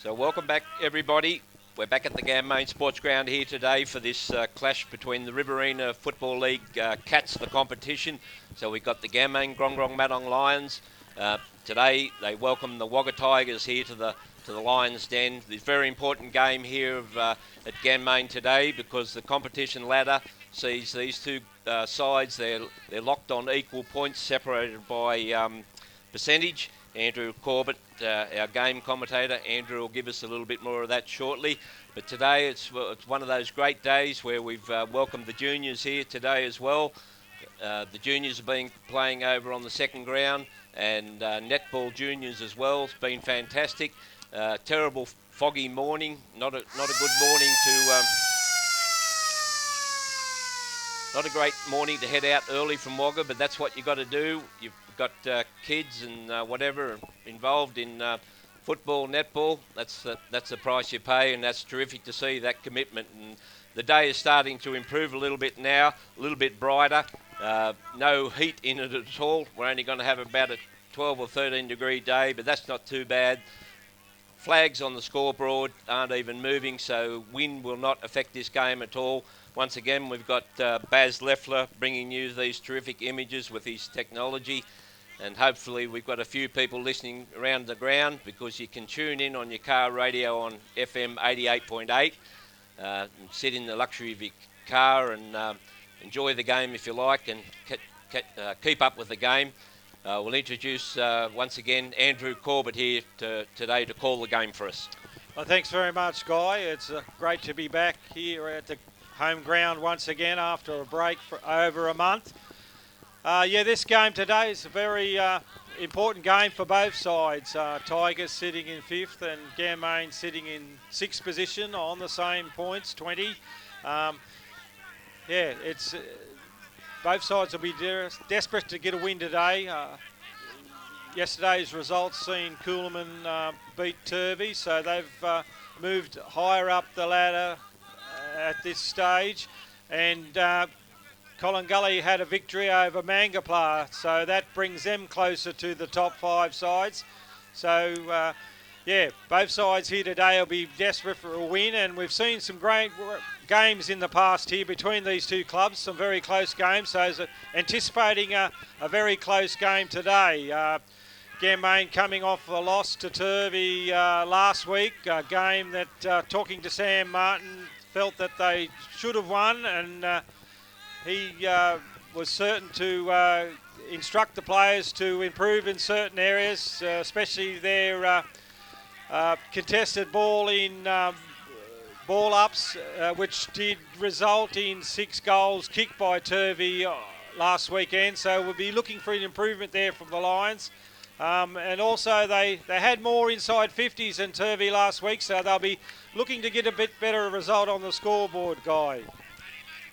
So welcome back, everybody. We're back at the Gammain Sports Ground here today for this clash between the Riverina Football League Cats, the competition. So we've got the Gammain Grongrong Matong Lions. Today they welcome the Wagga Tigers here to the Lions Den. This very important game here at Gammain today because the competition ladder sees these two sides. They're locked on equal points, separated by percentage. Andrew Corbett, our game commentator, Andrew will give us a little bit more of that shortly. But today it's one of those great days where we've welcomed the juniors here today as well. The juniors have been playing over on the second ground, and netball juniors as well. It's been fantastic. Terrible foggy morning, not a good morning to. Not a great morning to head out early from Wagga, but that's what you got to do. You've got kids and whatever involved in football, netball. That's the price you pay, and that's terrific to see that commitment. And the day is starting to improve a little bit now, a little bit brighter. No heat in it at all. We're only going to have about a 12 or 13 degree day, but that's not too bad. Flags on the scoreboard aren't even moving, so wind will not affect this game at all. Once again, we've got Baz Leffler bringing you these terrific images with his technology, and hopefully we've got a few people listening around the ground because you can tune in on your car radio on FM 88.8 and sit in the luxury of your car and enjoy the game if you like and keep up with the game. We'll introduce once again Andrew Corbett here today to call the game for us. Well, thanks very much, Guy. It's great to be back here at the home ground once again after a break for over a month. This game today is a very important game for both sides. Tigers sitting in 5th and Gammain sitting in 6th position on the same points, 20. It's both sides will be desperate to get a win today. Yesterday's results seen Coolman beat Turvey, so they've moved higher up the ladder at this stage, and Collingully had a victory over Mangapla, so that brings them closer to the top 5 sides. So both sides here today will be desperate for a win, and we've seen some great games in the past here between these two clubs, some very close games, so anticipating a very close game today. Gammain coming off a loss to Turvey last week, a game that, talking to Sam Martin, felt that they should have won, and he was certain to instruct the players to improve in certain areas, especially their contested ball in ball ups, which did result in 6 goals kicked by Turvey last weekend. So we'll be looking for an improvement there from the Lions. And also they had more inside 50s than Turvey last week, so they'll be looking to get a bit better result on the scoreboard, Guy.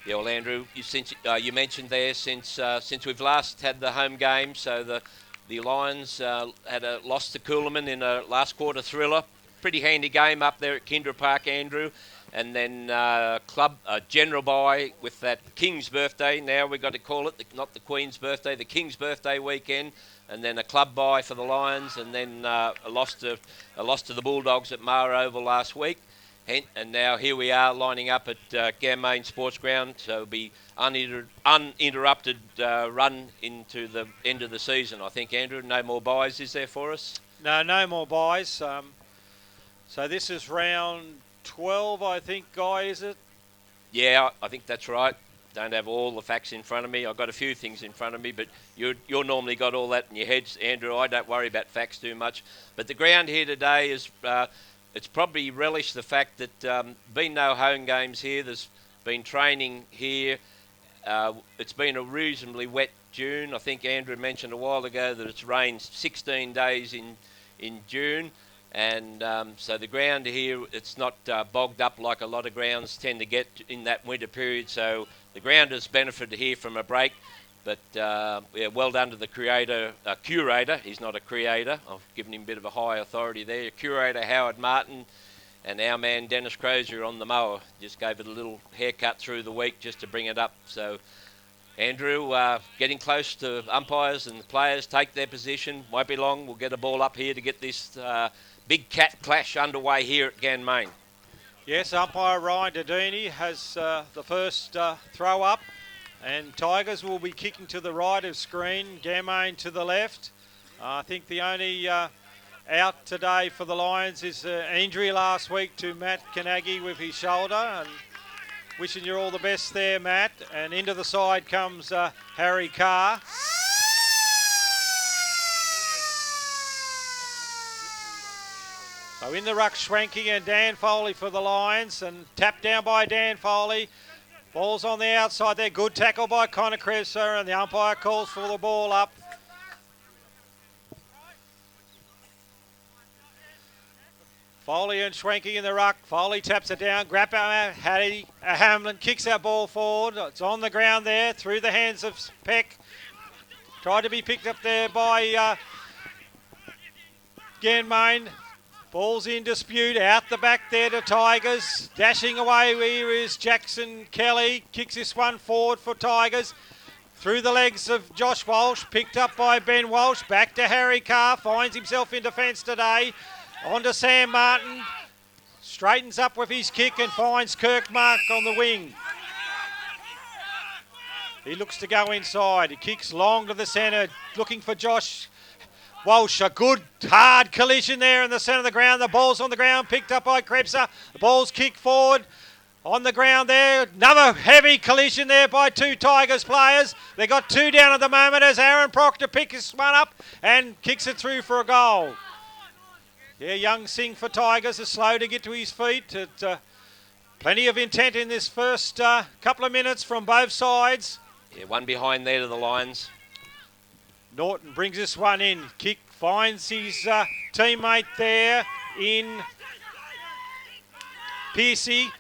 Yeah, well, Andrew, you mentioned there since we've last had the home game, so the Lions had a loss to Coolman in a last quarter thriller. Pretty handy game up there at Kindra Park, Andrew. And then general bye with that King's birthday. Now we've got to call it, not the Queen's birthday, the King's birthday weekend. And then a club bye for the Lions, and then a loss to the Bulldogs at Mar Oval last week. And now here we are lining up at Gammain Sports Ground, so it'll be uninterrupted run into the end of the season, I think, Andrew. No more byes, is there, for us? No more byes. So this is round 12, I think, Guy, is it? Yeah, I think that's right. Don't have all the facts in front of me. I've got a few things in front of me, but you're normally got all that in your heads, Andrew. I don't worry about facts too much. But the ground here today is... it's probably relished the fact that been no home games here. There's been training here. It's been a reasonably wet June. I think Andrew mentioned a while ago that it's rained 16 days in June. And so the ground here, it's not bogged up like a lot of grounds tend to get in that winter period. So the ground has benefited here from a break. But well done to the curator. He's not a creator. I've given him a bit of a high authority there. Curator Howard Martin and our man Dennis Crozier on the mower. Just gave it a little haircut through the week just to bring it up. So Andrew, getting close to umpires and the players take their position. Won't be long. We'll get a ball up here to get this big cat clash underway here at Ganmain. Yes, umpire Ryan Dodini has the first throw up, and Tigers will be kicking to the right of screen, Ganmain to the left. I think the only out today for the Lions is an injury last week to Matt Kanagi with his shoulder, and wishing you all the best there, Matt. And into the side comes Harry Carr. So in the ruck, Schwenke and Dan Foley for the Lions, and tapped down by Dan Foley. Ball's on the outside there. Good tackle by Connor Krebser, and the umpire calls for the ball up. Foley and Schwenke in the ruck. Foley taps it down. Grab out Hamlin kicks that ball forward. It's on the ground there through the hands of Peck. Tried to be picked up there by Ganmain. Ball's in dispute. Out the back there to Tigers. Dashing away here is Jackson Kelly. Kicks this one forward for Tigers. Through the legs of Josh Walsh. Picked up by Ben Walsh. Back to Harry Carr. Finds himself in defence today. On to Sam Martin. Straightens up with his kick and finds Kirkmark on the wing. He looks to go inside. He kicks long to the centre. Looking for Josh Walsh. A good hard collision there in the centre of the ground. The ball's on the ground. Picked up by Krebser. The ball's kicked forward. On the ground there. Another heavy collision there by two Tigers players. They got two down at the moment as Aaron Proctor picks one up and kicks it through for a goal. Yeah, young Singh for Tigers is slow to get to his feet. Plenty of intent in this first couple of minutes from both sides. Yeah, one behind there to the Lions. Norton brings this one in. Kick finds his teammate there in Piercy.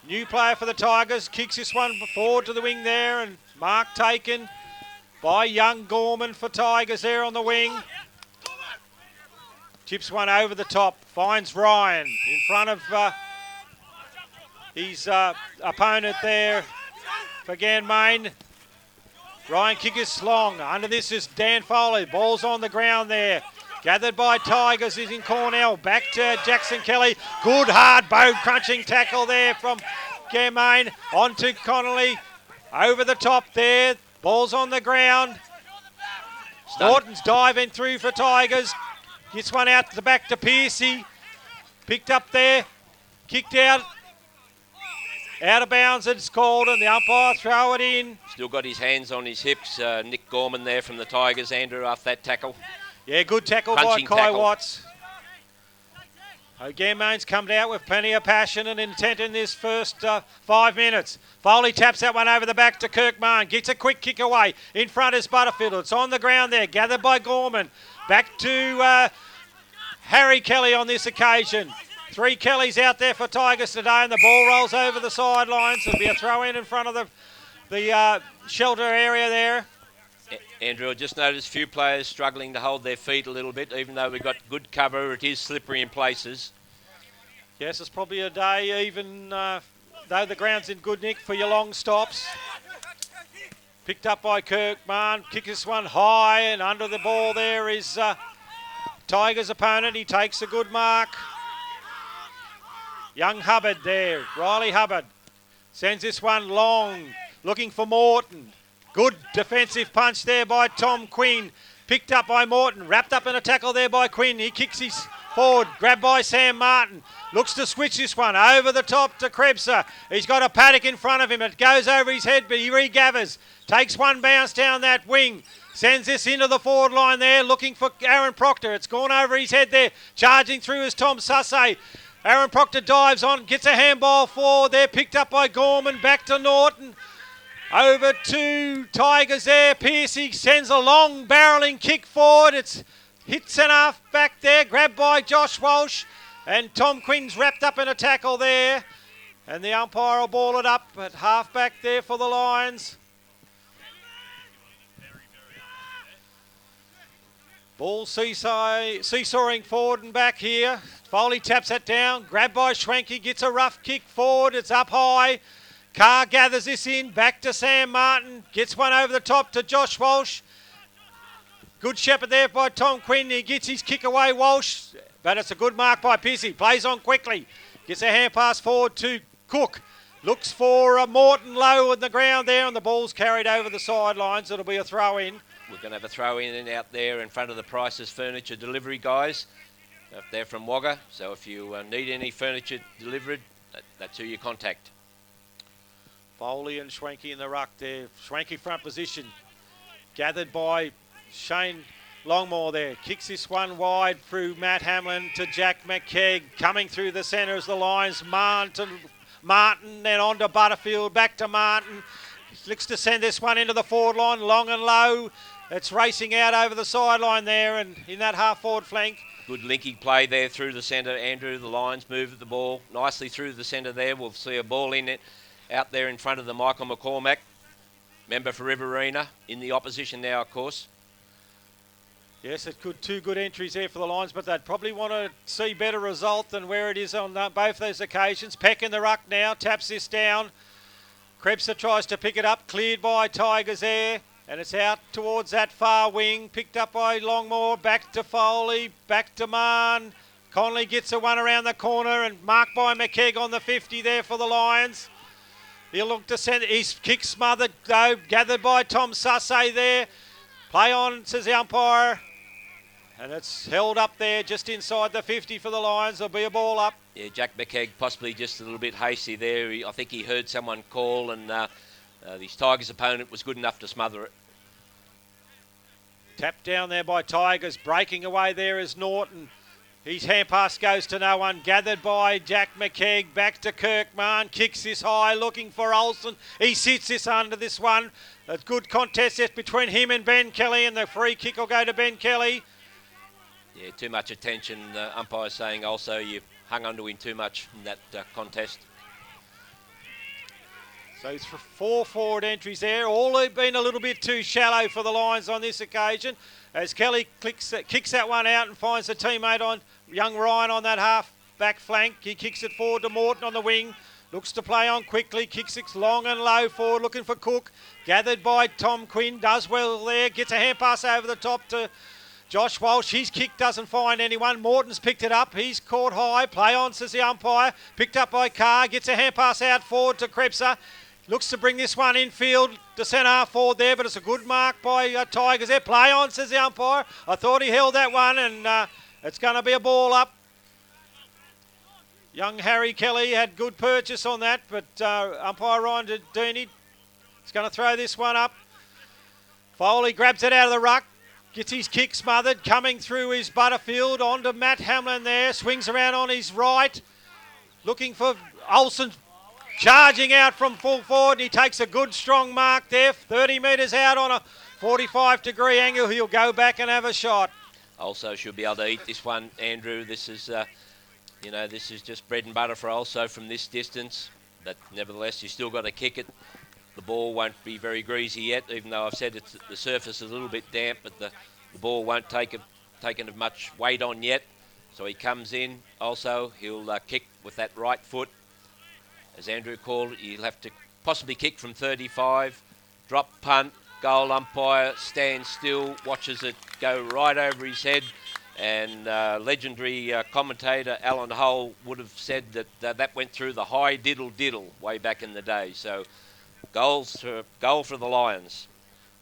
New player for the Tigers. Kicks this one forward to the wing there, and mark taken by young Gorman for Tigers there on the wing. Chips one over the top, finds Ryan in front of his opponent there for Ganmain. Ryan kick is long. Under this is Dan Foley. Ball's on the ground there. Gathered by Tigers is in Cornell. Back to Jackson Kelly. Good hard bone crunching tackle there from Ganmain. On to Connolly. Over the top there. Ball's on the ground. Norton's diving through for Tigers. Gets one out to the back to Piercy. Picked up there. Kicked out. Out of bounds, it's called, and the umpire throw it in. Still got his hands on his hips. Nick Gorman there from the Tigers, Andrew, after that tackle. Yeah, good tackle Crunching by Kai tackle. Watts. Ganmain's come out with plenty of passion and intent in this first 5 minutes. Foley taps that one over the back to Kirkman. Gets a quick kick away. In front is Butterfield. It's on the ground there. Gathered by Gorman. Back to Harry Kelly on this occasion. Three Kellys out there for Tigers today, and the ball rolls over the sidelines. There'll be a throw in front of the shelter area there. Andrew, I just noticed a few players struggling to hold their feet a little bit, even though we've got good cover. It is slippery in places. Yes, it's probably a day, even though the ground's in good nick, for your long stops. Picked up by Kirkman. Kick this one high, and under the ball there is Tigers' opponent. He takes a good mark. Young Hubbard there, Riley Hubbard. Sends this one long, looking for Morton. Good defensive punch there by Tom Quinn. Picked up by Morton, wrapped up in a tackle there by Quinn. He kicks his forward, grabbed by Sam Martin. Looks to switch this one over the top to Krebser. He's got a paddock in front of him. It goes over his head, but he regathers. Takes one bounce down that wing. Sends this into the forward line there, looking for Aaron Proctor. It's gone over his head there. Charging through is Tom Sussay. Aaron Proctor dives on, gets a handball forward there, picked up by Gorman, back to Norton. Over to Tigers there. Piercy sends a long barrelling kick forward. It's hits enough back there, grabbed by Josh Walsh. And Tom Quinn's wrapped up in a tackle there. And the umpire will ball it up at half back there for the Lions. Ball seesawing forward and back here. Foley taps that down. Grabbed by Schwenke. Gets a rough kick forward. It's up high. Carr gathers this in. Back to Sam Martin. Gets one over the top to Josh Walsh. Good shepherd there by Tom Quinn. He gets his kick away. Walsh but it's a good mark by Pissy. Plays on quickly. Gets a hand pass forward to Cook. Looks for Morton low on the ground there, and the ball's carried over the sidelines. It'll be a throw in. We're going to have a throw in and out there in front of the Price's Furniture Delivery guys up there from Wagga. So if you need any furniture delivered, that's who you contact. Foley and Schwenke in the ruck there. Schwenke front position. Gathered by Shane Longmore there. Kicks this one wide through Matt Hamlin to Jack McKegg. Coming through the centre as the Lions. Martin, then on to Butterfield. Back to Martin. Looks to send this one into the forward line. Long and low. It's racing out over the sideline there and in that half-forward flank. Good linking play there through the centre, Andrew. The Lions move the ball nicely through the centre there. We'll see a ball in it out there in front of the Michael McCormack, member for Riverina, in the opposition now, of course. Yes, two good entries there for the Lions, but they'd probably want to see better result than where it is on both those occasions. Peck in the ruck now, taps this down. Krebser tries to pick it up, cleared by Tigers there, and it's out towards that far wing, picked up by Longmore, back to Foley, back to Marn. Conley gets a one around the corner and marked by McKegg on the 50 there for the Lions. He'll look to send it. His kick smothered though, gathered by Tom Sussay there. Play on, says the umpire. And it's held up there just inside the 50 for the Lions. There'll be a ball up. Yeah, Jack McKegg possibly just a little bit hasty there. I think he heard someone call and his Tigers opponent was good enough to smother it. Tapped down there by Tigers. Breaking away there is Norton. His hand pass goes to no one. Gathered by Jack McKegg. Back to Kirkman. Kicks this high. Looking for Olsen. He sits this under this one. A good contest between him and Ben Kelly. And the free kick will go to Ben Kelly. Yeah, too much attention. The umpire's saying also you hung onto him too much in that contest. So it's for 4 forward entries there. All been a little bit too shallow for the Lions on this occasion. As Kelly kicks that one out and finds a teammate on young Ryan on that half back flank. He kicks it forward to Morton on the wing. Looks to play on quickly. Kicks it long and low forward, looking for Cook. Gathered by Tom Quinn. Does well there. Gets a hand pass over the top to Josh Walsh. His kick doesn't find anyone. Morton's picked it up. He's caught high. Play on, says the umpire. Picked up by Carr. Gets a hand pass out forward to Krebser. Looks to bring this one infield to centre half forward there, but it's a good mark by Tigers there. Play on, says the umpire. I thought he held that one, and it's going to be a ball up. Young Harry Kelly had good purchase on that, but umpire Ryan Deeney is going to throw this one up. Foley grabs it out of the ruck. Gets his kick smothered. Coming through his Butterfield. On to Matt Hamlin there. Swings around on his right. Looking for Olsen. Charging out from full forward, and he takes a good strong mark there. 30 metres out on a 45-degree angle. He'll go back and have a shot. Also should be able to eat this one, Andrew. This is, this is just bread and butter for Also from this distance. But nevertheless, you still got to kick it. The ball won't be very greasy yet, even though I've said the surface is a little bit damp, but the ball won't taken much weight on yet. So he comes in. Also, he'll kick with that right foot. As Andrew called it, you'll have to possibly kick from 35, drop punt, goal umpire, stand still, watches it go right over his head. And legendary commentator Alan Hull would have said that that went through the high diddle way back in the day. So goal for the Lions.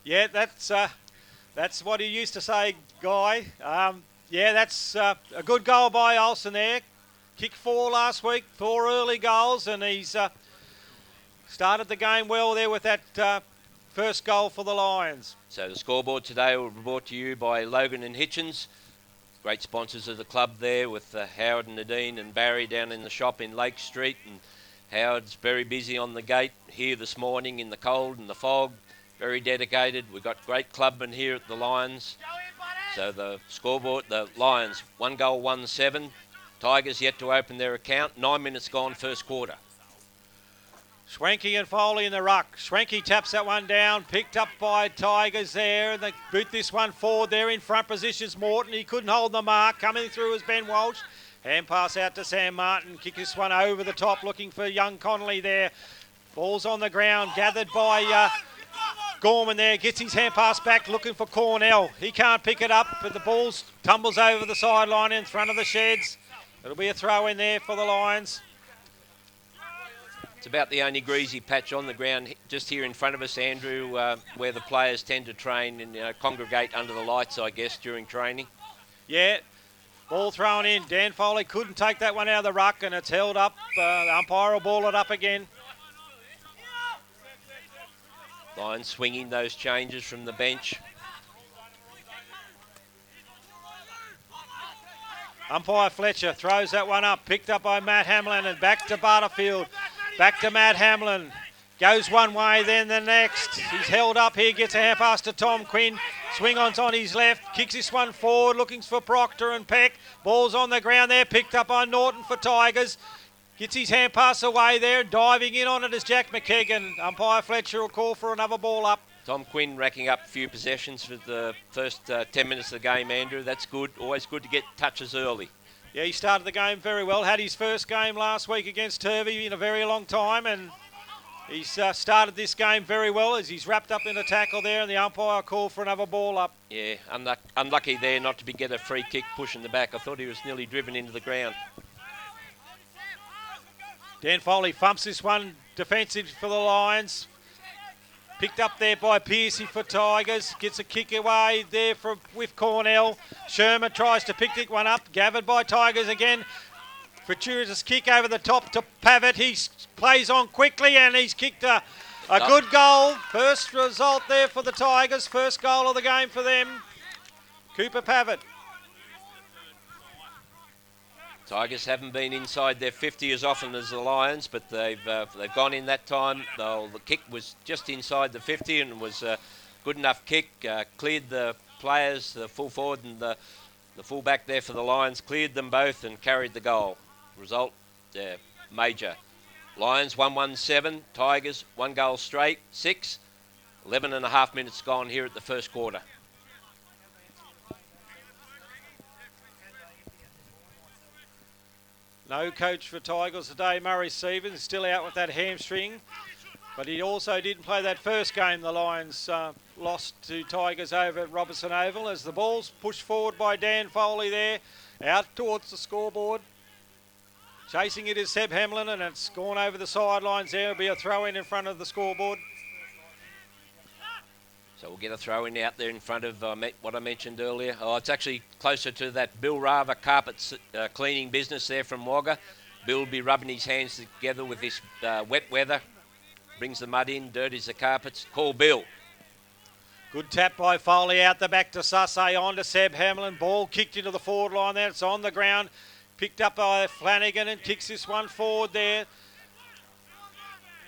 Yeah, that's what he used to say, Guy. That's a good goal by Olsen there. Kicked 4 last week, 4 early goals, and he's started the game well there with that first goal for the Lions. So the scoreboard today will be brought to you by Logan and Hitchens, great sponsors of the club there, with Howard and Nadine and Barry down in the shop in Lake Street. And Howard's very busy on the gate here this morning in the cold and the fog, very dedicated. We've got great clubmen here at the Lions. So the scoreboard, the Lions, 1 goal, 1-7. Tigers yet to open their account. 9 minutes gone, first quarter. Schwenke and Foley in the ruck. Schwenke taps that one down, picked up by Tigers there, and they boot this one forward there in front positions. Morton, he couldn't hold the mark. Coming through is Ben Walsh. Hand pass out to Sam Martin. Kick this one over the top, looking for young Connolly there. Ball's on the ground, gathered by Gorman there gets his hand pass back looking for Cornell. He can't pick it up, but the ball tumbles over the sideline in front of the Sheds. It'll be a throw in there for the Lions. It's about the only greasy patch on the ground just here in front of us, Andrew, where the players tend to train and congregate under the lights, I guess, during training. Yeah, ball thrown in. Dan Foley couldn't take that one out of the ruck, and it's held up. The umpire will ball it up again. Lions swinging those changes from the bench. Umpire Fletcher throws that one up, picked up by Matt Hamlin, and back to Butterfield. Back to Matt Hamlin. Goes one way, then the next. He's held up here, gets a hand pass to Tom Quinn. Swing on his left, kicks this one forward, looking for Proctor and Peck. Ball's on the ground there, picked up by Norton for Tigers. Gets his hand pass away there, diving in on it is Jack McKegan. Umpire Fletcher will call for another ball up. Tom Quinn racking up a few possessions for the first 10 minutes of the game, Andrew. That's good. Always good to get touches early. Yeah, he started the game very well. Had his first game last week against Turvey in a very long time, and he's started this game very well as he's wrapped up in a tackle there, and the umpire called for another ball up. Yeah, unlucky there not to get a free kick push in the back. I thought he was nearly driven into the ground. Dan Foley thumps this one defensive for the Lions. Picked up there by Pearcey for Tigers. Gets a kick away there with Cornell. Sherman tries to pick that one up. Gathered by Tigers again. Fortuitous kick over the top to Pavitt. He plays on quickly and he's kicked a good goal. First result there for the Tigers. First goal of the game for them. Cooper Pavitt. Tigers haven't been inside their 50 as often as the Lions, but they've gone in that time. The kick was just inside the 50 and was a good enough kick. Cleared the players, the full forward and the full back there for the Lions, cleared them both and carried the goal. Result, major. Lions 1-1-7, Tigers 1 goal straight, 6. 11 and a half minutes gone here at the first quarter. No coach for Tigers today. Murray Stevens still out with that hamstring. But he also didn't play that first game the Lions lost to Tigers over at Robertson Oval as the ball's pushed forward by Dan Foley there. Out towards the scoreboard. Chasing it is Seb Hamlin and it's gone over the sidelines there. It'll be a throw in front of the scoreboard. So we'll get a throw in out there in front of what I mentioned earlier. Oh, it's actually closer to that Bill Rava carpet cleaning business there from Wagga. Bill will be rubbing his hands together with this wet weather. Brings the mud in, dirties the carpets. Call Bill. Good tap by Foley out the back to Sussay, on to Seb Hamlin. Ball kicked into the forward line there. It's on the ground. Picked up by Flanagan and kicks this one forward there.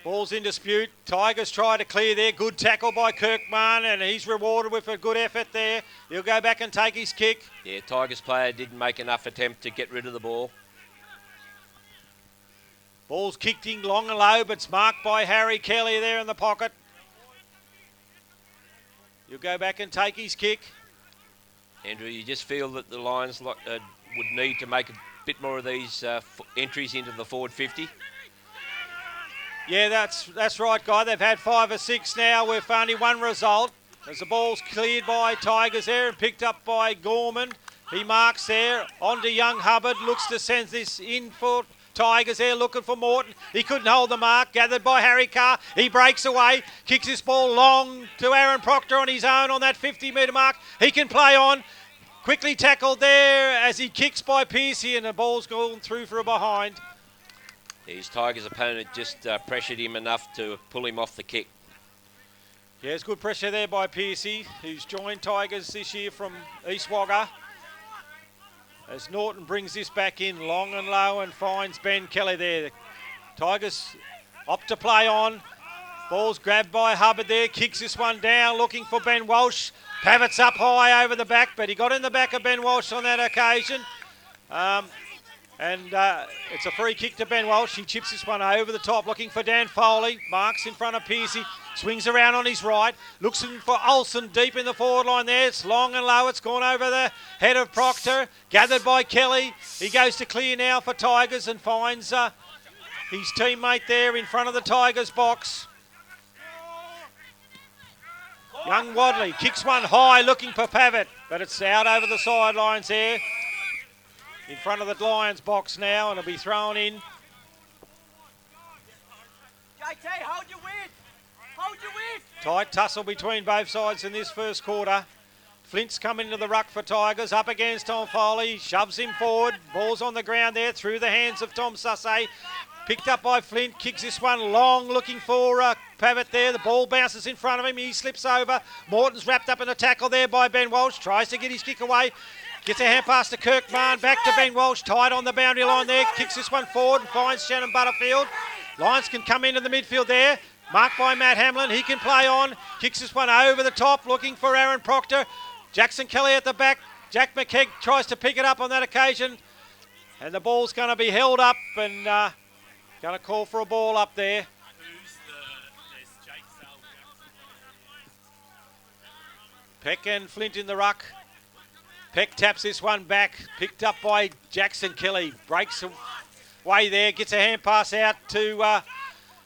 Ball's in dispute. Tigers try to clear there. Good tackle by Kirkman and he's rewarded with a good effort there. He'll go back and take his kick. Yeah, Tigers player didn't make enough attempt to get rid of the ball. Ball's kicked in long and low, but it's marked by Harry Kelly there in the pocket. He'll go back and take his kick. Andrew, you just feel that the Lions would need to make a bit more of these entries into the forward 50. Yeah, that's right, Guy. They've had 5 or 6 now with only one result. As the ball's cleared by Tigers there and picked up by Gorman. He marks there. On to Young Hubbard. Looks to send this in for Tigers there, looking for Morton. He couldn't hold the mark. Gathered by Harry Carr. He breaks away. Kicks this ball long to Aaron Proctor on his own on that 50-metre mark. He can play on. Quickly tackled there as he kicks by Pearcey and the ball's gone through for a behind. His Tigers opponent just pressured him enough to pull him off the kick. Yeah, it's good pressure there by Pearcey, who's joined Tigers this year from East Wagga. As Norton brings this back in long and low and finds Ben Kelly there. The Tigers opt to play on. Ball's grabbed by Hubbard there, kicks this one down, looking for Ben Walsh. Pavitt's up high over the back, but he got in the back of Ben Walsh on that occasion. It's a free kick to Ben Walsh. He chips this one over the top, looking for Dan Foley. Marks in front of Pearcey. Swings around on his right. Looks for Olsen deep in the forward line there. It's long and low. It's gone over the head of Proctor. Gathered by Kelly. He goes to clear now for Tigers and finds his teammate there in front of the Tigers box. Young Wadley kicks one high looking for Pavitt, but it's out over the sidelines there. In front of the Lions box now, and it'll be thrown in. JT, hold your width. Hold your width. Tight tussle between both sides in this first quarter. Flint's come into the ruck for Tigers, up against Tom Foley, shoves him forward. Ball's on the ground there through the hands of Tom Sussay. Picked up by Flint, kicks this one long, looking for Pavitt there. The ball bounces in front of him, he slips over. Morton's wrapped up in a tackle there by Ben Walsh, tries to get his kick away. Gets a hand pass to Kirkman, back to Ben Walsh, tight on the boundary line there. Kicks this one forward and finds Shannon Butterfield. Lions can come into the midfield there. Marked by Matt Hamlin, he can play on. Kicks this one over the top, looking for Aaron Proctor. Jackson Kelly at the back. Jack McKegg tries to pick it up on that occasion. And the ball's going to be held up and going to call for a ball up there. Peck and Flint in the ruck. Peck taps this one back, picked up by Jackson Kelly. Breaks away there, gets a hand pass out to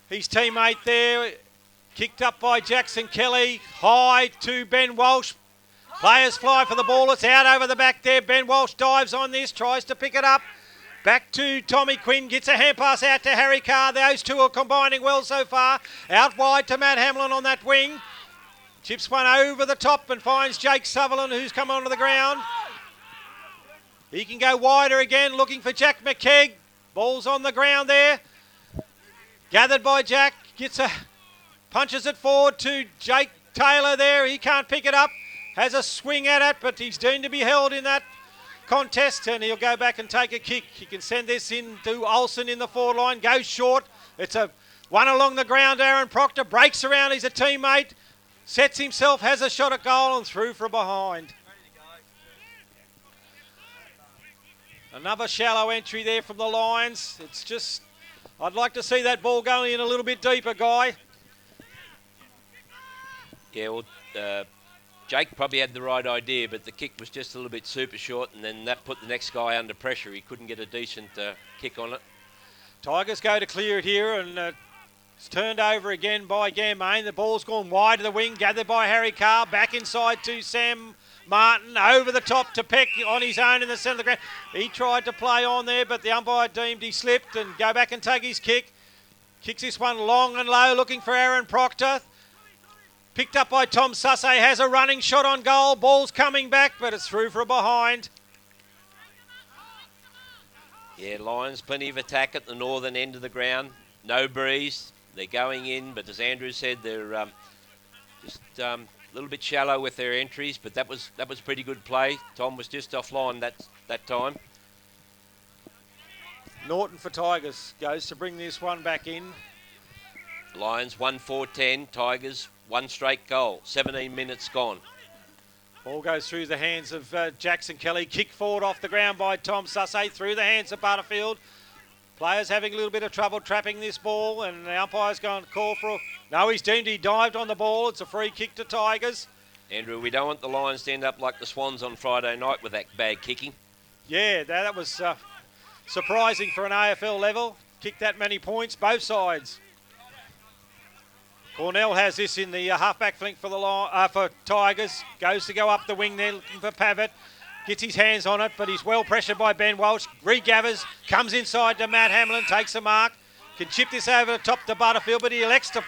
his teammate there. Kicked up by Jackson Kelly, high to Ben Walsh. Players fly for the ball, it's out over the back there. Ben Walsh dives on this, tries to pick it up. Back to Tommy Quinn, gets a hand pass out to Harry Carr. Those two are combining well so far. Out wide to Matt Hamlin on that wing. Chips one over the top and finds Jake Sutherland, who's come onto the ground. He can go wider again, looking for Jack McKegg. Ball's on the ground there. Gathered by Jack, punches it forward to Jake Taylor there. He can't pick it up. Has a swing at it, but he's deemed to be held in that contest, and he'll go back and take a kick. He can send this in to Olsen in the forward line. Goes short. It's a one along the ground. Aaron Proctor breaks around. He's a teammate. Sets himself, has a shot at goal and through from behind. Another shallow entry there from the Lions. It's just, I'd like to see that ball going in a little bit deeper, Guy. Yeah, well, Jake probably had the right idea, but the kick was just a little bit super short, and then that put the next guy under pressure. He couldn't get a decent kick on it. Tigers go to clear it here, and it's turned over again by Gamain. The ball's gone wide to the wing, gathered by Harry Carr. Back inside to Sam Martin, over the top to Peck on his own in the centre of the ground. He tried to play on there, but the umpire deemed he slipped and go back and take his kick. Kicks this one long and low, looking for Aaron Proctor. Picked up by Tom Sussay, has a running shot on goal. Ball's coming back, but it's through for a behind. Yeah, Lions, plenty of attack at the northern end of the ground. No breeze. They're going in, but as Andrew said, they're just a little bit shallow with their entries, but that was pretty good play. Tom was just offline that time. Norton for Tigers goes to bring this one back in. Lions 1-4-10, Tigers 1 straight goal. 17 minutes gone. Ball goes through the hands of Jackson Kelly. Kick forward off the ground by Tom Sussay through the hands of Butterfield. Players having a little bit of trouble trapping this ball, and the umpire's going to call for... No, he's deemed he dived on the ball. It's a free kick to Tigers. Andrew, we don't want the Lions to end up like the Swans on Friday night with that bad kicking. Yeah, that was surprising for an AFL level. Kicked that many points, both sides. Cornell has this in the halfback flank for for Tigers. Goes to go up the wing there, looking for Pavitt. Gets his hands on it, but he's well pressured by Ben Walsh. Regathers, comes inside to Matt Hamlin, takes a mark. Can chip this over the top to Butterfield, but he elects to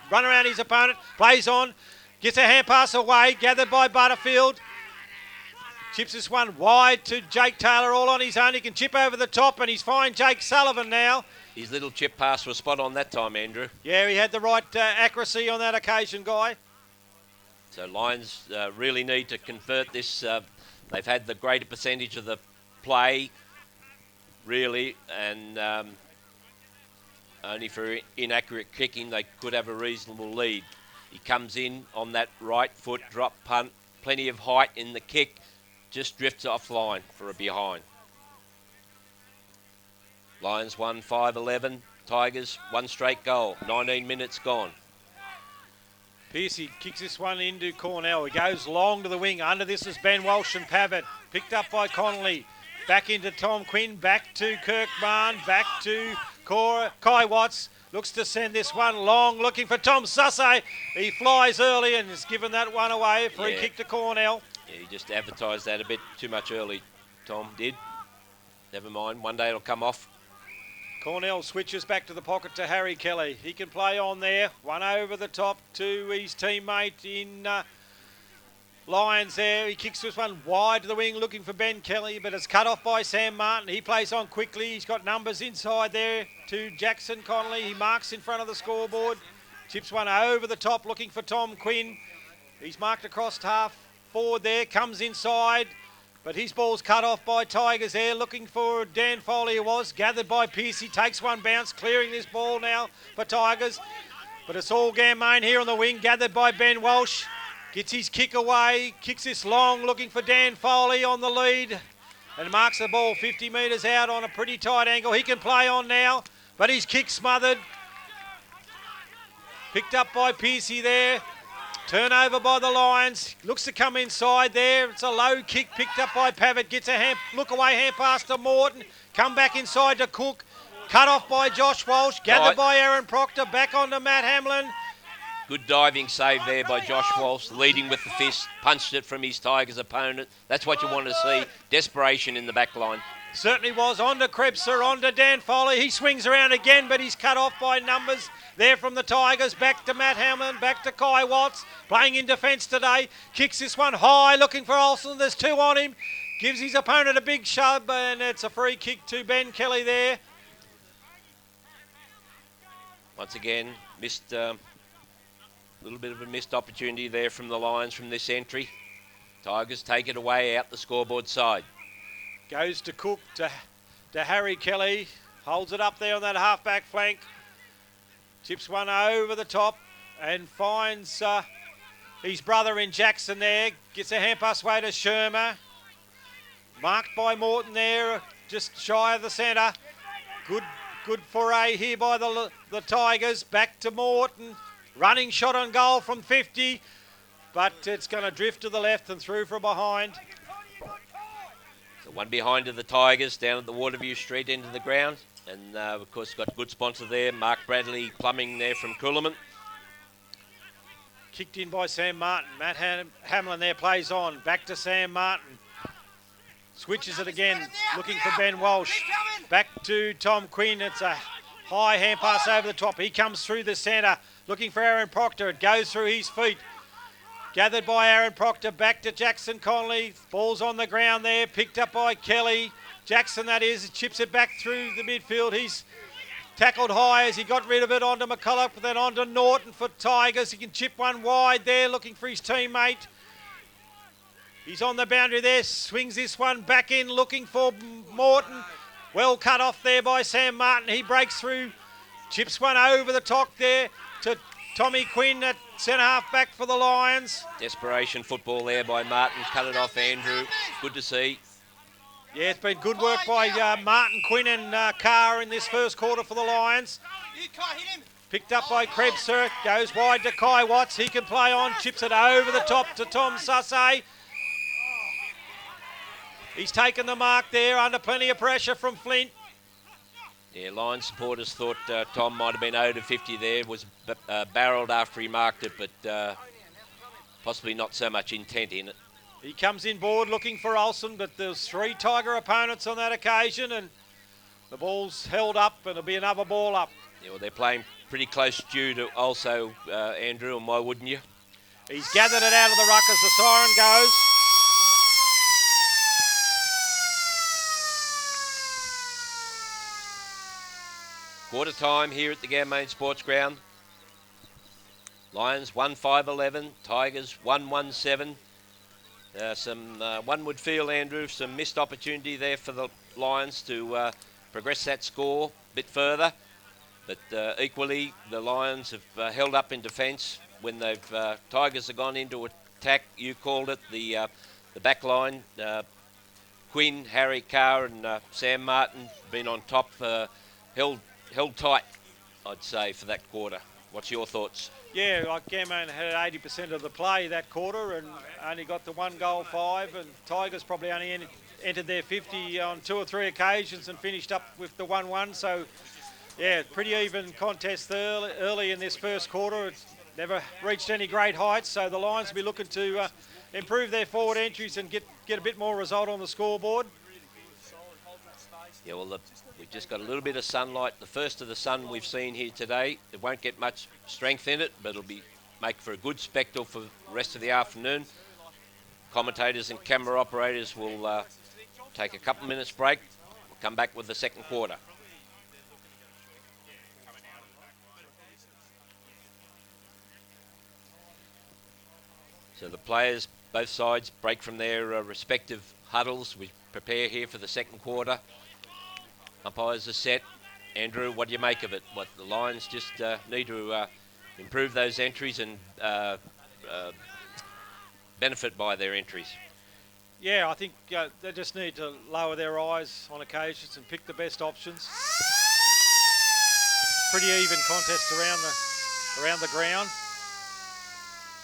run around his opponent. Plays on, gets a hand pass away, gathered by Butterfield. Chips this one wide to Jake Taylor, all on his own. He can chip over the top, and he's fine Jake Sullivan now. His little chip pass was spot on that time, Andrew. Yeah, he had the right accuracy on that occasion, Guy. So Lions really need to convert this. They've had the greater percentage of the play, really, and only for inaccurate kicking they could have a reasonable lead. He comes in on that right foot, drop punt, plenty of height in the kick, just drifts offline for a behind. Lions 1-5-11, Tigers 1 straight goal, 19 minutes gone. Pearcey kicks this one into Cornell. He goes long to the wing. Under this is Ben Walsh and Pavitt. Picked up by Connolly. Back into Tom Quinn. Back to Kirkman. Back to Kai Watts looks to send this one long, looking for Tom Sussay. He flies early and has given that one away. Free kick to Cornell. Yeah, he just advertised that a bit too much early, Tom did. Never mind, one day it'll come off. Cornell switches back to the pocket to Harry Kelly. He can play on there. One over the top to his teammate in Lyons there. He kicks this one wide to the wing looking for Ben Kelly, but it's cut off by Sam Martin. He plays on quickly. He's got numbers inside there to Jackson Connolly. He marks in front of the scoreboard. Chips one over the top looking for Tom Quinn. He's marked across half forward there. Comes inside. But his ball's cut off by Tigers there, looking for Dan Foley. It was gathered by Pearce. He takes one bounce, clearing this ball now for Tigers. But it's all Gamain here on the wing, gathered by Ben Walsh. Gets his kick away, kicks this long, looking for Dan Foley on the lead. And marks the ball 50 metres out on a pretty tight angle. He can play on now, but his kick smothered. Picked up by Pearcey there. Turnover by the Lions. Looks to come inside there. It's a low kick picked up by Pavitt. Gets a look away hand pass to Morton. Come back inside to Cook. Cut off by Josh Walsh. Gathered by Aaron Proctor. Back onto Matt Hamlin. Good diving save there by Josh Walsh, leading with the fist. Punched it from his Tigers opponent. That's what you want to see. Desperation in the back line. Certainly was. On to Krebser, on to Dan Foley. He swings around again, but he's cut off by numbers there from the Tigers. Back to Matt Hamlin, back to Kai Watts. Playing in defence today. Kicks this one high, looking for Olsen. There's two on him. Gives his opponent a big shove, and it's a free kick to Ben Kelly there. Once again, missed a little bit of a missed opportunity there from the Lions from this entry. Tigers take it away out the scoreboard side. Goes to Cook, to Harry Kelly. Holds it up there on that half-back flank. Chips one over the top and finds his brother in Jackson there. Gets a hand pass way to Shermer. Marked by Morton there, just shy of the centre. Good foray here by the Tigers. Back to Morton. Running shot on goal from 50. But it's going to drift to the left and through from behind. The one behind of the Tigers down at the Waterview Street end of the ground. And, of course, got a good sponsor there, Mark Bradley Plumbing there from Coolaman. Kicked in by Sam Martin. Matt Hamlin there plays on. Back to Sam Martin. Switches it again, looking for Ben Walsh. Back to Tom Quinn. It's a high hand pass over the top. He comes through the centre, looking for Aaron Proctor. It goes through his feet. Gathered by Aaron Proctor, back to Jackson Connolly. Ball's on the ground there, picked up by Kelly. Jackson, that is, chips it back through the midfield. He's tackled high as he got rid of it onto McCulloch, but then onto Norton for Tigers. He can chip one wide there, looking for his teammate. He's on the boundary there, swings this one back in, looking for Morton. Well cut off there by Sam Martin. He breaks through, chips one over the top there to Tommy Quinn at centre-half back for the Lions. Desperation football there by Martin. Cut it off, Andrew. Good to see. Yeah, it's been good work by Martin, Quinn and Carr in this first quarter for the Lions. Picked up by Krebser. Goes wide to Kai Watts. He can play on. Chips it over the top to Tom Sussay. He's taken the mark there under plenty of pressure from Flint. Yeah, Lions supporters thought Tom might have been owed a 50 there. Was barrelled after he marked it, but possibly not so much intent in it. He comes in board looking for Olsen, but there's three Tiger opponents on that occasion, and the ball's held up, and it'll be another ball up. Yeah, well, they're playing pretty close due to also Andrew, and why wouldn't you? He's gathered it out of the ruck as the siren goes. Quarter time here at the Gamain Sports Ground. Lions 1-5-11, Tigers 1-1-7. One would feel, Andrew, some missed opportunity there for the Lions to progress that score a bit further. But equally, the Lions have held up in defence when Tigers have gone into attack. You called it the back line. Quinn, Harry Carr and Sam Martin been on top, held tight, I'd say, for that quarter. What's your thoughts? Yeah, like Gamain had 80% of the play that quarter and only got the 1 goal 5, and Tigers probably only entered their 50 on 2 or 3 occasions and finished up with the 1-1. So Yeah, pretty even contest early in this first quarter. It's never reached any great heights, so the Lions will be looking to improve their forward entries and get a bit more result on the scoreboard. Yeah, well, we've just got a little bit of sunlight. The first of the sun we've seen here today. It won't get much strength in it, but it'll make for a good spectacle for the rest of the afternoon. Commentators and camera operators will take a couple minutes break. We'll come back with the second quarter. So the players, both sides, break from their respective huddles. We prepare here for the second quarter. Umpires are set. Andrew, what do you make of it? What the Lions just need to improve those entries and benefit by their entries. Yeah, I think they just need to lower their eyes on occasions and pick the best options. Pretty even contest around the ground.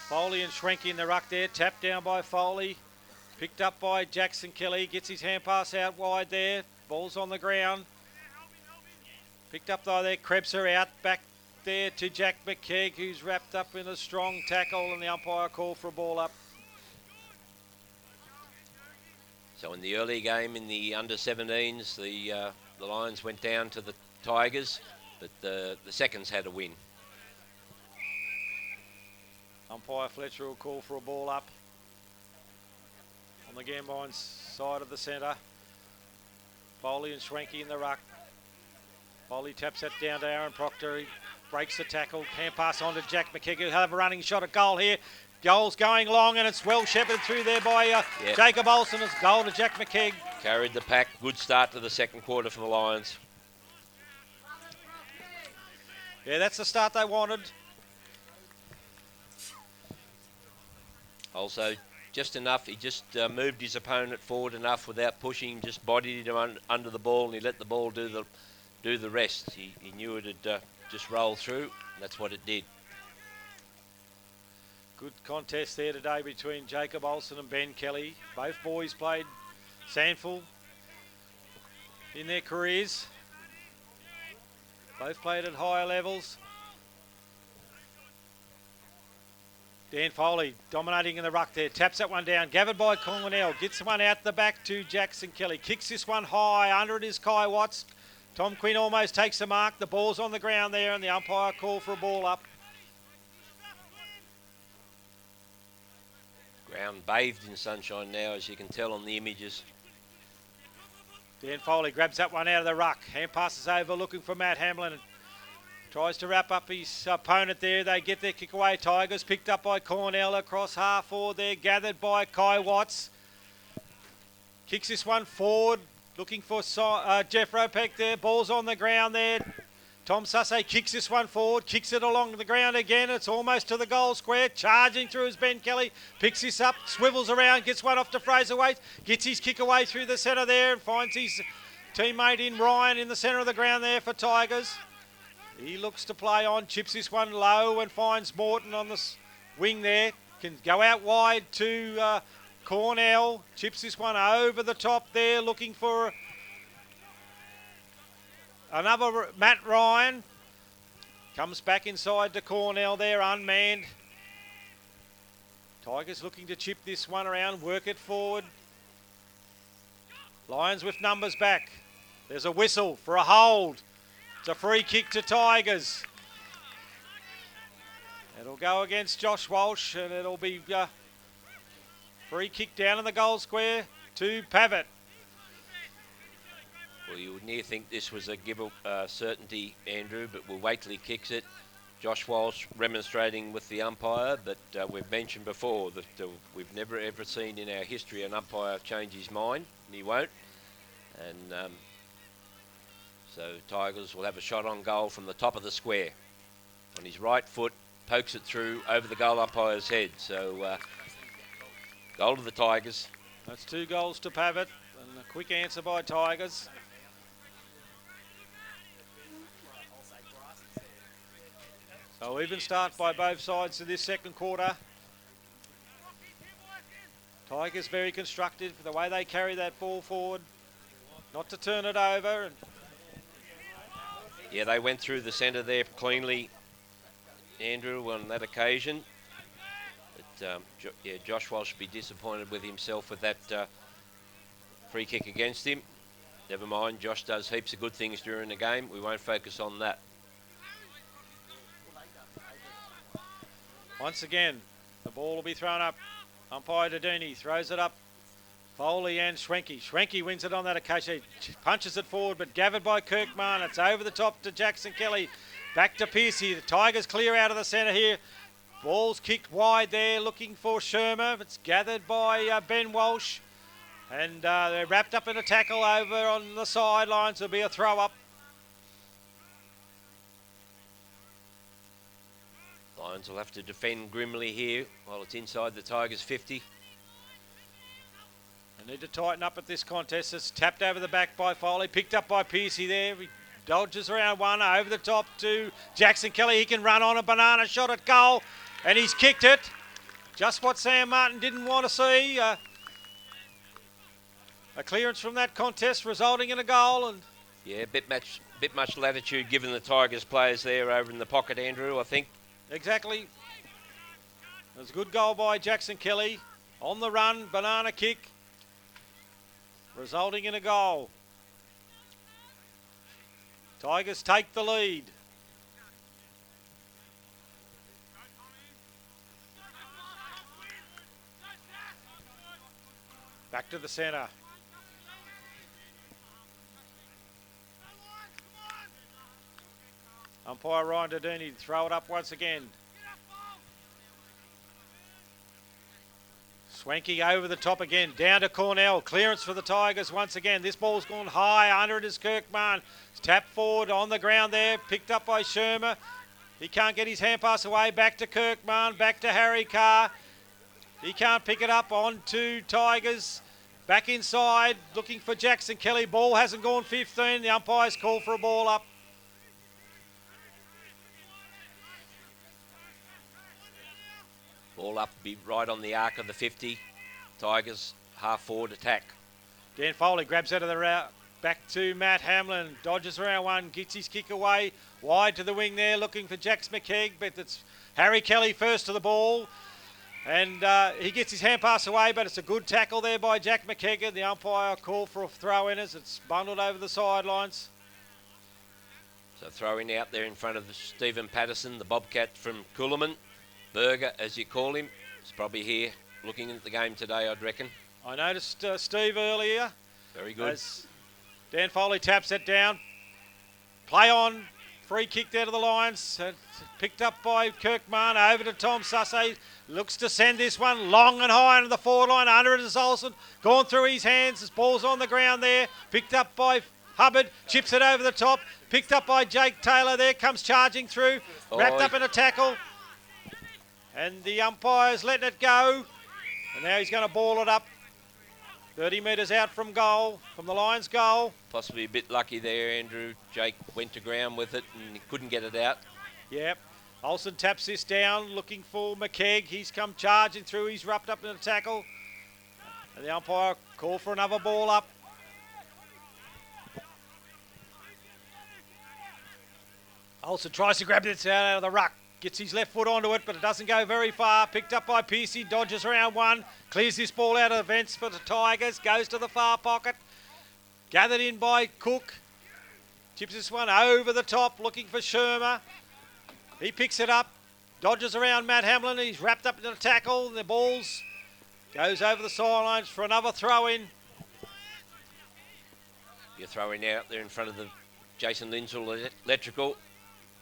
Foley and Schwenke in the ruck there, tapped down by Foley. Picked up by Jackson Kelly, gets his hand pass out wide there. Ball's on the ground. Picked up though there, Krebser out back there to Jack McKegg, who's wrapped up in a strong tackle, and the umpire call for a ball up. So in the early game in the under-17s, the Lions went down to the Tigers, but the seconds had a win. Umpire Fletcher will call for a ball up on the Gambine's side of the centre. Foley and Schwenke in the ruck. Foley taps that down to Aaron Proctor. He breaks the tackle. Hand pass on to Jack McKegg. He'll have a running shot at goal here. Goal's going long, and it's well shepherded through there by Jacob Olsen. It's goal to Jack McKegg. Carried the pack. Good start to the second quarter for the Lions. Yeah, that's the start they wanted. Also, just enough. He just moved his opponent forward enough without pushing. Just bodied him under the ball, and he let the ball do the rest. He knew it'd just roll through. And that's what it did. Good contest there today between Jacob Olsen and Ben Kelly. Both boys played Sandful in their careers. Both played at higher levels. Dan Foley dominating in the ruck there. Taps that one down. Gathered by Cornell. Gets one out the back to Jackson Kelly. Kicks this one high. Under it is Kai Watts. Tom Quinn almost takes the mark. The ball's on the ground there, and the umpire call for a ball up. Ground bathed in sunshine now, as you can tell on the images. Dan Foley grabs that one out of the ruck. Hand passes over looking for Matt Hamlin. Tries to wrap up his opponent there. They get their kick away. Tigers picked up by Cornell across half forward there. Gathered by Kai Watts. Kicks this one forward. Looking for Jeff Ropek there. Ball's on the ground there. Tom Sussay kicks this one forward. Kicks it along the ground again. It's almost to the goal square. Charging through is Ben Kelly. Picks this up. Swivels around. Gets one off to Fraser Waite. Gets his kick away through the centre there. And finds his teammate in Ryan in the centre of the ground there for Tigers. He looks to play on, chips this one low and finds Morton on the wing there. Can go out wide to Cornell. Chips this one over the top there, looking for another Matt Ryan. Comes back inside to Cornell there, unmanned. Tigers looking to chip this one around, work it forward. Lions with numbers back. There's a whistle for a hold. It's a free kick to Tigers. It'll go against Josh Walsh, and it'll be free kick down in the goal square to Pavitt. Well, you would near think this was a give certainty, Andrew, but we'll wait till he kicks it. Josh Walsh remonstrating with the umpire, but we've mentioned before that we've never ever seen in our history an umpire change his mind, and he won't. And so Tigers will have a shot on goal from the top of the square. On his right foot, pokes it through over the goal umpire's head. So goal to the Tigers. That's 2 goals to Pavitt, and a quick answer by Tigers. So even start by both sides of this second quarter. Tigers very constructive for the way they carry that ball forward. Not to turn it over. And Yeah, they went through the centre there cleanly, Andrew, on that occasion. But, yeah, Josh Walsh will be disappointed with himself with that free kick against him. Never mind, Josh does heaps of good things during the game. We won't focus on that. Once again, the ball will be thrown up. Umpire Dodini throws it up. Foley and Schwenke. Schwenke wins it on that occasion. He punches it forward, but gathered by Kirkman. It's over the top to Jackson Kelly. Back to Pearcey. The Tigers clear out of the centre here. Ball's kicked wide there, looking for Shermer. It's gathered by Ben Walsh. And they're wrapped up in a tackle over on the sidelines. There'll be a throw up. Lions will have to defend grimly here while it's inside the Tigers' 50. They need to tighten up at this contest. It's tapped over the back by Foley, picked up by Pearcey there. He dodges around one, over the top to Jackson Kelly. He can run on a banana shot at goal, and he's kicked it. Just what Sam Martin didn't want to see. A clearance from that contest resulting in a goal. And yeah, bit much latitude given the Tigers players there over in the pocket, Andrew, I think. Exactly. It was a good goal by Jackson Kelly. On the run, banana kick, resulting in a goal. Tigers take the lead. Back to the centre. Umpire Ryan Dodini throw it up once again. Swanky over the top again, down to Cornell. Clearance for the Tigers once again. This ball's gone high, under it is Kirkman. Tap forward on the ground there, picked up by Shermer. He can't get his hand pass away, back to Kirkman, back to Harry Carr. He can't pick it up, on to Tigers. Back inside, looking for Jackson Kelly. Ball hasn't gone 15, the umpire's called for a ball up. Ball up, be right on the arc of the 50. Tigers half forward attack. Dan Foley grabs out of the route. Back to Matt Hamlin. Dodges around one. Gets his kick away. Wide to the wing there, looking for Jax McKegg. But it's Harry Kelly first to the ball. And he gets his hand pass away, but it's a good tackle there by Jack McKegg. The umpire called for a throw in as it's bundled over the sidelines. So throwing out there in front of Stephen Patterson, the Bobcat from Coolaman. Berger, as you call him, is probably here looking at the game today, I'd reckon. I noticed Steve earlier. Very good. As Dan Foley taps it down. Play on. Free kick there to the Lions. Picked up by Kirkman. Over to Tom Sussay. Looks to send this one long and high into the forward line. Under it is Olsen. Gone through his hands. His ball's on the ground there. Picked up by Hubbard. Chips it over the top. Picked up by Jake Taylor there. Comes charging through. Wrapped up in a tackle. And the umpire's letting it go. And now he's going to ball it up. 30 metres out from goal, from the Lions' goal. Possibly a bit lucky there, Andrew. Jake went to ground with it and he couldn't get it out. Yep. Olsen taps this down, looking for McKegg. He's come charging through. He's wrapped up in a tackle. And the umpire called for another ball up. Olsen tries to grab this out of the ruck. Gets his left foot onto it, but it doesn't go very far. Picked up by Pearcey, dodges around one. Clears this ball out of the vents for the Tigers. Goes to the far pocket. Gathered in by Cook. Chips this one over the top, looking for Shermer. He picks it up. Dodges around Matt Hamlin. He's wrapped up in a tackle. The ball's goes over the sidelines for another throw-in. You're throwing out there in front of the Jason Lindsell Electrical.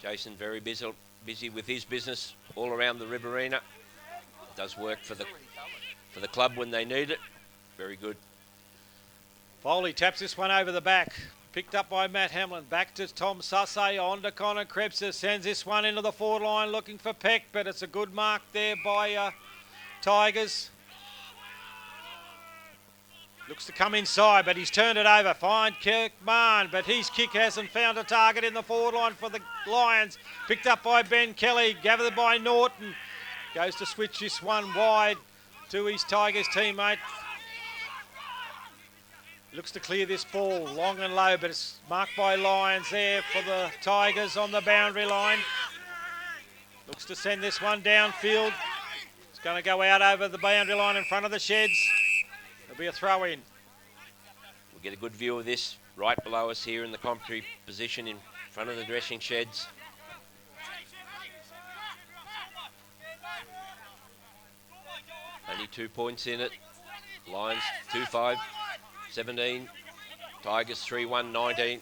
Jason very busy with his business all around the riverina. Does work for the club when they need it. Very good. Foley taps this one over the back. Picked up by Matt Hamlin. Back to Tom Sussay. On to Connor Krebser. Sends this one into the forward line looking for Peck, but it's a good mark there by Tigers. Looks to come inside, but he's turned it over. Fine Kirkman, but his kick hasn't found a target in the forward line for the Lions. Picked up by Ben Kelly, gathered by Norton. Goes to switch this one wide to his Tigers teammate. Looks to clear this ball long and low, but it's marked by Lions there for the Tigers on the boundary line. Looks to send this one downfield. It's going to go out over the boundary line in front of the sheds. There'll be a throw in. We'll get a good view of this right below us here in the commentary position in front of the dressing sheds. Only 2 points in it. Lions 2-5, 17. Tigers 3-1, 19.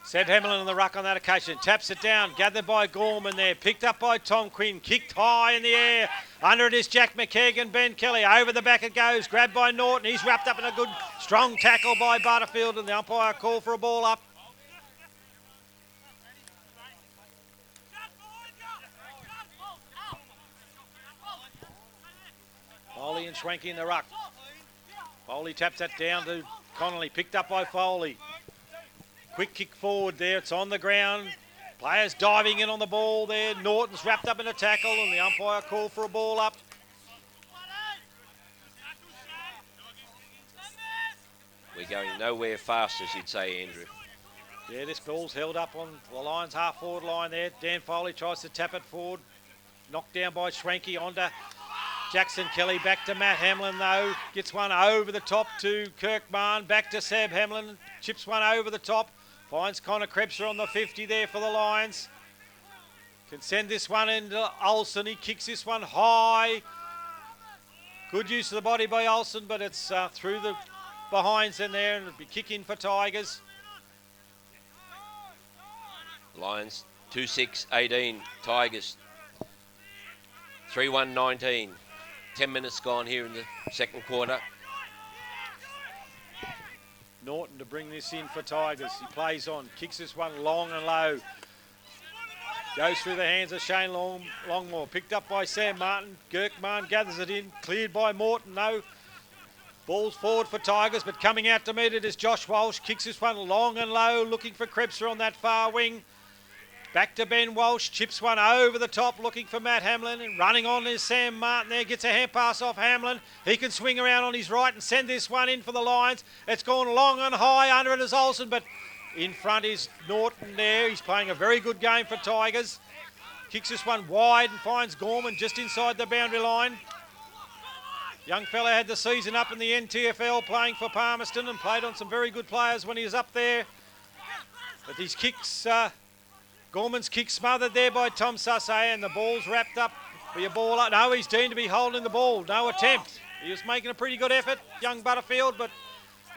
Seb Hamlin on the ruck on that occasion. Taps it down. Gathered by Gorman there. Picked up by Tom Quinn. Kicked high in the air. Under it is Jack McKegg and Ben Kelly. Over the back it goes. Grabbed by Norton. He's wrapped up in a good, strong tackle by Butterfield. And the umpire call for a ball up. Foley and Schwenke in the ruck. Foley taps that down to Connolly. Picked up by Foley. Quick kick forward there. It's on the ground. Players diving in on the ball there. Norton's wrapped up in a tackle and the umpire called for a ball up. We're going nowhere fast, as you'd say, Andrew. Yeah, this ball's held up on the Lions' half-forward line there. Dan Foley tries to tap it forward. Knocked down by Schwenke onto Jackson Kelly. Back to Matt Hamlin, though. Gets one over the top to Kirkman. Back to Seb Hamlin. Chips one over the top. Finds Connor Krebser on the 50 there for the Lions. Can send this one into Olsen. He kicks this one high. Good use of the body by Olsen, but it's through the behinds in there, and it'll be kicking for Tigers. Lions 2-6, 18. Tigers 3-1, 19. 10 minutes gone here in the second quarter. Norton to bring this in for Tigers. He plays on, kicks this one long and low. Goes through the hands of Shane Longmore. Picked up by Sam Martin. Kirkman gathers it in. Cleared by Morton, no. Ball's forward for Tigers, but coming out to meet it is Josh Walsh. Kicks this one long and low, looking for Krebser on that far wing. Back to Ben Walsh, chips one over the top, looking for Matt Hamlin, and running on is Sam Martin there, gets a hand pass off Hamlin. He can swing around on his right and send this one in for the Lions. It's gone long and high, under it is Olsen, but in front is Norton there. He's playing a very good game for Tigers. Kicks this one wide and finds Gorman just inside the boundary line. Young fella had the season up in the NTFL playing for Palmerston and played on some very good players when he was up there. But these kicks... Gorman's kick smothered there by Tom Susse, and the ball's wrapped up for your ball. No, he's deemed to be holding the ball. No attempt. He was making a pretty good effort, young Butterfield, but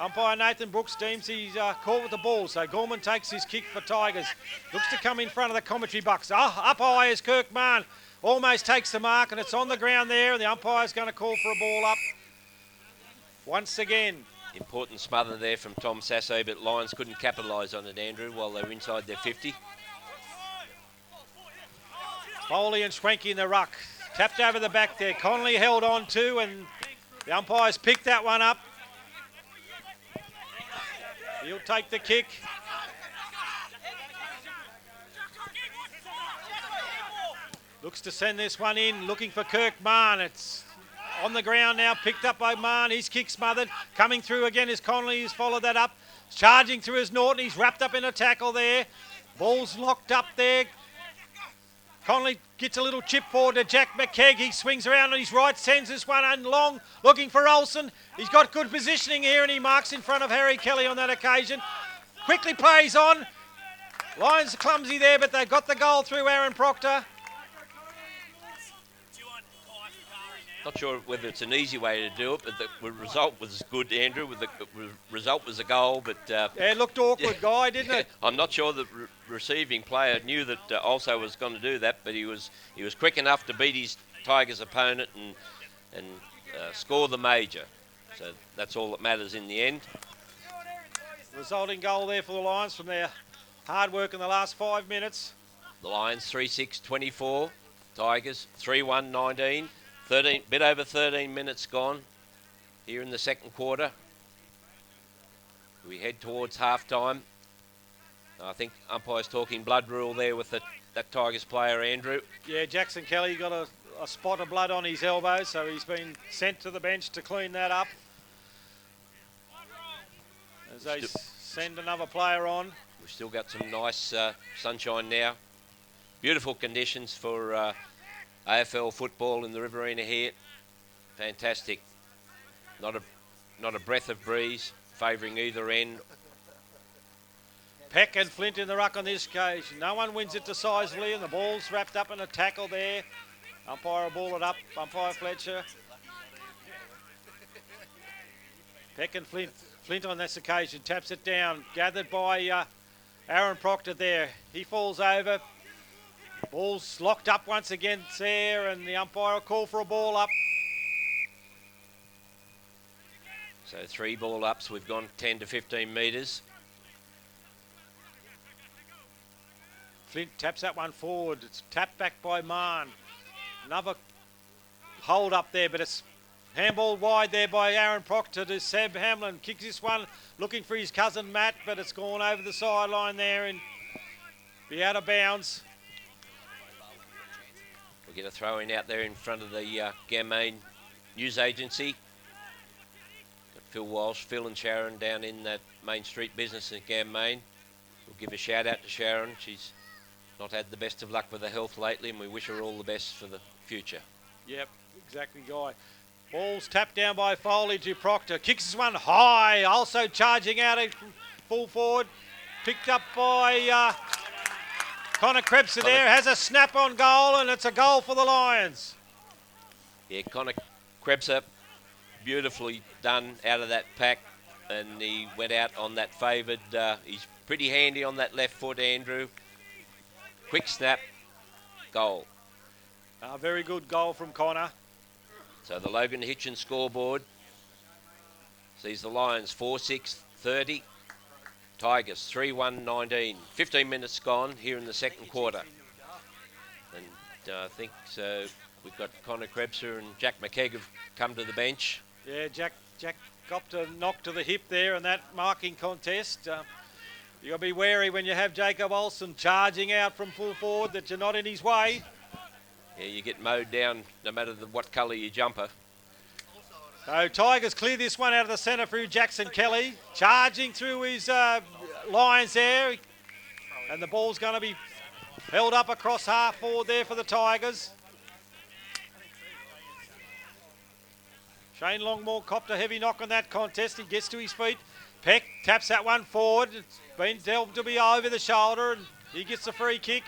umpire Nathan Brooks deems he's caught with the ball. So Gorman takes his kick for Tigers. Looks to come in front of the commentary box. Up high is Kirkman. Almost takes the mark, and it's on the ground there, and the umpire's going to call for a ball up. Once again. Important smother there from Tom Sasso, but Lions couldn't capitalise on it, Andrew, while they were inside their 50. Foley and Schwenke in the ruck. Tapped over the back there. Connolly held on to, and the umpires picked that one up. He'll take the kick. Looks to send this one in, looking for Kirkman. It's on the ground now, picked up by Mann. His kick smothered. Coming through again is Connolly, who's followed that up. Charging through is Norton. He's wrapped up in a tackle there. Ball's locked up there. Connolly gets a little chip forward to Jack McKegg. He swings around on his right, sends this one in long, looking for Olsen. He's got good positioning here, and he marks in front of Harry Kelly on that occasion. Quickly plays on. Lions are clumsy there, but they've got the goal through Aaron Proctor. Not sure whether it's an easy way to do it, but the result was good, Andrew. The result was a goal, but... yeah, it looked awkward, Guy, didn't it? I'm not sure the receiving player knew that also was going to do that, but he was quick enough to beat his Tigers opponent and score the major. So that's all that matters in the end. Resulting goal there for the Lions from their hard work in the last 5 minutes. The Lions 3-6-24, Tigers 3-1-19. Bit over 13 minutes gone here in the second quarter. We head towards half-time. I think umpire's talking blood rule there with that Tigers player, Andrew. Yeah, Jackson Kelly got a spot of blood on his elbow, so he's been sent to the bench to clean that up. as they send another player on. We've still got some nice sunshine now. Beautiful conditions for AFL football in the Riverina here. Fantastic. Not a breath of breeze favouring either end. Peck and Flint in the ruck on this occasion. No one wins it decisively, and the ball's wrapped up in a tackle there. Umpire will ball it up. Umpire Fletcher. Peck and Flint. Flint on this occasion taps it down. Gathered by Aaron Proctor there. He falls over. Ball's locked up once again there, and the umpire will call for a ball up. So 3 ball ups. We've gone 10 to 15 metres. Flint taps that one forward. It's tapped back by Mahon. Another hold up there, but it's handball wide there by Aaron Proctor to Seb Hamlin. Kicks this one, looking for his cousin Matt, but it's gone over the sideline there and be out of bounds. We'll get a throw in out there in front of the Gammane News Agency. Got Phil Walsh, Phil and Sharon down in that Main Street business in Gammane. We'll give a shout out to Sharon. She's not had the best of luck with her health lately, and we wish her all the best for the future. Yep, exactly, Guy. Ball's tapped down by Foley to Proctor. Kicks this one high, also charging out full forward. Picked up by Connor Krebser there. Has a snap on goal, and it's a goal for the Lions. Yeah, Connor Krebser, beautifully done out of that pack, and he went out on that favoured. He's pretty handy on that left foot, Andrew. Quick snap, goal. A very good goal from Connor. So the Logan Hitchens scoreboard sees the Lions 4-6-30, Tigers 3-1-19. 15 minutes gone here in the second quarter. And I think so. We've got Connor Krebser and Jack McKegg have come to the bench. Yeah, Jack got a knock to the hip there in that marking contest. You got to be wary when you have Jacob Olsen charging out from full forward that you're not in his way. Yeah, you get mowed down no matter what colour your jumper. So Tigers clear this one out of the centre through Jackson Kelly. Charging through his lines there. And the ball's going to be held up across half forward there for the Tigers. Shane Longmore copped a heavy knock on that contest. He gets to his feet. Peck taps that one forward. It's been dealt to be over the shoulder, and he gets the free kick.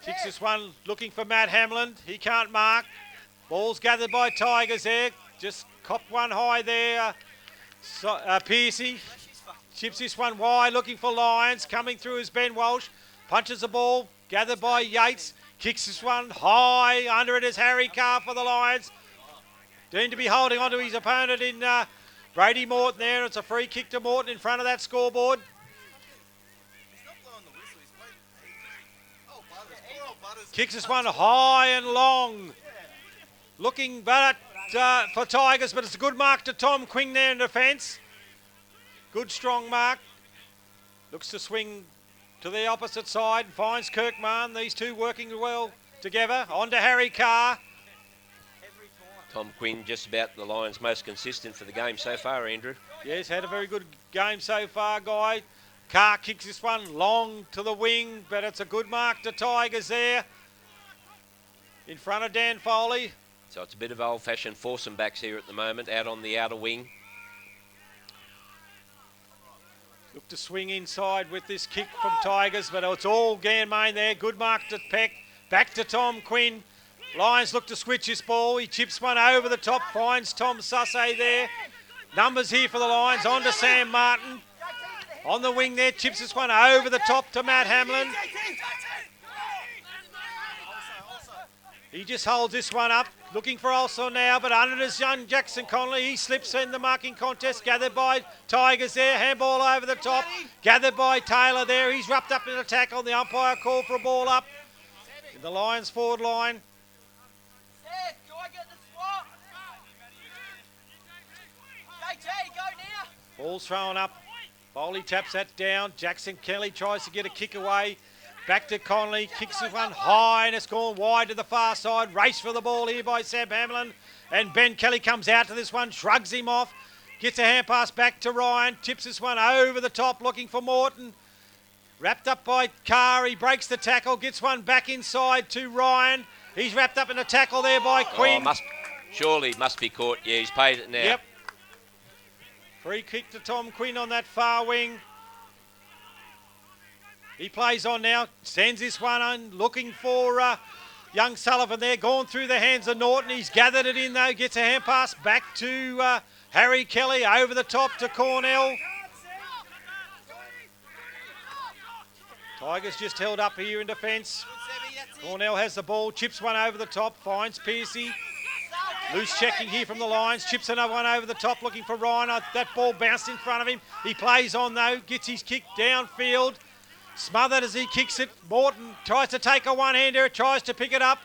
Kicks this one, looking for Matt Hamlin. He can't mark. Ball's gathered by Tigers there. Just copped one high there. Pearcey chips this one wide, looking for Lions. Coming through is Ben Walsh. Punches the ball, gathered by Yates. Kicks this one high. Under it is Harry Carr for the Lions. Deemed to be holding on to his opponent in Brady Morton there. It's a free kick to Morton in front of that scoreboard. Kicks this one high and long. Looking but for Tigers, but it's a good mark to Tom Quinn there in defence. Good strong mark. Looks to swing to the opposite side. Finds Kirkman. These two working well together. On to Harry Carr. Tom Quinn, just about the Lions' most consistent for the game so far, Andrew. Yes, had a very good game so far, Guy. Carr kicks this one long to the wing, but it's a good mark to Tigers there. In front of Dan Foley. So it's a bit of old-fashioned foursome backs here at the moment, out on the outer wing. Look to swing inside with this kick from Tigers, but it's all Gammane there. Good mark to Peck. Back to Tom Quinn. Lions look to switch this ball. He chips one over the top, finds Tom Sussay there. Numbers here for the Lions. On to Sam Martin. On the wing there, chips this one over the top to Matt Hamlin. He just holds this one up, looking for also now, but under it is young Jackson Connolly. He slips in the marking contest, gathered by Tigers there. Handball over the top, gathered by Taylor there. He's wrapped up in a tackle. The umpire called for a ball up in the Lions forward line. Ball's thrown up. Foley taps that down. Jackson Kelly tries to get a kick away. Back to Connolly, kicks this one high and it's gone wide to the far side. Race for the ball here by Sam Hamlin. And Ben Kelly comes out to this one, shrugs him off. Gets a hand pass back to Ryan. Tips this one over the top, looking for Morton. Wrapped up by Carr. He breaks the tackle, gets one back inside to Ryan. He's wrapped up in a tackle there by Quinn. Surely must be caught. Yeah, he's paid it now. Yep. Free kick to Tom Quinn on that far wing. He plays on now, sends this one on, looking for young Sullivan there, gone through the hands of Norton. He's gathered it in though, gets a hand pass back to Harry Kelly, over the top to Cornell. Tigers just held up here in defence. Cornell has the ball, chips one over the top, finds Pearcey. Loose checking here from the Lions, chips another one over the top, looking for Ryan. That ball bounced in front of him. He plays on though, gets his kick downfield. Smothered as he kicks it. Morton tries to take a one-hander, tries to pick it up.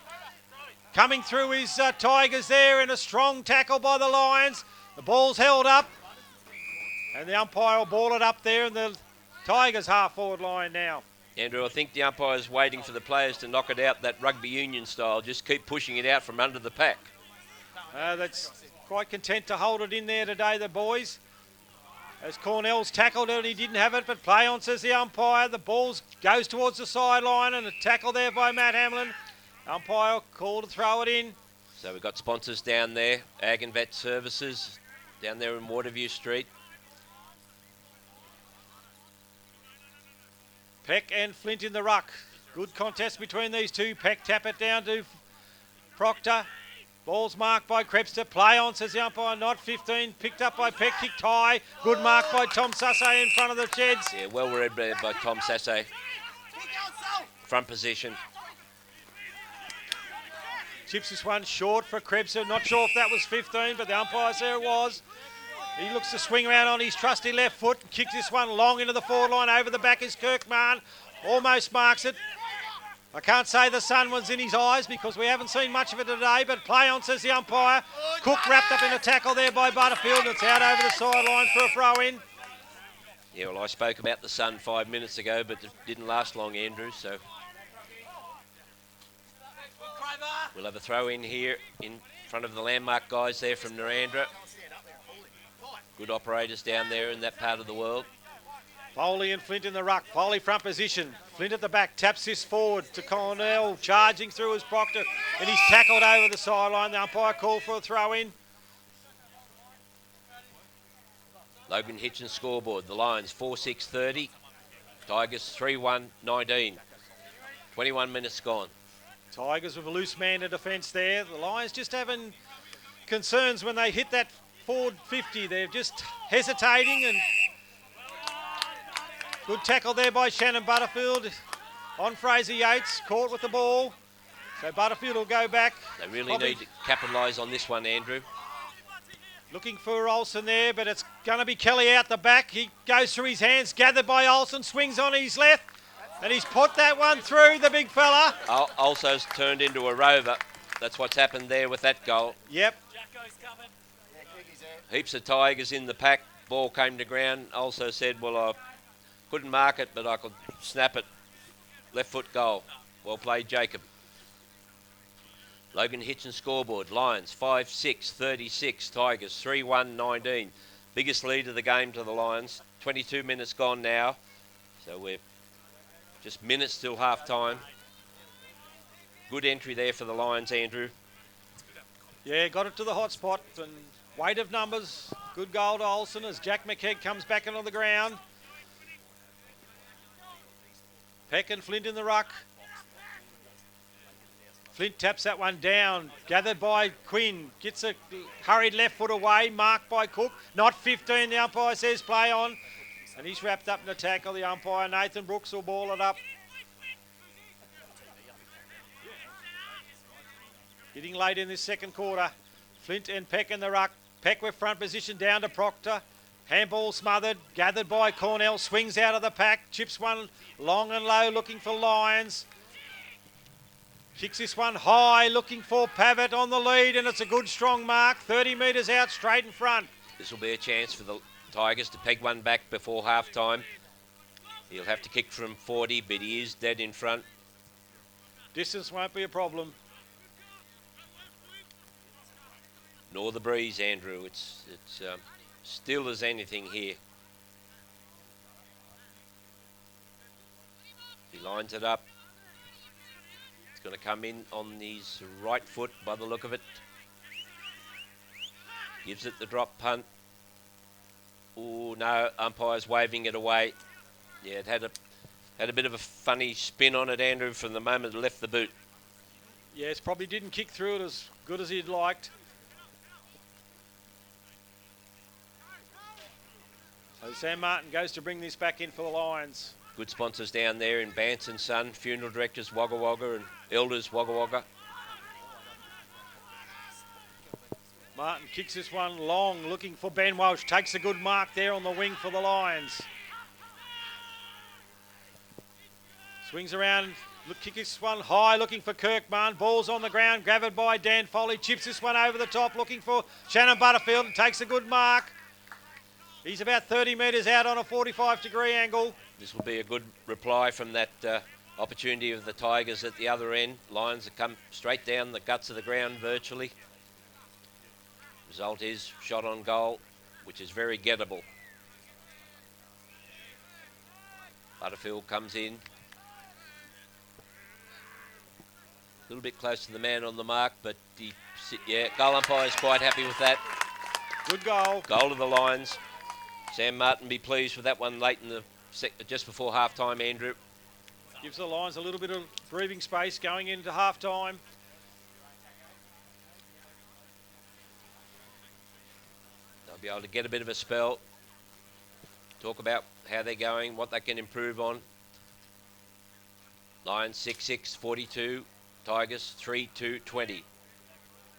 Coming through his Tigers there in a strong tackle by the Lions. The ball's held up. And the umpire will ball it up there in the Tigers half-forward line now. Andrew, I think the umpire's waiting for the players to knock it out that rugby union style. Just keep pushing it out from under the pack. That's quite content to hold it in there today, the boys. As Cornell's tackled it, he didn't have it, but play on, says the umpire. The ball goes towards the sideline and a tackle there by Matt Hamlin. Umpire called to throw it in. So we've got sponsors down there, Ag and Vet Services, down there in Waterview Street. Peck and Flint in the ruck. Good contest between these two. Peck tap it down to Proctor. Ball's marked by Krebster. Play on, says the umpire. Not 15. Picked up by Peck. Kicked high. Good mark by Tom Sasse in front of the Sheds. Yeah, well read by Tom Sasse. Front position. Chips this one short for Krebster. Not sure if that was 15, but the umpire said it was. He looks to swing around on his trusty left foot and kicks this one long into the forward line. Over the back is Kirkman. Almost marks it. I can't say the sun was in his eyes because we haven't seen much of it today, but play on, says the umpire. Cook wrapped up in a tackle there by Butterfield. It's out over the sideline for a throw-in. Yeah, well, I spoke about the sun 5 minutes ago, but it didn't last long, Andrew, so we'll have a throw-in here in front of the landmark guys there from Narandra. Good operators down there in that part of the world. Foley and Flint in the ruck. Foley front position. Flint at the back. Taps this forward to Cornell. Charging through his Proctor. And he's tackled over the sideline. The umpire called for a throw-in. Logan Hitchens scoreboard. The Lions 4-6-30. Tigers 3-1-19. 21 minutes gone. Tigers with a loose man to defence there. The Lions just having concerns when they hit that forward 50. They're just hesitating and... Good tackle there by Shannon Butterfield on Fraser Yates, caught with the ball. So Butterfield will go back. They really need to capitalise on this one, Andrew. Looking for Olsen there, but it's going to be Kelly out the back. He goes through his hands, gathered by Olsen, swings on his left, and he's put that one through, the big fella. Also's turned into a rover. That's what's happened there with that goal. Yep. Heaps of Tigers in the pack. Ball came to ground. Also said, well, I couldn't mark it, but I could snap it. Left foot goal. Well played, Jacob. Logan Hitchens scoreboard. Lions 5-6-36. Tigers 3-1-19. Biggest lead of the game to the Lions. 22 minutes gone now. So we're just minutes till half time. Good entry there for the Lions, Andrew. Yeah, got it to the hot spot and weight of numbers. Good goal to Olsen as Jack McKegg comes back onto the ground. Peck and Flint in the ruck. Flint taps that one down. Gathered by Quinn. Gets a hurried left foot away. Marked by Cook. Not 15, the umpire says play on. And he's wrapped up in a tackle. The umpire, Nathan Brooks, will ball it up. Getting late in this second quarter. Flint and Peck in the ruck. Peck with front position down to Proctor. Handball smothered, gathered by Cornell, swings out of the pack, chips one long and low, looking for Lions. Kicks this one high, looking for Pavitt on the lead, and it's a good strong mark, 30 metres out, straight in front. This will be a chance for the Tigers to peg one back before half time. He'll have to kick from 40, but he is dead in front. Distance won't be a problem. Nor the breeze, Andrew. It's still as anything here. He lines it up. It's going to come in on his right foot by the look of it. Gives it the drop punt. Oh no, umpire's waving it away. Yeah, it had a bit of a funny spin on it, Andrew, from the moment it left the boot. Yes, probably didn't kick through it as good as he'd liked. So Sam Martin goes to bring this back in for the Lions. Good sponsors down there in Bance and Son, funeral directors Wagga Wagga and elders Wagga Wagga. Martin kicks this one long, looking for Ben Walsh. Takes a good mark there on the wing for the Lions. Swings around, kicks this one high, looking for Kirkman. Ball's on the ground, gathered by Dan Foley. Chips this one over the top, looking for Shannon Butterfield and takes a good mark. He's about 30 metres out on a 45-degree angle. This will be a good reply from that opportunity of the Tigers at the other end. Lions have come straight down the guts of the ground virtually. Result is shot on goal, which is very gettable. Butterfield comes in. A little bit close to the man on the mark, but goal umpire is quite happy with that. Good goal. Goal to the Lions. Sam Martin be pleased with that one late in the just before half time, Andrew. Gives the Lions a little bit of breathing space going into half time. They'll be able to get a bit of a spell. Talk about how they're going, what they can improve on. Lions 6-6, 42. Tigers 3-2, 20.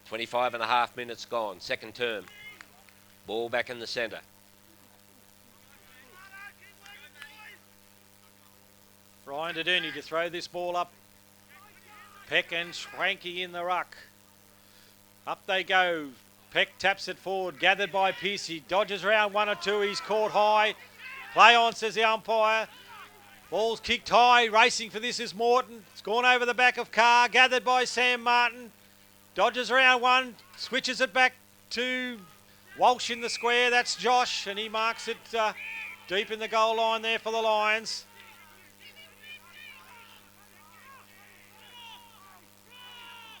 25 and a half minutes gone. Second term. Ball back in the centre. Ryan Dedeni to throw this ball up. Peck and Schwanke in the ruck. Up they go. Peck taps it forward, gathered by Pearce. He dodges around one or two. He's caught high. Play on, says the umpire. Ball's kicked high. Racing for this is Morton. It's gone over the back of Carr, gathered by Sam Martin. Dodges around one, switches it back to Walsh in the square. That's Josh, and he marks it deep in the goal line there for the Lions.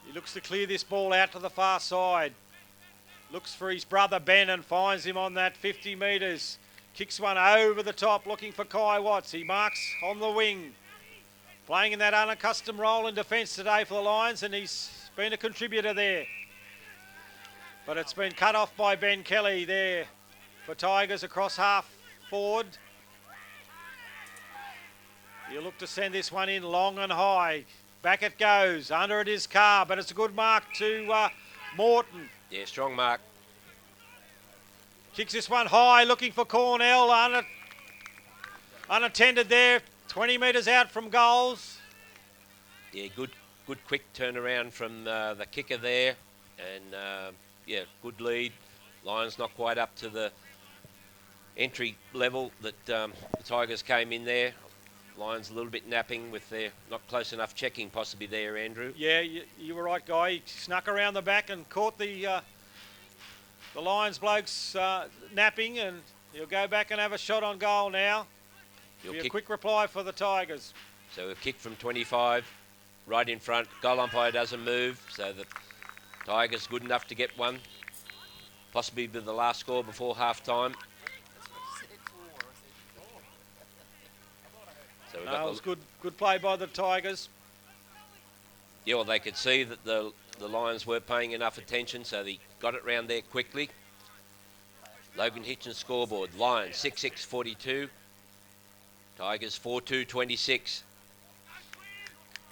He looks to clear this ball out to the far side. Looks for his brother Ben and finds him on that 50 metres. Kicks one over the top, looking for Kai Watts. He marks on the wing. Playing in that unaccustomed role in defence today for the Lions, and he's been a contributor there. But it's been cut off by Ben Kelly there for Tigers across half forward. You look to send this one in long and high. Back it goes. Under it is Carr, but it's a good mark to Morton. Yeah, strong mark. Kicks this one high, looking for Cornell. Unattended there, 20 metres out from goals. Yeah, good quick turnaround from the kicker there. And, good lead. Lions not quite up to the entry level that the Tigers came in there. Lions a little bit napping with their not close enough checking possibly there, Andrew. Yeah, you were right, Guy. He snuck around the back and caught the Lions blokes napping, and he'll go back and have a shot on goal now. Be a quick reply for the Tigers. So a kick from 25, right in front. Goal umpire doesn't move, so the Tigers good enough to get one. Possibly be the last score before half time. So it was good play by the Tigers. Yeah, well, they could see that the Lions weren't paying enough attention, so they got it round there quickly. Logan Hitchens scoreboard. Lions 6-6, 42. Tigers 4-2, 26.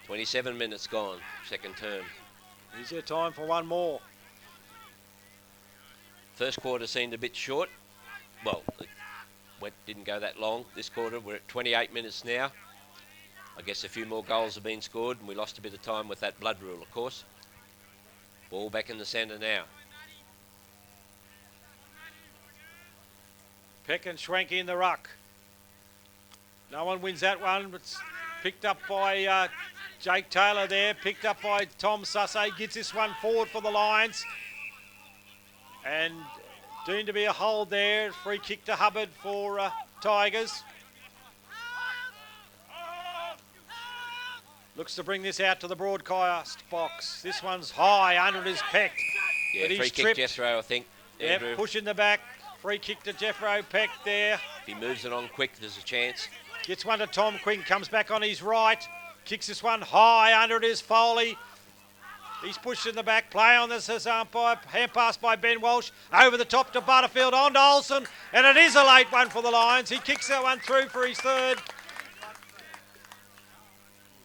27 minutes gone, second term. Is there time for one more? First quarter seemed a bit short. Well, didn't go that long. This quarter, we're at 28 minutes now. I guess a few more goals have been scored, and we lost a bit of time with that blood rule, of course. Ball back in the centre now. Peck and Schwanke in the ruck. No one wins that one. It's picked up by Jake Taylor there. Picked up by Tom Sussay. Gets this one forward for the Lions. And deemed to be a hold there. Free kick to Hubbard for Tigers. Looks to bring this out to the broadcast box. This one's high, under it is Peck. Yeah, free kick Jethro, I think. Yep, push in the back. Free kick to Jethro Peck there. If he moves it on quick, there's a chance. Gets one to Tom Quinn, comes back on his right. Kicks this one high, under it is Foley. He's pushed in the back. Play on this as umpire. Hand pass by Ben Walsh. Over the top to Butterfield, on to Olsen. And it is a late one for the Lions. He kicks that one through for his third.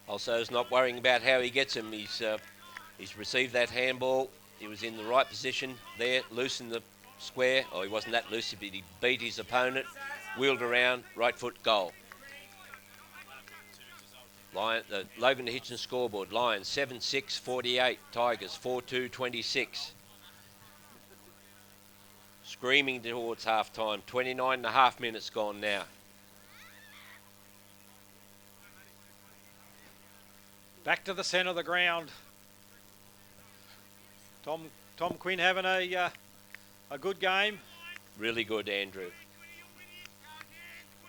Also, is not worrying about how he gets him. He's received that handball. He was in the right position there, loose in the square. Oh, he wasn't that loose, but he beat his opponent, wheeled around, right foot goal. Logan Hitchens scoreboard. Lions 7-6-48. Tigers 4-2-26. Screaming towards half time. 29.5 minutes gone now. Back to the centre of the ground. Tom Quinn having a good game. Really good, Andrew.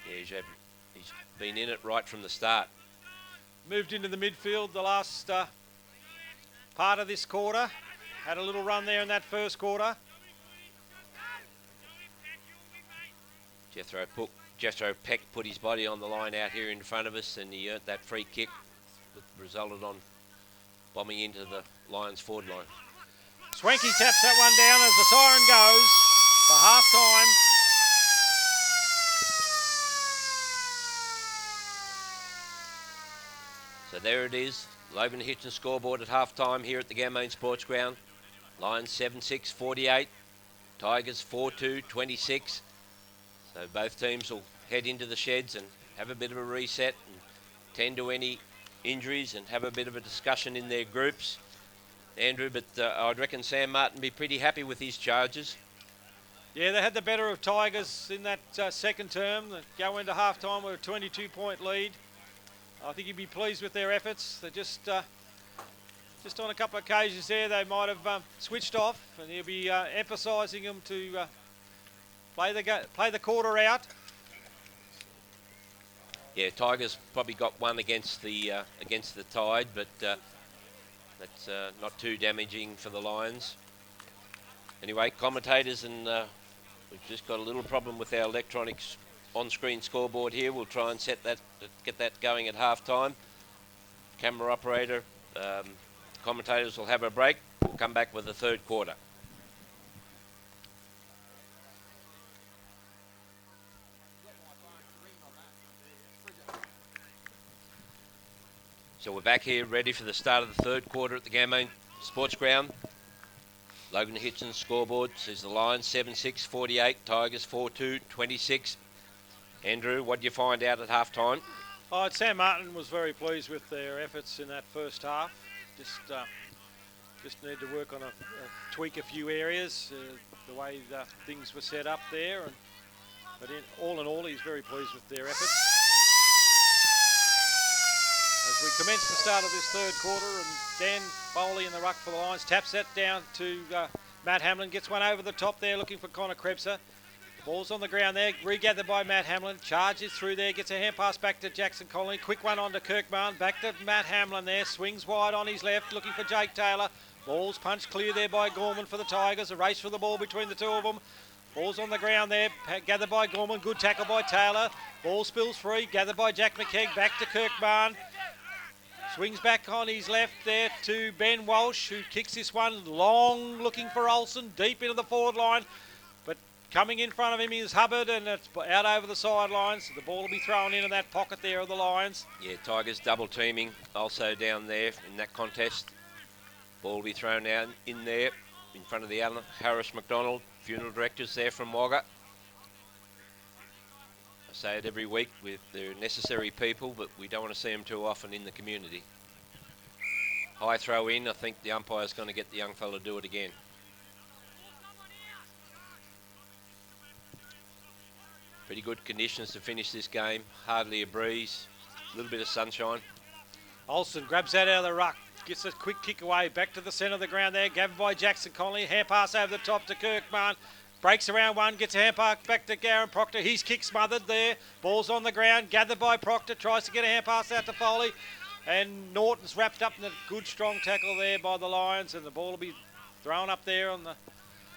Yeah, he's been in it right from the start. Moved into the midfield the last part of this quarter. Had a little run there in that first quarter. Jethro Peck put his body on the line out here in front of us, and he earned that free kick that resulted on bombing into the Lions forward line. Swanky taps that one down as the siren goes for half time. So there it is. Logan Hitchens scoreboard at half time here at the Gammain Sports Ground. Lions 7-6-48. Tigers 4-2-26. So both teams will head into the sheds and have a bit of a reset and tend to any injuries and have a bit of a discussion in their groups. Andrew, but I'd reckon Sam Martin be pretty happy with his charges. Yeah, they had the better of Tigers in that second term. They go into half-time with a 22-point lead. I think he'd be pleased with their efforts. They just on a couple of occasions there, they might have switched off, and he'll be emphasising them to play the quarter out. Yeah, Tigers probably got one against the Tide, but that's not too damaging for the Lions. Anyway, commentators, and we've just got a little problem with our electronics on-screen scoreboard here. We'll try and get that going at half-time. Camera operator, commentators will have a break. We'll come back with the third quarter. So we're back here ready for the start of the third quarter at the Gammain Sports Ground. Logan Hitchens scoreboard says the Lions 7-6-48, Tigers 4-2-26. Andrew, what did you find out at half time? Oh, Sam Martin was very pleased with their efforts in that first half. Just need to work on tweak a few areas, the way things were set up there. But all in all, he's very pleased with their efforts. As we commence the start of this third quarter, and Dan Foley in the ruck for the Lions taps that down to Matt Hamlin, gets one over the top there looking for Connor Krebser. Ball's on the ground there, regathered by Matt Hamlin, charges through there, gets a hand pass back to Jackson Connolly, quick one on to Kirkman, back to Matt Hamlin there, swings wide on his left, looking for Jake Taylor. Ball's punched clear there by Gorman for the Tigers, a race for the ball between the two of them. Ball's on the ground there, gathered by Gorman, good tackle by Taylor. Ball spills free, gathered by Jack McKegg, back to Kirkman. Swings back on his left there to Ben Walsh, who kicks this one long, looking for Olsen, deep into the forward line. But coming in front of him is Hubbard, and it's out over the sidelines. The ball will be thrown in that pocket there of the Lions. Yeah, Tigers double teaming also down there in that contest. Ball will be thrown out in there in front of the Alan Harris McDonald, funeral directors there from Wagga. I say it every week, they're necessary people, but we don't want to see them too often in the community. High throw in, I think the umpire's going to get the young fella to do it again. Pretty good conditions to finish this game. Hardly a breeze, a little bit of sunshine. Olsen grabs that out of the ruck. Gets a quick kick away. Back to the centre of the ground there. Gathered by Jackson Connolly. Hand pass over the top to Kirkman. Breaks around one. Gets a hand pass back to Garen Proctor. His kick smothered there. Ball's on the ground. Gathered by Proctor. Tries to get a hand pass out to Foley. And Norton's wrapped up in a good strong tackle there by the Lions. And the ball will be thrown up there on the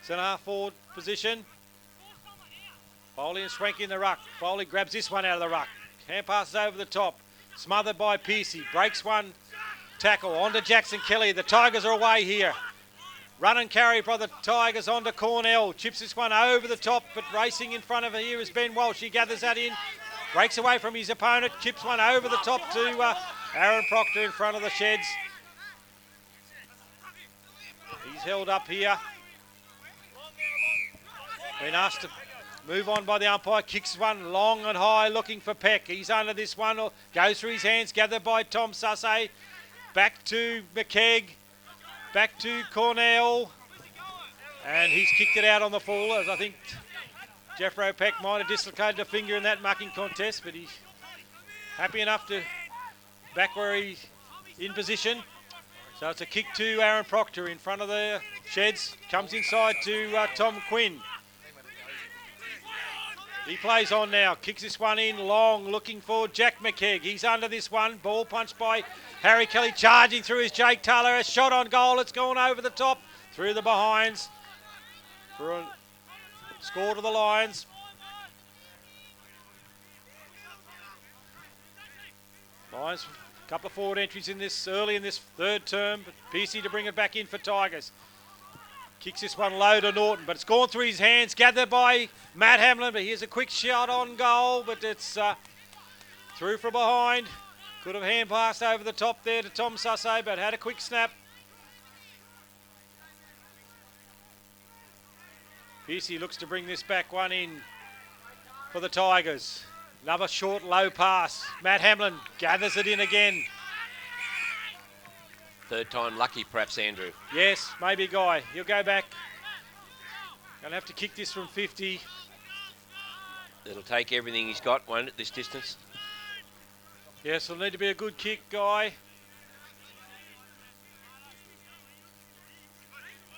centre half forward position. Foley and Swank in the ruck. Foley grabs this one out of the ruck. Hand passes over the top. Smothered by Pearcey. Breaks one tackle. On to Jackson Kelly. The Tigers are away here. Run and carry by the Tigers on to Cornell. Chips this one over the top, but racing in front of her here is Ben Walsh. He gathers that in. Breaks away from his opponent. Chips one over the top to Aaron Proctor in front of the Sheds. He's held up here. Been asked to move on by the umpire. Kicks one long and high looking for Peck. He's under this one. Goes through his hands. Gathered by Tom Sussay. Back to McKegg. Back to Cornell. And he's kicked it out on the full, as I think Jeffro Peck might have dislocated a finger in that mucking contest, but he's happy enough to back where he's in position. So it's a kick to Aaron Proctor in front of the Sheds. Comes inside to Tom Quinn. He plays on now. Kicks this one in long, looking for Jack McKegg. He's under this one. Ball punched by Harry Kelly, charging through his Jake Taylor. A shot on goal. It's gone over the top, through the behinds. For a score to the Lions. Lions, a couple of forward entries in this early in this third term, but Pearcey to bring it back in for Tigers. Kicks this one low to Norton, but it's gone through his hands. Gathered by Matt Hamlin, but here's a quick shot on goal, but it's through from behind. Could have hand passed over the top there to Tom Sussay, but had a quick snap. Pearcey looks to bring this back one in for the Tigers. Another short, low pass. Matt Hamlin gathers it in again. Third time lucky, perhaps, Andrew. Yes, maybe Guy. He'll go back. Gonna have to kick this from 50. It'll take everything he's got, won't it, this distance? Yes, it'll need to be a good kick, Guy.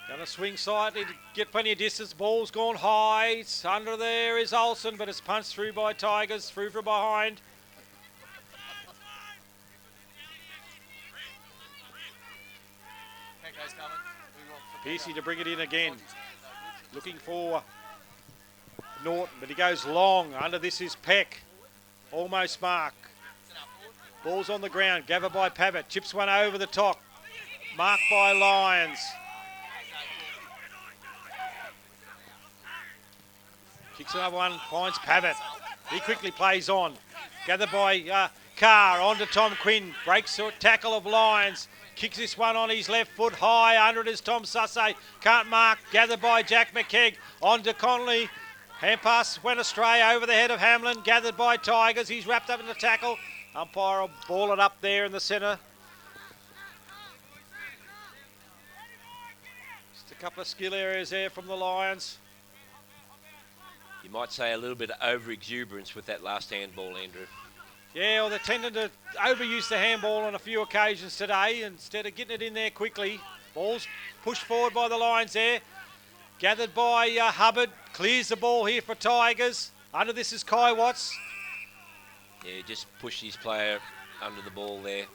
Gonna swing slightly to get plenty of distance. Ball's gone high. It's under there is Olsen, but it's punched through by Tigers, through from behind. Pearcey to bring it in again. Looking for Norton, but he goes long. Under this is Peck. Almost mark. Ball's on the ground. Gathered by Pavitt. Chips one over the top. Marked by Lyons. Kicks another one. Finds Pavitt. He quickly plays on. Gathered by Carr. On to Tom Quinn. Breaks the tackle of Lyons. Kicks this one on his left foot high. Under it is Tom Sussay. Can't mark. Gathered by Jack McKegg. On to Connolly. Hand pass went astray over the head of Hamlin. Gathered by Tigers. He's wrapped up in the tackle. Umpire will ball it up there in the centre. Just a couple of skill areas there from the Lions. You might say a little bit of over-exuberance with that last handball, Andrew. Yeah, well, they're tending to overuse the handball on a few occasions today instead of getting it in there quickly. Ball's pushed forward by the Lions there. Gathered by Hubbard. Clears the ball here for Tigers. Under this is Kai Watts. Yeah, just push his player under the ball there.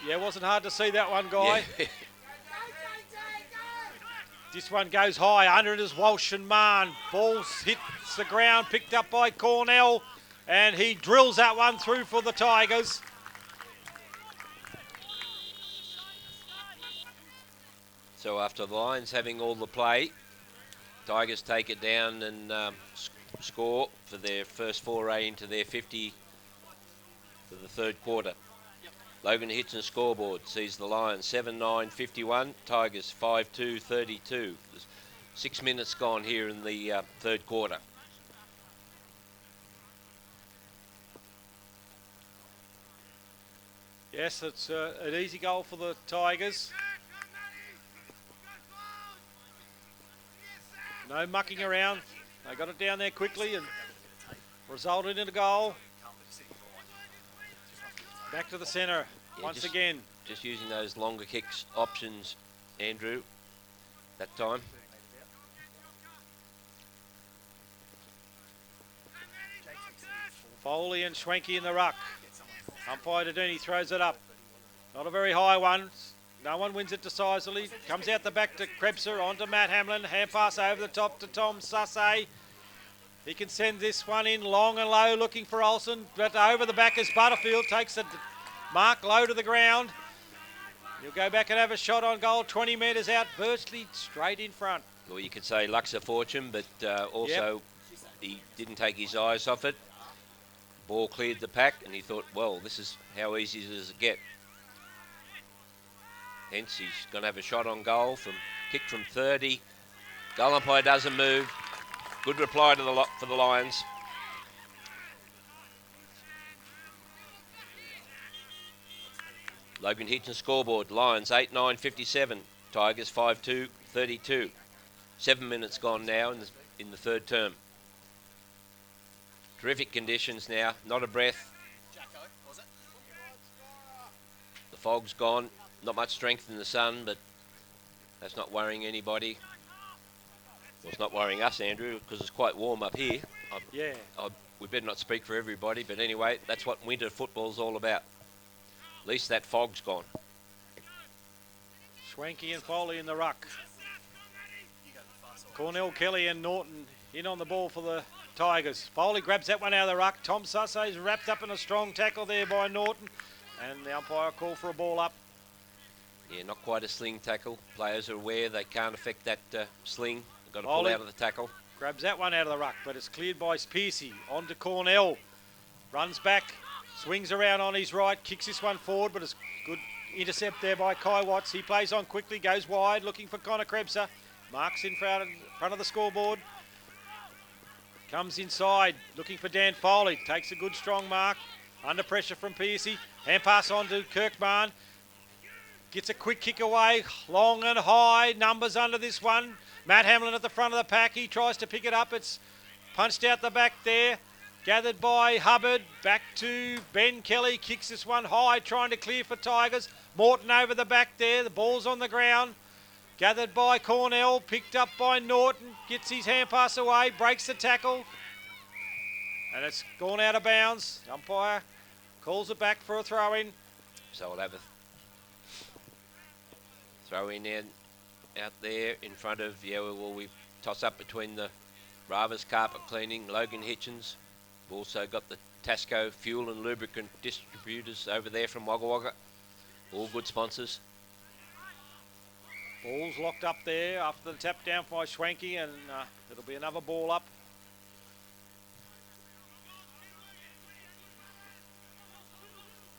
Yeah, it wasn't hard to see that one, Guy. Yeah. This one goes high. Under it is Walsh and Mahon. Ball's hits the ground, picked up by Cornell. And he drills that one through for the Tigers. So after the Lions having all the play, Tigers take it down and score for their first foray into their 50 for the third quarter. Logan Hitchin scoreboard sees the Lions 7-9-51, Tigers 5-2-32. There's 6 minutes gone here in the third quarter. Yes, it's an easy goal for the Tigers. No mucking around. They got it down there quickly and resulted in a goal. Back to the centre once again. Just using those longer kicks options, Andrew, that time. Foley and Schwenke in the ruck. Umpire Deduni throws it up. Not a very high one. No one wins it decisively. Comes out the back to Krebser, on to Matt Hamlin. Hand pass over the top to Tom Sussay. He can send this one in long and low, looking for Olsen. But over the back is Butterfield. Takes the mark low to the ground. He'll go back and have a shot on goal. 20 metres out, virtually straight in front. Well, you could say luck's a fortune, but also he didn't take his eyes off it. Ball cleared the pack, and he thought, well, this is how easy does it get. Hence, he's going to have a shot on goal from kick from 30. Goal umpire doesn't move. Good reply to for the Lions. Logan Hitchens scoreboard. Lions 8-9-57. Tigers 5-2-32. 7 minutes gone now in the third term. Terrific conditions now, not a breath. The fog's gone, not much strength in the sun, but that's not worrying anybody. Well, it's not worrying us, Andrew, because it's quite warm up here. We better not speak for everybody, but anyway, that's what winter football's all about. At least that fog's gone. Schwenke and Foley in the ruck. Cornell, Kelly and Norton in on the ball for the Tigers. Foley grabs that one out of the ruck. Tom Sussay's wrapped up in a strong tackle there by Norton. And the umpire called for a ball up. Yeah, not quite a sling tackle. Players are aware they can't affect that sling. They've got to pull out of the tackle. Grabs that one out of the ruck, but it's cleared by Piercy. On to Cornell. Runs back. Swings around on his right. Kicks this one forward, but it's good intercept there by Kai Watts. He plays on quickly. Goes wide, looking for Connor Krebser. Marks in front of the scoreboard. Comes inside, looking for Dan Foley. Takes a good strong mark. Under pressure from Piercy. Hand pass on to Kirkman. Gets a quick kick away. Long and high. Numbers under this one. Matt Hamlin at the front of the pack. He tries to pick it up. It's punched out the back there. Gathered by Hubbard. Back to Ben Kelly. Kicks this one high, trying to clear for Tigers. Morton over the back there. The ball's on the ground. Gathered by Cornell, picked up by Norton, gets his hand pass away, breaks the tackle, and it's gone out of bounds. Umpire calls it back for a throw-in. So we'll have a throw-in out there in front of, we toss up between the Ravers Carpet Cleaning, Logan Hitchens. We've also got the Tasco Fuel and Lubricant Distributors over there from Wagga Wagga. All good sponsors. Ball's locked up there after the tap down by Schwenke, and it'll be another ball up.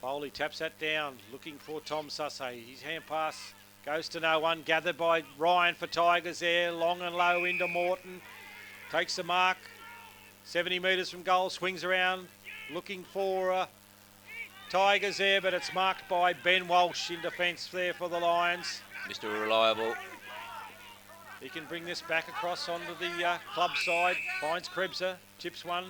Foley taps that down, looking for Tom Sussay. His hand pass goes to no one. Gathered by Ryan for Tigers there. Long and low into Morton. Takes the mark. 70 metres from goal. Swings around, looking for Tigers there, but it's marked by Ben Walsh in defence there for the Lions. Mr. Reliable. He can bring this back across onto the club side. Finds Krebser, chips one.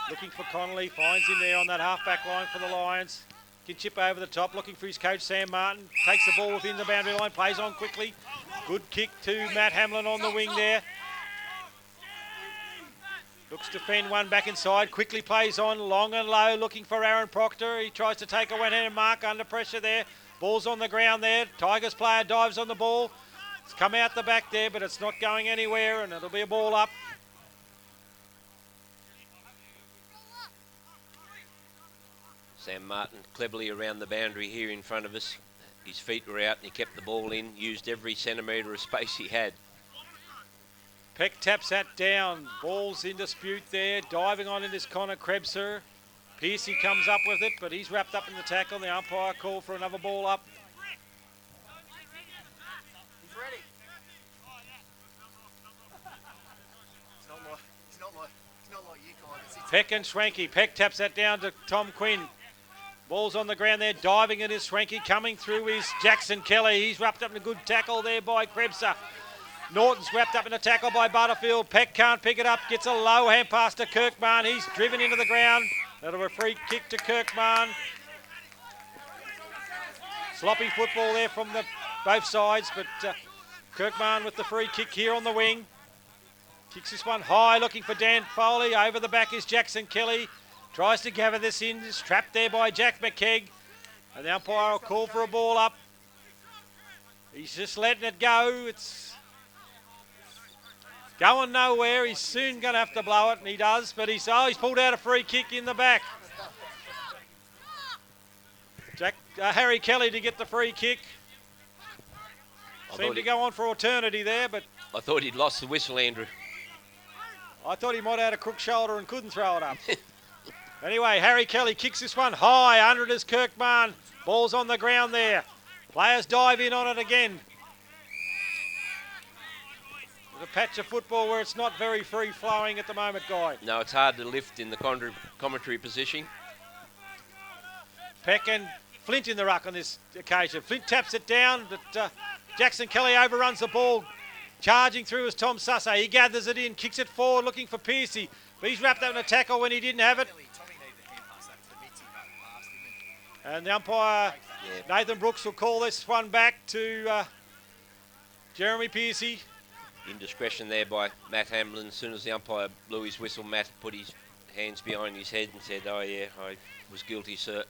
Looking for Connolly, finds him there on that half-back line for the Lions. Can chip over the top, looking for his coach Sam Martin. Takes the ball within the boundary line, plays on quickly. Good kick to Matt Hamlin on the wing there. Looks to fend one back inside, quickly plays on, long and low, looking for Aaron Proctor. He tries to take a one-handed mark, under pressure there. Ball's on the ground there. Tigers player dives on the ball. It's come out the back there, but it's not going anywhere, and it'll be a ball up. Sam Martin cleverly around the boundary here in front of us. His feet were out and he kept the ball in, used every centimetre of space he had. Peck taps that down. Ball's in dispute there. Diving on it is Connor Krebser. Piercy comes up with it, but he's wrapped up in the tackle. The umpire called for another ball up. He's ready. It's not like you guys. Peck and Schwenke. Peck taps that down to Tom Quinn. Ball's on the ground there. Diving it is Schwenke. Coming through is Jackson Kelly. He's wrapped up in a good tackle there by Krebser. Norton's wrapped up in a tackle by Butterfield. Peck can't pick it up. Gets a low hand pass to Kirkman. He's driven into the ground. That'll be a free kick to Kirkman. Sloppy football there from both sides, but Kirkman with the free kick here on the wing. Kicks this one high, looking for Dan Foley. Over the back is Jackson Kelly. Tries to gather this in. Is trapped there by Jack McKegg. And the umpire will call for a ball up. He's just letting it go. It's going nowhere. He's soon going to have to blow it, and he does. But he's pulled out a free kick in the back. Harry Kelly to get the free kick. Seemed to go on for alternity there, but I thought he'd lost the whistle, Andrew. I thought he might have had a crook shoulder and couldn't throw it up. Anyway, Harry Kelly kicks this one high. Under it is Kirkman. Ball's on the ground there. Players dive in on it again. There's a patch of football where it's not very free-flowing at the moment, Guy. No, it's hard to lift in the commentary position. Peck and Flint in the ruck on this occasion. Flint taps it down, but Jackson Kelly overruns the ball. Charging through is Tom Sussay. He gathers it in, kicks it forward, looking for Pearcey. But he's wrapped up in a tackle when he didn't have it. And the umpire, Nathan Brooks, will call this one back to Jeremy Pearcey. Indiscretion there by Matt Hamlin. As soon as the umpire blew his whistle, Matt put his hands behind his head and said, "Oh yeah, I was guilty, sir."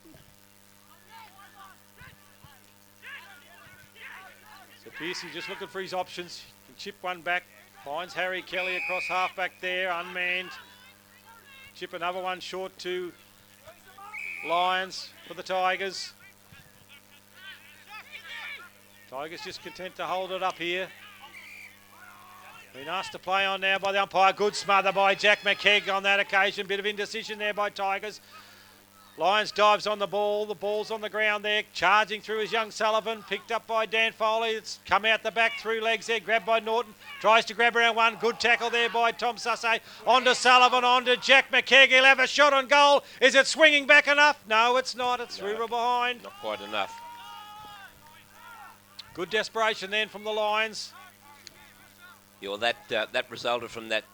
So Pearcey just looking for his options. Can chip one back. Finds Harry Kelly across half back there, unmanned. Chip another one short to Lions for the Tigers. Tigers just content to hold it up here. Been asked to play on now by the umpire. Good smother by Jack McKegg on that occasion. Bit of indecision there by Tigers. Lions dives on the ball. The ball's on the ground there. Charging through is young Sullivan. Picked up by Dan Foley. It's come out the back through legs there. Grabbed by Norton. Tries to grab around one. Good tackle there by Tom Sussay. On to Sullivan. On to Jack McKegg. He'll have a shot on goal. Is it swinging back enough? No, it's not. It's River behind. Not quite enough. Good desperation then from the Lions. Yeah, well, that resulted from that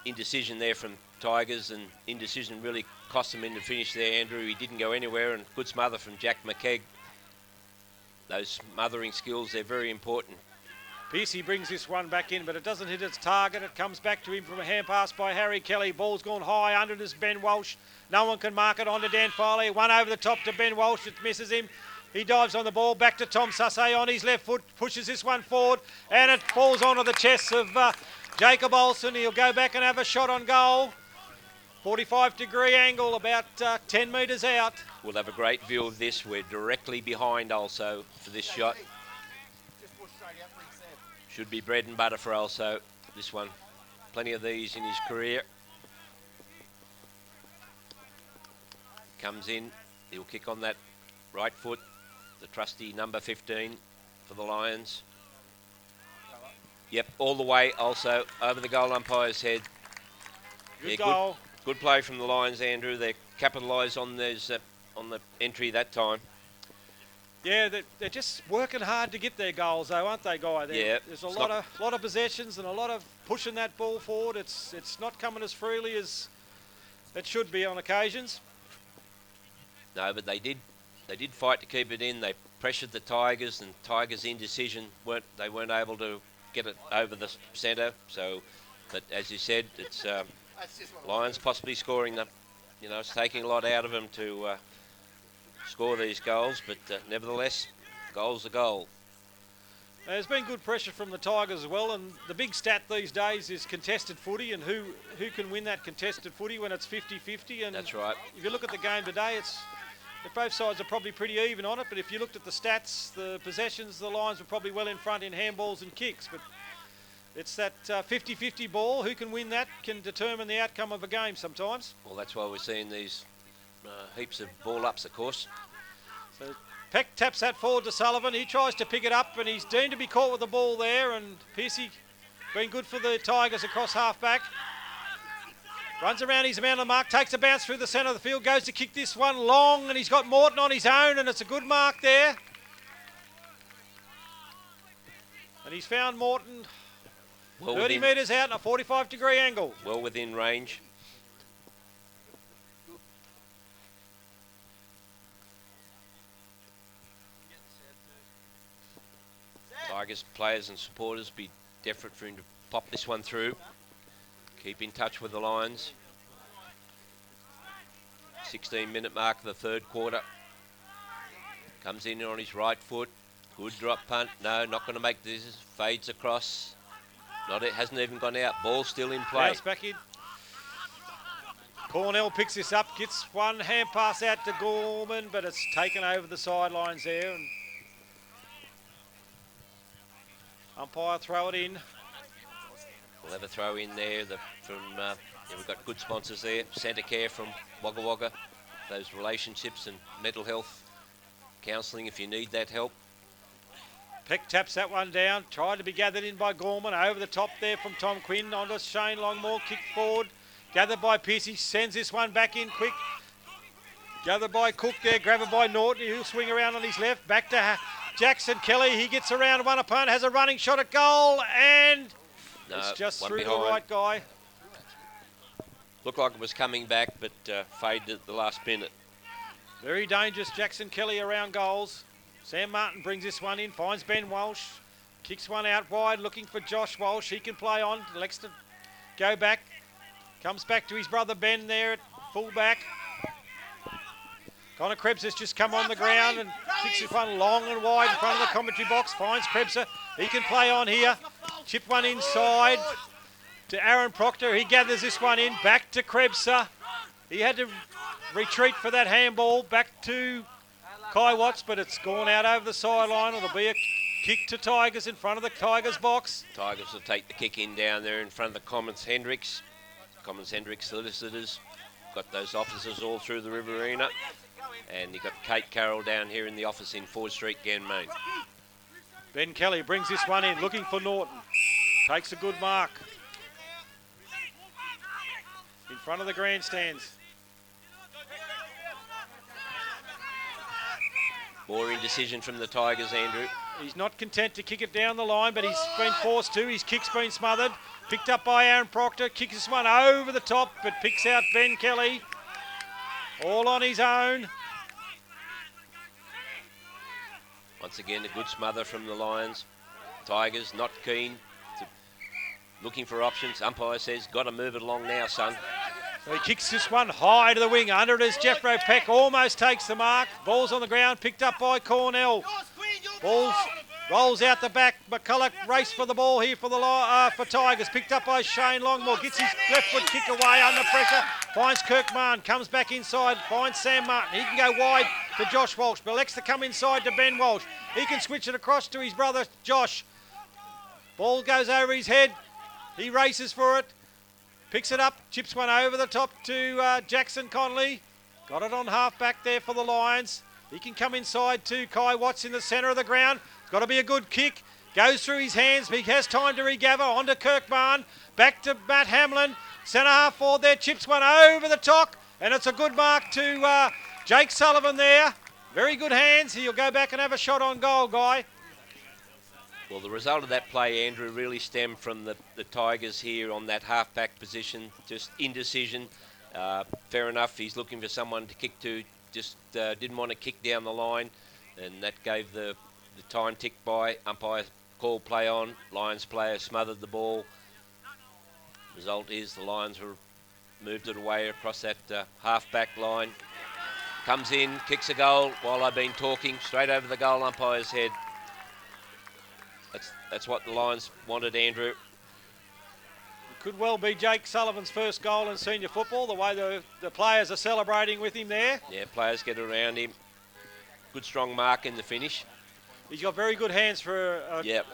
indecision there from Tigers, and indecision really cost him in the finish there, Andrew. He didn't go anywhere, and good smother from Jack McKegg. Those smothering skills, they're very important. Pearcey brings this one back in, but it doesn't hit its target. It comes back to him from a hand pass by Harry Kelly. Ball's gone high. Under it is Ben Walsh. No one can mark it. On to Dan Foley. One over the top to Ben Walsh. It misses him. He dives on the ball. Back to Tom Sussay on his left foot. Pushes this one forward, and it falls onto the chest of Jacob Olsen. He'll go back and have a shot on goal. 45-degree angle, about 10 metres out. We'll have a great view of this. We're directly behind also for this shot. Should be bread and butter for also, this one. Plenty of these in his career. Comes in. He'll kick on that right foot. The trusty number 15 for the Lions. Yep, all the way also over the goal umpire's head. Good goal. Good play from the Lions, Andrew. They capitalised on those on the entry that time. Yeah, they're just working hard to get their goals, though, aren't they, Guy? Yeah. There's a lot of possessions and a lot of pushing that ball forward. It's not coming as freely as it should be on occasions. No, but they did fight to keep it in. They pressured the Tigers, and Tigers' indecision weren't able to get it over the centre. So, but as you said, it's Lions possibly scoring the, it's taking a lot out of them to score these goals, but nevertheless, goal's a goal. There's been good pressure from the Tigers as well, and the big stat these days is contested footy, and who can win that contested footy when it's 50-50. And that's right. If you look at the game today, both sides are probably pretty even on it, but if you looked at the stats, the possessions, the Lions were probably well in front in handballs and kicks, but it's that 50-50 ball. Who can win that can determine the outcome of a game sometimes. Well, that's why we're seeing these heaps of ball-ups, of course. So Peck taps that forward to Sullivan. He tries to pick it up, and he's deemed to be caught with the ball there, and Pearcey been good for the Tigers across half-back. Runs around his man on the mark, takes a bounce through the centre of the field, goes to kick this one long, and he's got Morton on his own, and it's a good mark there. And he's found Morton Well 30 metres out in a 45-degree angle. Well within range. Tigers players and supporters be desperate for him to pop this one through. Keep in touch with the Lions. 16-minute mark of the third quarter. Comes in on his right foot. Good drop punt. No, not going to make this. Fades across. It hasn't even gone out. Ball still in play. Bounce back in. Cornell picks this up. Gets one hand pass out to Gorman, but it's taken over the sidelines there. And umpire throw it in. We'll have a throw in there we've got good sponsors there. Centre Care from Wagga Wagga. Those relationships and mental health counselling if you need that help. Peck taps that one down. Tried to be gathered in by Gorman. Over the top there from Tom Quinn. Onto Shane Longmore. Kick forward. Gathered by Piercy. Sends this one back in quick. Gathered by Cook there. Grabbed by Norton. He'll swing around on his left. Back to Jackson Kelly. He gets around one opponent. Has a running shot at goal. And it's just through behind. The right guy. Looked like it was coming back, but faded at the last minute. Very dangerous Jackson Kelly around goals. Sam Martin brings this one in, finds Ben Walsh. Kicks one out wide, looking for Josh Walsh. He can play on, elects to go back. Comes back to his brother Ben there at full back. Connor Krebs has just come on the ground and kicks this one long and wide in front of the commentary box. Finds Krebser. He can play on here. Chip one inside to Aaron Proctor. He gathers this one in. Back to Krebser. He had to retreat for that handball. Back to Kai Watts, but it's gone out over the sideline. It'll be a kick to Tigers in front of the Tigers box. Tigers will take the kick in down there in front of the Commons Hendricks. Commons Hendricks solicitors. Got those officers all through the Riverina. And you've got Kate Carroll down here in the office in Ford Street, Ganmain. Ben Kelly brings this one in, looking for Norton. Takes a good mark. In front of the grandstands. More indecision from the Tigers, Andrew. He's not content to kick it down the line, but he's been forced to. His kick's been smothered. Picked up by Aaron Proctor. Kicks this one over the top, but picks out Ben Kelly. All on his own. Once again, a good smother from the Lions. Tigers not keen. Looking for options. Umpire says, got to move it along now, son. So he kicks this one high to the wing. Under it is Jeffro Peck. Almost takes the mark. Ball's on the ground. Picked up by Cornell. Ball rolls out the back. McCulloch race for the ball here for for Tigers. Picked up by Shane Longmore. Gets his left foot kick away under pressure. Finds Kirkman. Comes back inside. Finds Sam Martin. He can go wide to Josh Walsh. But elects to come inside to Ben Walsh. He can switch it across to his brother Josh. Ball goes over his head. He races for it. Picks it up, chips one over the top to Jackson Conley. Got it on half back there for the Lions. He can come inside to Kai Watts in the centre of the ground. Got to be a good kick. Goes through his hands. He has time to regather. On to Kirkman. Back to Matt Hamlin. Centre half forward there. Chips one over the top. And it's a good mark to Jake Sullivan there. Very good hands. He'll go back and have a shot on goal, Guy. Well, the result of that play, Andrew, really stemmed from the Tigers here on that half-back position. Just indecision. Fair enough, he's looking for someone to kick to. Just didn't want to kick down the line. And that gave the time tick by. Umpire called play on. Lions player smothered the ball. Result is the Lions were moved it away across that half-back line. Comes in, kicks a goal while I've been talking. Straight over the goal umpire's head. That's what the Lions wanted, Andrew. It could well be Jake Sullivan's first goal in senior football, the way the players are celebrating with him there. Yeah, players get around him. Good strong mark in the finish. He's got very good hands for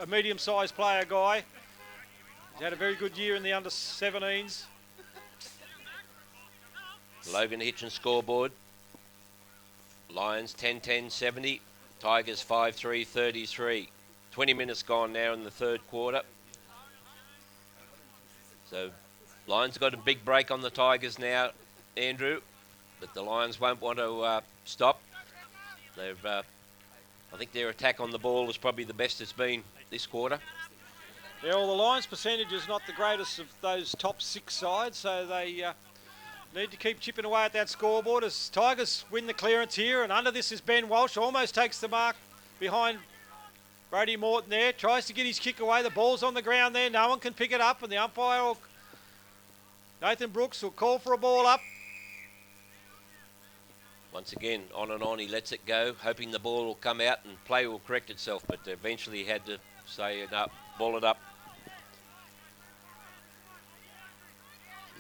a medium-sized player, Guy. He's had a very good year in the under-17s. Logan Hitchens scoreboard. Lions 10-10-70. Tigers 5-3-33. 20 minutes gone now in the third quarter. So Lions got a big break on the Tigers now, Andrew, but the Lions won't want to stop. I think their attack on the ball is probably the best it's been this quarter. Yeah, well, the Lions' percentage is not the greatest of those top 6 sides, so they need to keep chipping away at that scoreboard as Tigers win the clearance here. And under this is Ben Walsh, almost takes the mark behind Brody Morton there. Tries to get his kick away. The ball's on the ground there. No one can pick it up, and the umpire, Nathan Brooks, will call for a ball up. Once again, on and on, he lets it go, hoping the ball will come out and play will correct itself, but eventually he had to say, no, ball it up.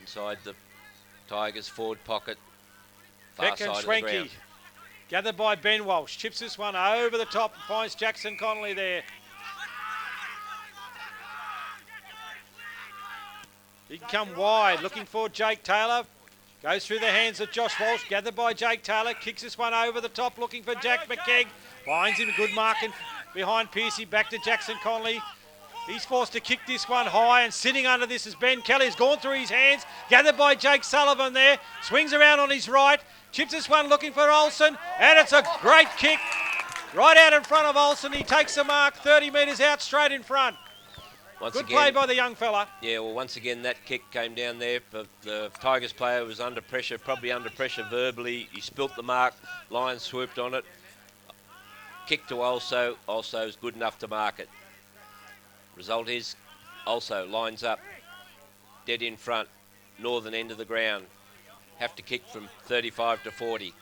Inside the Tigers' forward pocket, far Beck side and of the ground. Schwenke, gathered by Ben Walsh. Chips this one over the top and finds Jackson Connolly there. He can come wide, looking for Jake Taylor. Goes through the hands of Josh Walsh, gathered by Jake Taylor. Kicks this one over the top, looking for Jack McKegg. Finds him, a good mark behind Pearcey. Back to Jackson Connolly. He's forced to kick this one high, and sitting under this is Ben Kelly. He's gone through his hands, gathered by Jake Sullivan there. Swings around on his right. Chips this one looking for Olsen, and it's a great kick. Right out in front of Olsen. He takes the mark 30 metres out, straight in front. Good play by the young fella. Yeah, well, once again, that kick came down there, but the Tigers player was under pressure, probably under pressure verbally. He spilt the mark. Lions swooped on it. Kick to Also. Also's good enough to mark it. Result is Also lines up, dead in front, northern end of the ground. Have to kick from 35 to 40.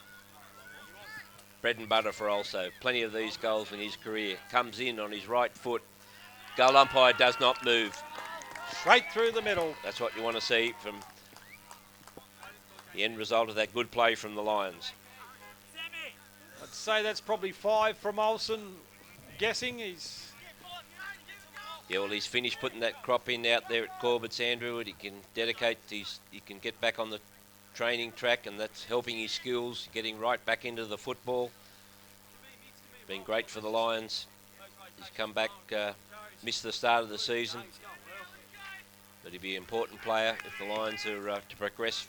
Bread and butter for Also. Plenty of these goals in his career. Comes in on his right foot. Goal umpire does not move. Straight through the middle. That's what you want to see from the end result of that good play from the Lions. I'd say that's probably 5 from Olsen. Guessing he's... Yeah, well, he's finished putting that crop in out there at Corbett's, Andrew, and he can dedicate, he can get back on the training track, and that's helping his skills, getting right back into the football. Been great for the Lions. He's come back, missed the start of the season, but he'll be an important player if the Lions are to progress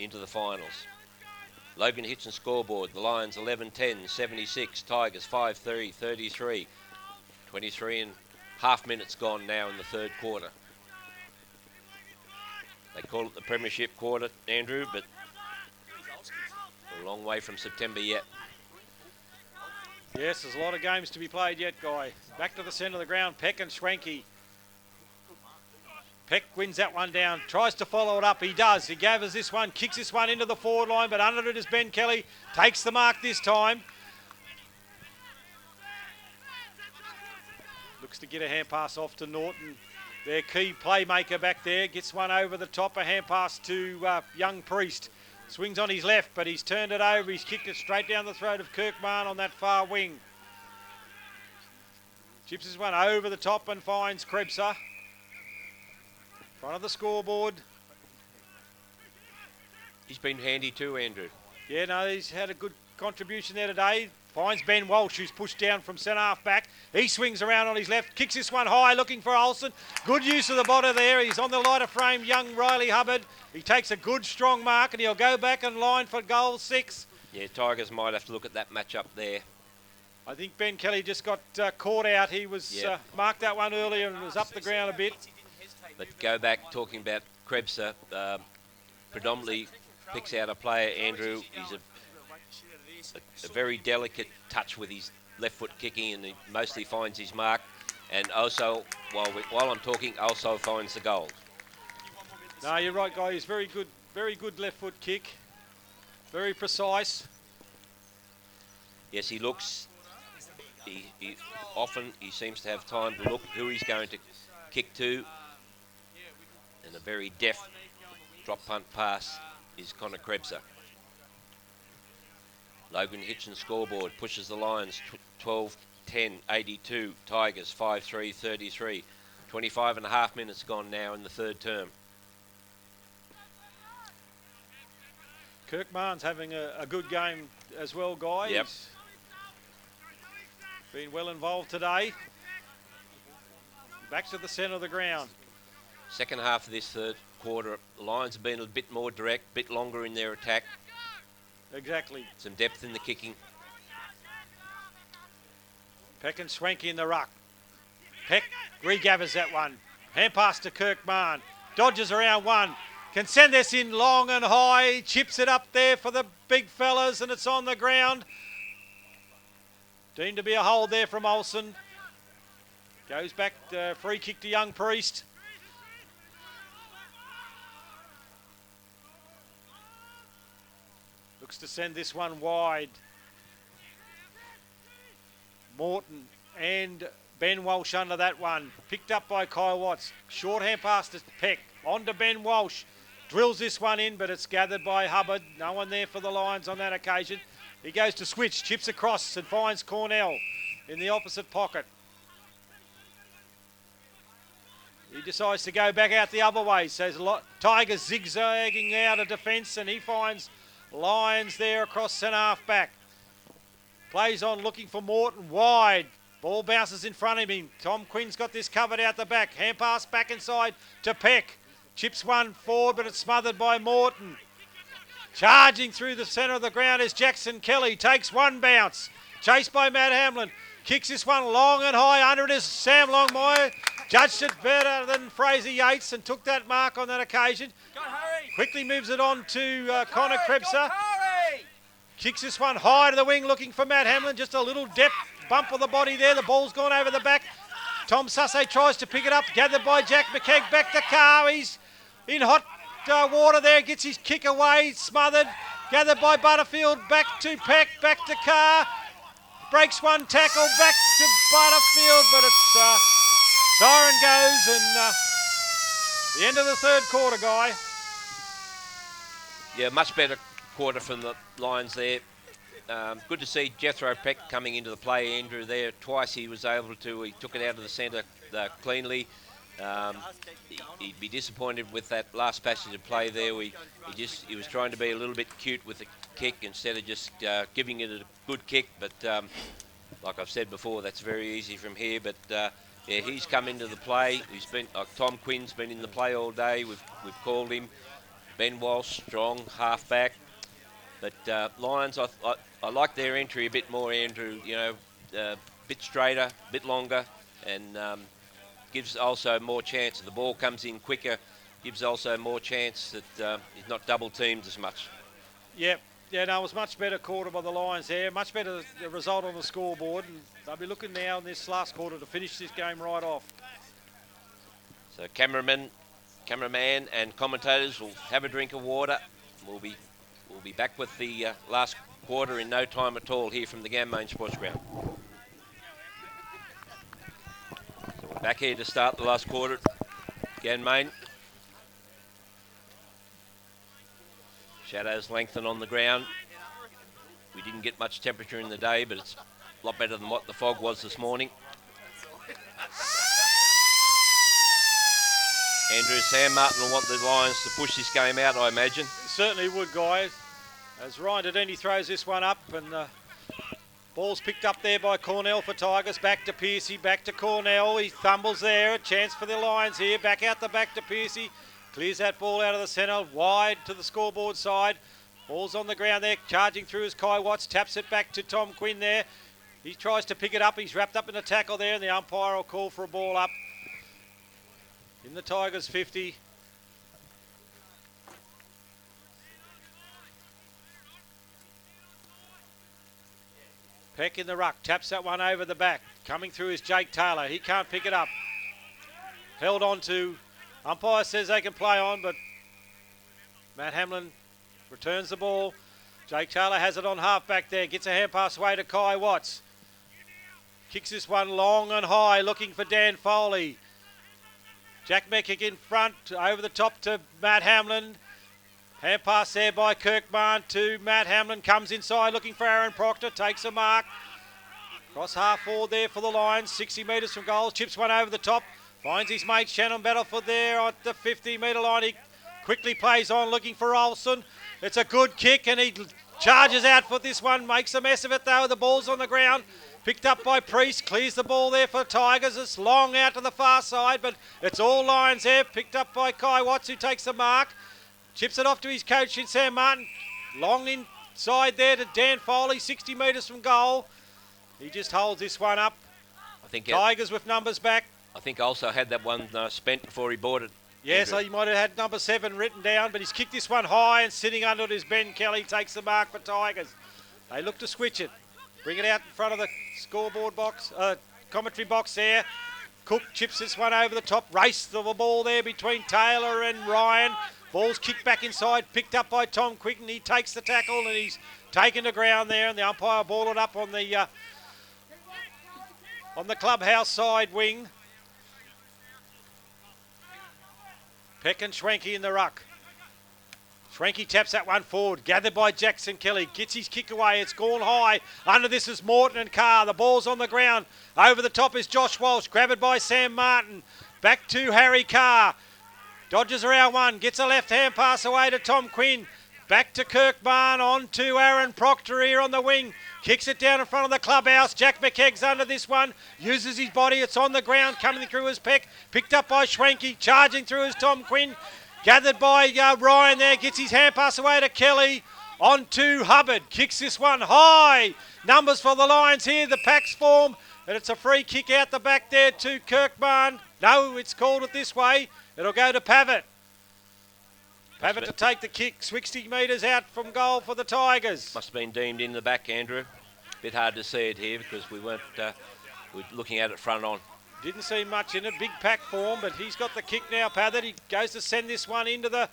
into the finals. Logan Hitchens scoreboard, the Lions 11-10, 76, Tigers 5-3, 33, 23 and half minutes gone now in the third quarter. They call it the Premiership quarter, Andrew, but we're a long way from September yet. Yes, there's a lot of games to be played yet, Guy. Back to the centre of the ground, Peck and Schwenke. Peck wins that one down, tries to follow it up. He does. He gathers this one, kicks this one into the forward line, but under it is Ben Kelly. Takes the mark this time. Looks to get a hand pass off to Norton. Their key playmaker back there. Gets one over the top, a hand pass to young Priest. Swings on his left, but he's turned it over. He's kicked it straight down the throat of Kirkman on that far wing. Chips this one over the top and finds Krebser. Front of the scoreboard. He's been handy too, Andrew. Yeah, no, he's had a good contribution there today. Finds Ben Walsh, who's pushed down from centre half back. He swings around on his left, kicks this one high, looking for Olsen. Good use of the body there. He's on the lighter frame, young Riley Hubbard. He takes a good, strong mark, and he'll go back and line for goal 6. Yeah, Tigers might have to look at that matchup there. I think Ben Kelly just got caught out. He was marked that one earlier and was up the ground a bit. But go back, talking about Krebser, predominantly picks out a player, Andrew. He's a very delicate touch with his left foot kicking, and he mostly finds his mark. And also, while I'm talking, also finds the goal. No, you're right, Guy. He's very good left foot kick. Very precise. Yes, he looks. He often seems to have time to look who he's going to kick to. And a very deft drop punt pass is Connor Krebser. Logan Hitchens scoreboard pushes the Lions 12-10, 82. Tigers 5-3, 33. 25 and a half minutes gone now in the third term. Kirkman's having a good game as well, Guy. Yep. He's been well involved today. Back to the centre of the ground. Second half of this third quarter, the Lions have been a bit more direct, a bit longer in their attack. Exactly. Some depth in the kicking. Peck and Schwenke in the ruck. Peck regathers that one. Hand pass to Kirkman. Dodges around one. Can send this in long and high. Chips it up there for the big fellas, and it's on the ground. Deemed to be a hold there from Olsen. Goes back, free kick to Young Priest. Looks to send this one wide. Morton and Ben Walsh under that one. Picked up by Kyle Watts. Short hand pass to Peck. On to Ben Walsh. Drills this one in, but it's gathered by Hubbard. No one there for the Lions on that occasion. He goes to switch, chips across and finds Cornell in the opposite pocket. He decides to go back out the other way. So Tigers zigzagging out of defence, and he finds Lions there across centre half back. Plays on looking for Morton wide. Ball bounces in front of him. Tom Quinn's got this covered out the back. Hand pass back inside to Peck. Chips one forward, but it's smothered by Morton. Charging through the centre of the ground is Jackson Kelly. Takes one bounce. Chased by Matt Hamlin. Kicks this one long and high. Under it is Sam Longmire. Judged it better than Fraser Yates and took that mark on that occasion. Quickly moves it on to Connor Krebser. Kicks this one high to the wing looking for Matt Hamlin. Just a little depth bump of the body there. The ball's gone over the back. Tom Sussay tries to pick it up. Gathered by Jack McKeag. Back to Carr. He's in hot water there. Gets his kick away. Smothered. Gathered by Butterfield. Back to Peck. Back to Carr. Breaks one tackle. Back to Butterfield. But it's siren goes and the end of the third quarter, Guy. Yeah, much better quarter from the Lions there. Good to see Jethro Peck coming into the play, Andrew, there. Twice he was able to, he took it out of the centre cleanly. He'd be disappointed with that last passage of play there. He was trying to be a little bit cute with the kick instead of just giving it a good kick. But like I've said before, that's very easy from here. But yeah, he's come into the play. He's been Tom Quinn's been in the play all day. We've called him. Ben Walsh, strong halfback. But Lions, I like their entry a bit more, Andrew. You know, a bit straighter, a bit longer, and gives also more chance. The ball comes in quicker, gives also more chance that he's not double teamed as much. Yep. Yeah, no, it was much better quarter by the Lions there. Much better result on the scoreboard. And they'll be looking now in this last quarter to finish this game right off. So cameraman and commentators will have a drink of water. We'll be back with the last quarter in no time at all here from the Ganmain Sports Ground. So we're back here to start the last quarter. Ganmain. Shadows lengthen on the ground. We didn't get much temperature in the day, but it's a lot better than what the fog was this morning. Andrew, Sam Martin will want the Lions to push this game out, I imagine. Certainly would, guys. As Ryan Dedeni throws this one up, and ball's picked up there by Cornell for Tigers. Back to Piercy, back to Cornell. He thumbles there. A chance for the Lions here. Back out the back to Piercy. Clears that ball out of the centre, wide to the scoreboard side. Ball's on the ground there, charging through is Kai Watts. Taps it back to Tom Quinn there. He tries to pick it up. He's wrapped up in a tackle there, and the umpire will call for a ball up in the Tigers 50. Peck in the ruck, taps that one over the back. Coming through is Jake Taylor. He can't pick it up. Held on to. Umpire says they can play on, but Matt Hamlin returns the ball. Jake Taylor has it on half back there. Gets a hand pass away to Kai Watts. Kicks this one long and high, looking for Dan Foley. Jack Meckick in front, over the top to Matt Hamlin. Hand pass there by Kirkman to Matt Hamlin. Comes inside looking for Aaron Proctor. Takes a mark. Cross half forward there for the Lions. 60 metres from goal. Chips one over the top. Finds his mate Shannon Battlefield there at the 50-metre line. He quickly plays on looking for Olsen. It's a good kick and he charges out for this one. Makes a mess of it though. The ball's on the ground. Picked up by Priest. Clears the ball there for Tigers. It's long out to the far side, but it's all Lions there. Picked up by Kai Watts, who takes the mark. Chips it off to his coach in Sam Martin. Long inside there to Dan Foley, 60 metres from goal. He just holds this one up. I think Tigers with numbers back. I think also had that one spent before he bought it. Yes, Andrew. he might have had number 7 written down, but he's kicked this one high and sitting under it is Ben Kelly. Takes the mark for Tigers. They look to switch it. Bring it out in front of the scoreboard box, commentary box there. Cook chips this one over the top. Race the ball there between Taylor and Ryan. Ball's kicked back inside, picked up by Tom Quicken. He takes the tackle and he's taken to ground there, and the umpire ball it up on the clubhouse side wing. Peck and Schwenke in the ruck. Schwenke taps that one forward, gathered by Jackson Kelly. Gets his kick away, it's gone high. Under this is Morton and Carr. The ball's on the ground. Over the top is Josh Walsh, grabbed by Sam Martin. Back to Harry Carr. Dodges around one, gets a left-hand pass away to Tom Quinn. Back to Kirkman, on to Aaron Proctor here on the wing. Kicks it down in front of the clubhouse. Jack McKegg's under this one. Uses his body. It's on the ground. Coming through his Peck. Picked up by Schwenke. Charging through is Tom Quinn. Gathered by Ryan there. Gets his hand pass away to Kelly. On to Hubbard. Kicks this one high. Numbers for the Lions here. The packs form. And it's a free kick out the back there to Kirkman. No, it's called it this way. It'll go to Pavitt. Pavitt to take the kick, 60 metres out from goal for the Tigers. Must have been deemed in the back, Andrew. Bit hard to see it here because we weren't we're looking at it front on. Didn't see much in it, big pack form, but he's got the kick now, Pavitt. He goes to send this one into the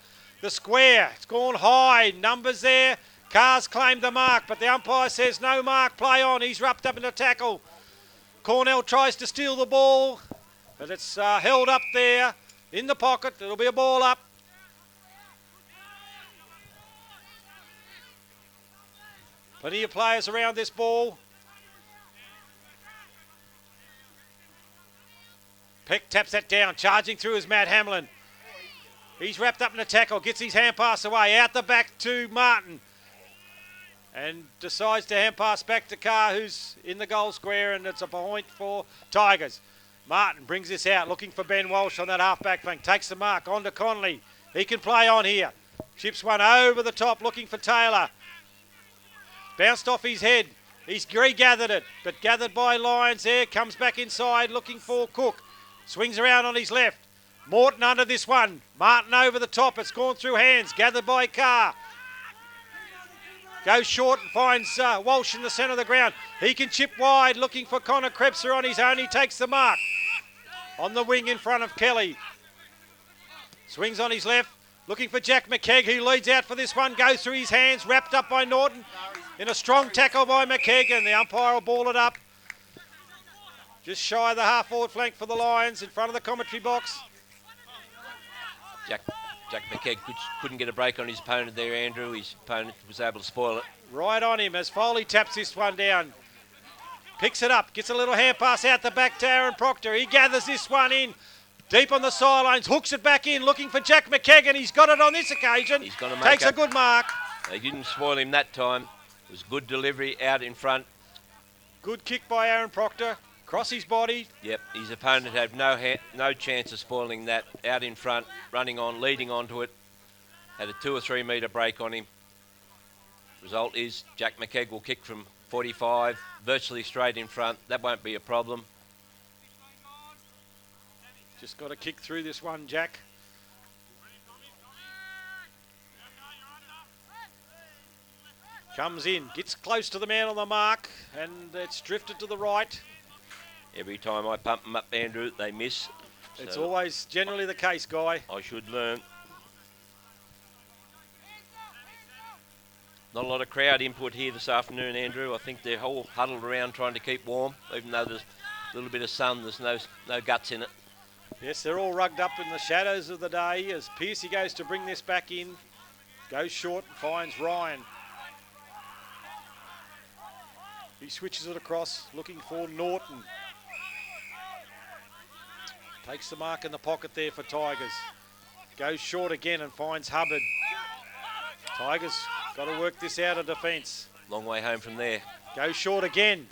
square. It's gone high, numbers there. Carr's claimed the mark, but the umpire says no mark, play on. He's wrapped up in a tackle. Cornell tries to steal the ball, but it's held up there in the pocket. It'll be a ball up. Plenty of players around this ball. Peck taps that down. Charging through is Matt Hamlin. He's wrapped up in a tackle. Gets his hand pass away. Out the back to Martin. And decides to hand pass back to Carr, who's in the goal square, and it's a point for Tigers. Martin brings this out, looking for Ben Walsh on that half-back flank. Takes the mark. On to Connolly. He can play on here. Chips one over the top, looking for Taylor. Bounced off his head. He's regathered it, but gathered by Lyons there. Comes back inside looking for Cook. Swings around on his left. Morton under this one. Martin over the top. It's gone through hands. Gathered by Carr. Goes short and finds Walsh in the centre of the ground. He can chip wide looking for Connor Krebser on his own. He takes the mark. On the wing in front of Kelly. Swings on his left. Looking for Jack McKegg, who leads out for this one. Goes through his hands. Wrapped up by Norton. In a strong tackle by McKegg, and the umpire will ball it up. Just shy of the half-forward flank for the Lions in front of the commentary box. Jack McKegg couldn't get a break on his opponent there, Andrew. His opponent was able to spoil it. Right on him as Foley taps this one down. Picks it up, gets a little hand pass out the back to Aaron Proctor. He gathers this one in. Deep on the sidelines, hooks it back in, looking for Jack McKegg, and he's got it on this occasion. He's gonna make Takes a good mark. They didn't spoil him that time. It was good delivery out in front. Good kick by Aaron Proctor. Cross his body. Yep, his opponent had no chance of spoiling that. Out in front, running on, leading onto it. Had a 2 or 3 metre break on him. Result is Jack McKegg will kick from 45, virtually straight in front. That won't be a problem. Just got to kick through this one, Jack. Comes in, gets close to the man on the mark, and it's drifted to the right. Every time I pump them up, Andrew, they miss. It's So always generally the case, Guy. I should learn. Not a lot of crowd input here this afternoon, Andrew. I think they're all huddled around trying to keep warm, even though there's a little bit of sun, there's no guts in it. Yes, they're all rugged up in the shadows of the day as Piercy goes to bring this back in. Goes short and finds Ryan. He switches it across, looking for Norton. Takes the mark in the pocket there for Tigers. Goes short again and finds Hubbard. Tigers got to work this out of defence. Long way home from there. Goes short again.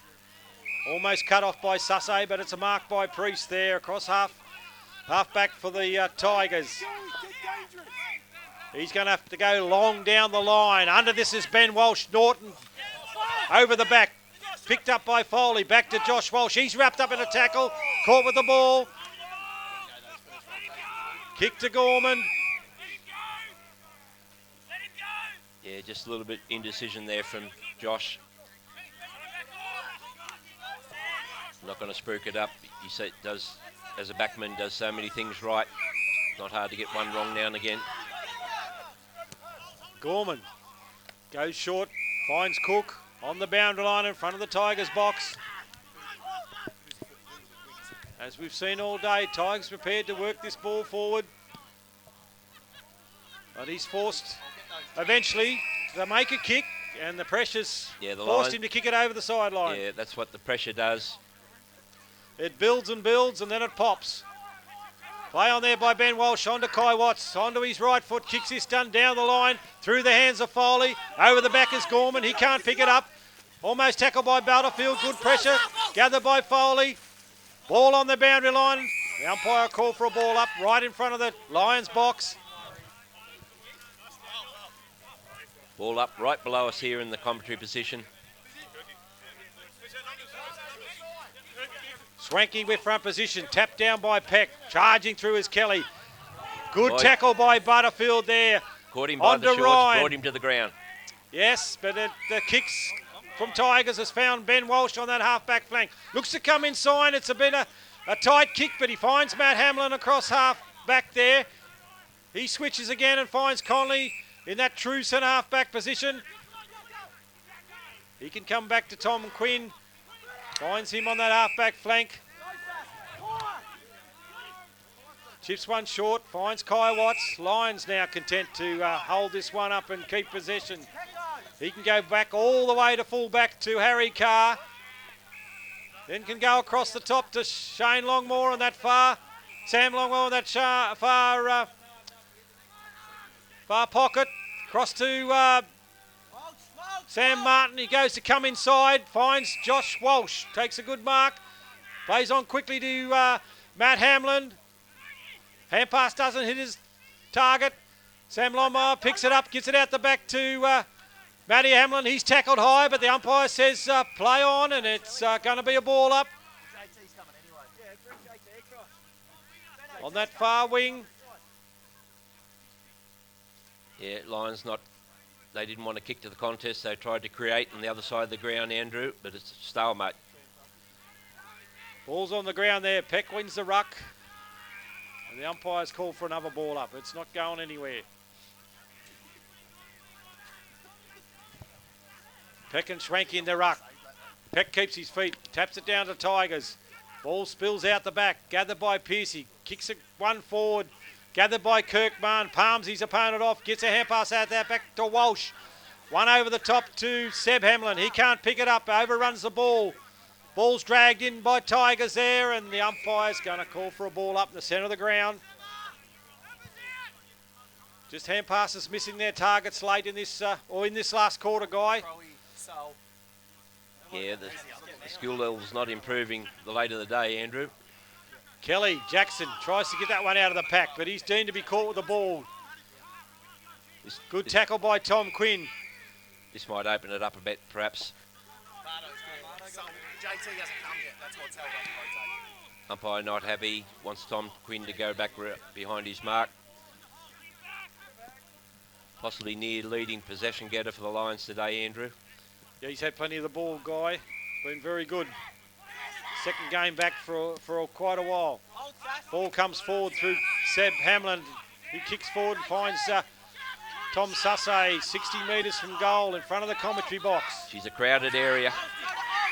Almost cut off by Sussay, but it's a mark by Priest there across half back for the Tigers. He's going to have to go long down the line. Under this is Ben Walsh. Norton over the back. Picked up by Foley. Back to Josh Walsh. He's wrapped up in a tackle. Caught with the ball. Kick to Gorman. Yeah, just a little bit indecision there from Josh. Not going to spruik it up. He does, as a backman, does so many things right. Not hard to get one wrong now and again. Gorman goes short, finds Cook on the boundary line in front of the Tigers box. As we've seen all day, Tigers prepared to work this ball forward. But he's forced eventually to make a kick, and the pressure's forced him to kick it over the sideline. Yeah, that's what the pressure does. It builds and builds, and then it pops. Play on there by Ben Walsh, onto Kai Watts, onto his right foot, kicks his stun down the line, through the hands of Foley, over the back is Gorman, he can't pick it up. Almost tackled by Battlefield, good pressure, gathered by Foley. Ball on the boundary line, the umpire called for a ball up right in front of the Lions box. Ball up right below us here in the commentary position. Swanky with front position, tapped down by Peck, charging through is Kelly. Good tackle by Butterfield there. Caught him by the shorts, brought him to the ground. Yes, but the kicks from Tigers has found Ben Walsh on that half-back flank. Looks to come inside, it's been a tight kick, but he finds Matt Hamlin across half-back there. He switches again and finds Conley in that true centre half-back position. He can come back to Tom Quinn. Finds him on that half-back flank. Chips one short, finds Kai Watts. Lions now content to hold this one up and keep possession. He can go back all the way to full-back to Harry Carr. Then can go across the top to Shane Longmore on that far. Sam Longmore on that far pocket. Across to Sam Martin. He goes to come inside. Finds Josh Walsh. Takes a good mark. Plays on quickly to Matt Hamlin. Hand pass doesn't hit his target. Sam Longmore picks it up. Gets it out the back to Matty Hamlin. He's tackled high, but the umpire says play on, and it's going to be a ball up. On that far wing. Yeah, Lions they didn't want to kick to the contest. They tried to create on the other side of the ground, Andrew, but it's a stalemate. Ball's on the ground there. Peck wins the ruck. And the umpire's called for another ball up. It's not going anywhere. Peck and Schwank in the ruck. Peck keeps his feet, taps it down to Tigers. Ball spills out the back, gathered by Pearcey. Kicks it one forward. Gathered by Kirkman, palms his opponent off, gets a hand pass out there back to Walsh. One over the top to Seb Hamlin. He can't pick it up, overruns the ball. Ball's dragged in by Tigers there, and the umpire's going to call for a ball up in the centre of the ground. Just hand passes missing their targets late in this, in this last quarter, Guy. Yeah, the skill level's not improving the later the day, Andrew. Kelly Jackson tries to get that one out of the pack, but he's deemed to be caught with the ball. Good tackle by Tom Quinn. This might open it up a bit, perhaps. JT hasn't come yet. That's what's held up. Umpire not happy. Wants Tom Quinn to go back behind his mark. Possibly near leading possession getter for the Lions today, Andrew. Yeah, he's had plenty of the ball, Guy. Been very good. Second game back for quite a while. Ball comes forward through Seb Hamlin. He kicks forward and finds Tom Sussay 60 metres from goal in front of the commentary box. She's a crowded area.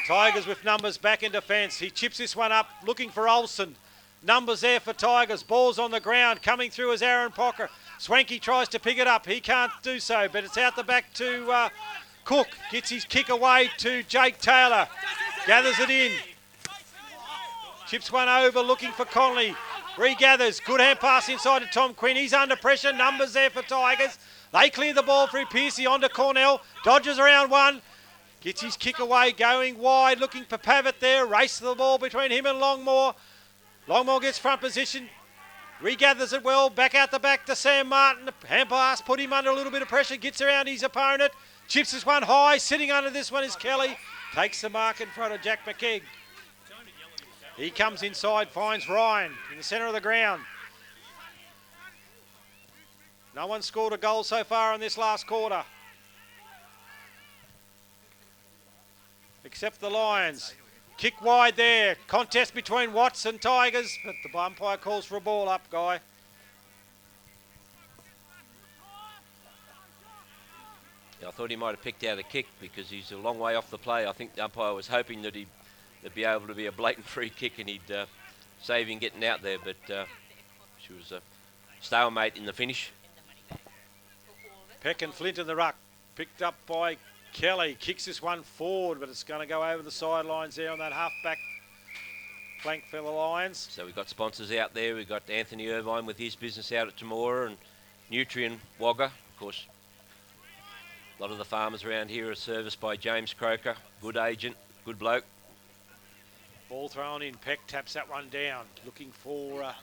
Tigers with numbers back in defence. He chips this one up, looking for Olsen. Numbers there for Tigers. Ball's on the ground. Coming through is Aaron Pocker. Swanky tries to pick it up. He can't do so, but it's out the back to Cook. Gets his kick away to Jake Taylor. Gathers it in. Chips one over, looking for Conley. Regathers. Good hand pass inside to Tom Quinn. He's under pressure. Numbers there for Tigers. They clear the ball through Pearcey onto Cornell. Dodges around one. Gets his kick away, going wide, looking for Pavitt there. Race to the ball between him and Longmore. Longmore gets front position. Regathers it well. Back out the back to Sam Martin. Hand pass, put him under a little bit of pressure. Gets around his opponent. Chips this one high. Sitting under this one is Kelly. Takes the mark in front of Jack McKeag. He comes inside, finds Ryan in the centre of the ground. No one scored a goal so far in this last quarter. Except the Lions. Kick wide there. Contest between Watts and Tigers, but the umpire calls for a ball up, Guy. Yeah, I thought he might have picked out a kick because he's a long way off the play. I think the umpire was hoping that there'd be able to be a blatant free kick and he'd save him getting out there, but she was a stalemate in the finish. Peck and Flint in the ruck. Picked up by Kelly. Kicks this one forward, but it's going to go over the sidelines there on that half-back flank for the Lions. So we've got sponsors out there. We've got Anthony Irvine with his business out at Temora and Nutrient Wagga. Of course, a lot of the farmers around here are serviced by James Croker. Good agent, good bloke. Ball thrown in. Peck taps that one down. Looking for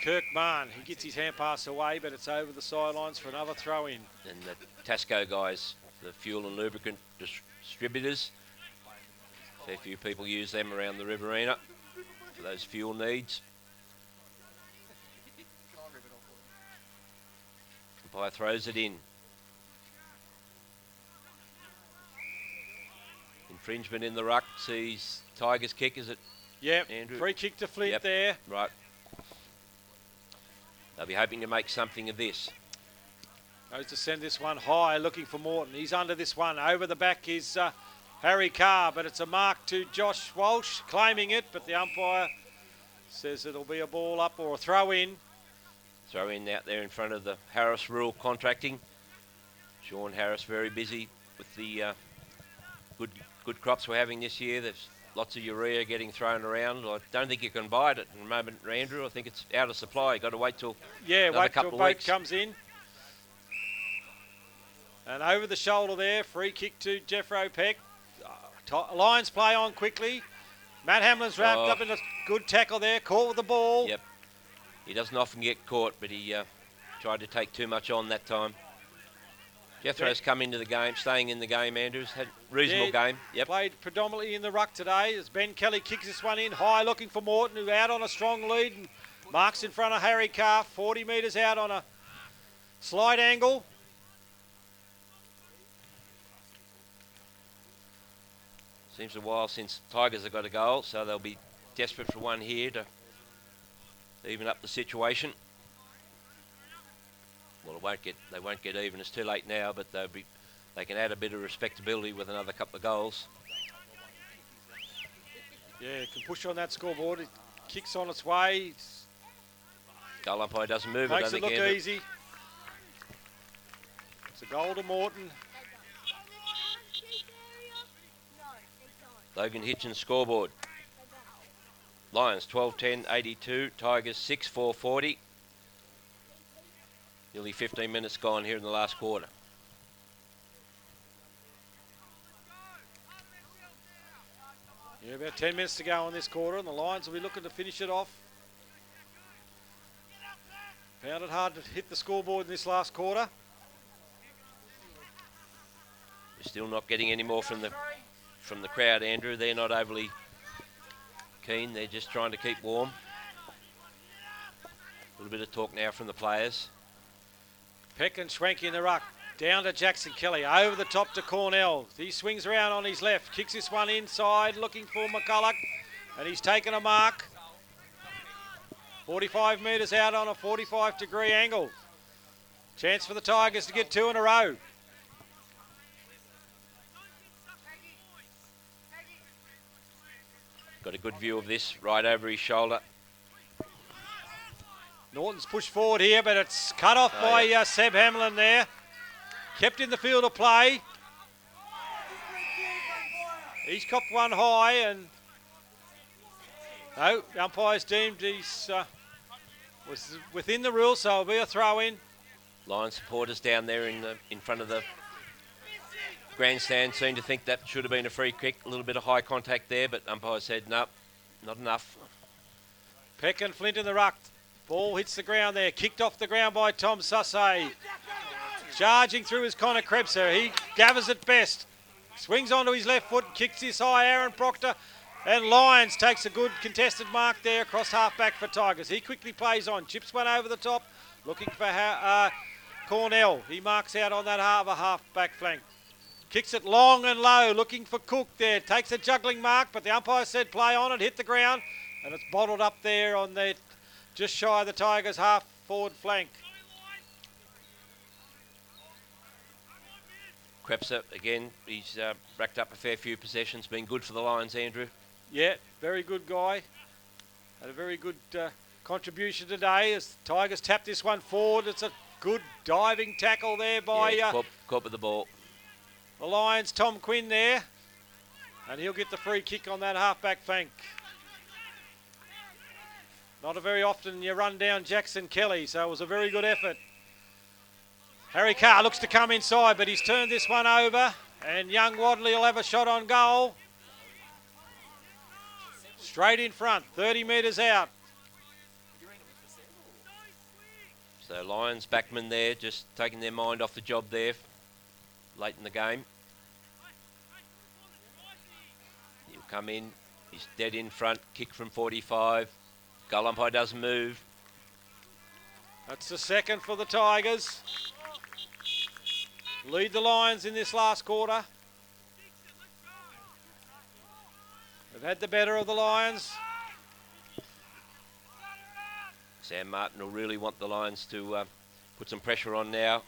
Kirk Mann. He gets his hand pass away, but it's over the sidelines for another throw in. And the Tasco guys, the fuel and lubricant distributors. A fair few people use them around the Riverina for those fuel needs. Umpire throws it in. Infringement in the ruck. Sees Tigers kick, is it? Yep, Andrew? free kick to Flint Yep. there. Right. They'll be hoping to make something of this. Goes to send this one high, looking for Morton. He's under this one. Over the back is Harry Carr, but it's a mark to Josh Walsh, claiming it, but the umpire says it'll be a ball up or a throw in. Throw in out there in front of the Harris Rural Contracting. Sean Harris very busy with the good crops we're having this year. There's lots of urea getting thrown around. I don't think you can buy it at the moment, Andrew. I think it's out of supply. You've got to wait till wait till couple a boat weeks. comes in. And over the shoulder there, free kick to Jeffro Peck. Lions play on quickly. Matt Hamlin's wrapped up in a good tackle there, caught with the ball. Yep. He doesn't often get caught, but he tried to take too much on that time. Jethro's come into the game, staying in the game, Andrews. Had a reasonable game. Yep. Played predominantly in the ruck today as Ben Kelly kicks this one in high, looking for Morton, who out on a strong lead and marks in front of Harry Carr, 40 metres out on a slight angle. Seems a while since Tigers have got a goal, so they'll be desperate for one here to even up the situation. Well, they won't get even. It's too late now, but they can add a bit of respectability with another couple of goals. Yeah, it can push on that scoreboard. It kicks on its way. Goal umpire doesn't move. Makes it look easy. It's a goal to Morton. Logan Hitchens scoreboard. Lions 12-10, 82. Tigers 6-4, 40. Nearly 15 minutes gone here in the last quarter. Yeah, about 10 minutes to go in this quarter, and the Lions will be looking to finish it off. Found it hard to hit the scoreboard in this last quarter. We're still not getting any more from the crowd, Andrew. They're not overly keen. They're just trying to keep warm. A little bit of talk now from the players. Peck and Schwenk in the ruck. Down to Jackson Kelly. Over the top to Cornell. He swings around on his left. Kicks this one inside. Looking for McCulloch. And he's taken a mark. 45 metres out on a 45-degree angle. Chance for the Tigers to get two in a row. Got a good view of this right over his shoulder. Norton's pushed forward here, but it's cut off by Seb Hamlin there. Kept in the field of play. He's copped one high, and no, the umpire's deemed he's was within the rules, so it'll be a throw-in. Lions supporters down there in front of the grandstand seem to think that should have been a free kick. A little bit of high contact there, but umpire said no, not enough. Peck and Flint in the ruck. Ball hits the ground there. Kicked off the ground by Tom Sussay. Charging through is Connor Krebser. He gathers it best. Swings onto his left foot, kicks this high. Aaron Proctor And Lyons takes a good contested mark there across half-back for Tigers. He quickly plays on. Chips one over the top, looking for Cornell. He marks out on that half-back flank. Kicks it long and low, looking for Cook there. Takes a juggling mark, but the umpire said play on it, hit the ground. And it's bottled up there on the just shy of the Tigers' half-forward flank. Krebser, again, he's racked up a fair few possessions. Been good for the Lions, Andrew. Yeah, very good guy. Had a very good contribution today as Tigers tap this one forward. It's a good diving tackle there by caught with the ball. The Lions, Tom Quinn there. And he'll get the free kick on that half-back flank. Not a very often you run down Jackson Kelly, so it was a very good effort. Harry Carr looks to come inside, but he's turned this one over. And young Wadley will have a shot on goal. Straight in front, 30 metres out. So Lions backman there, just taking their mind off the job there late in the game. He'll come in, he's dead in front, kick from 45. Goal umpire doesn't move. That's the second for the Tigers. Lead the Lions in this last quarter. They've had the better of the Lions. Sam Martin will really want the Lions to put some pressure on now.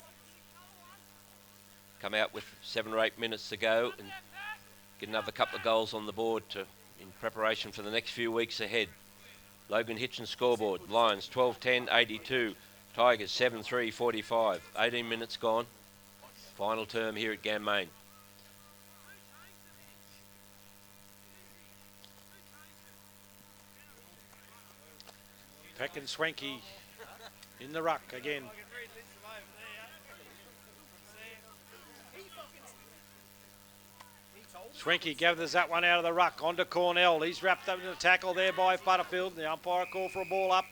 Come out with 7 or 8 minutes to go and get another couple of goals on the board in preparation for the next few weeks ahead. Logan Hitchens scoreboard. Lions 12-10, 82. Tigers 7-3, 45. 18 minutes gone. Final term here at Ganmain. Peck and Swanky in the ruck again. Swanky gathers that one out of the ruck onto Cornell. He's wrapped up in a tackle there by Butterfield. The umpire called for a ball up.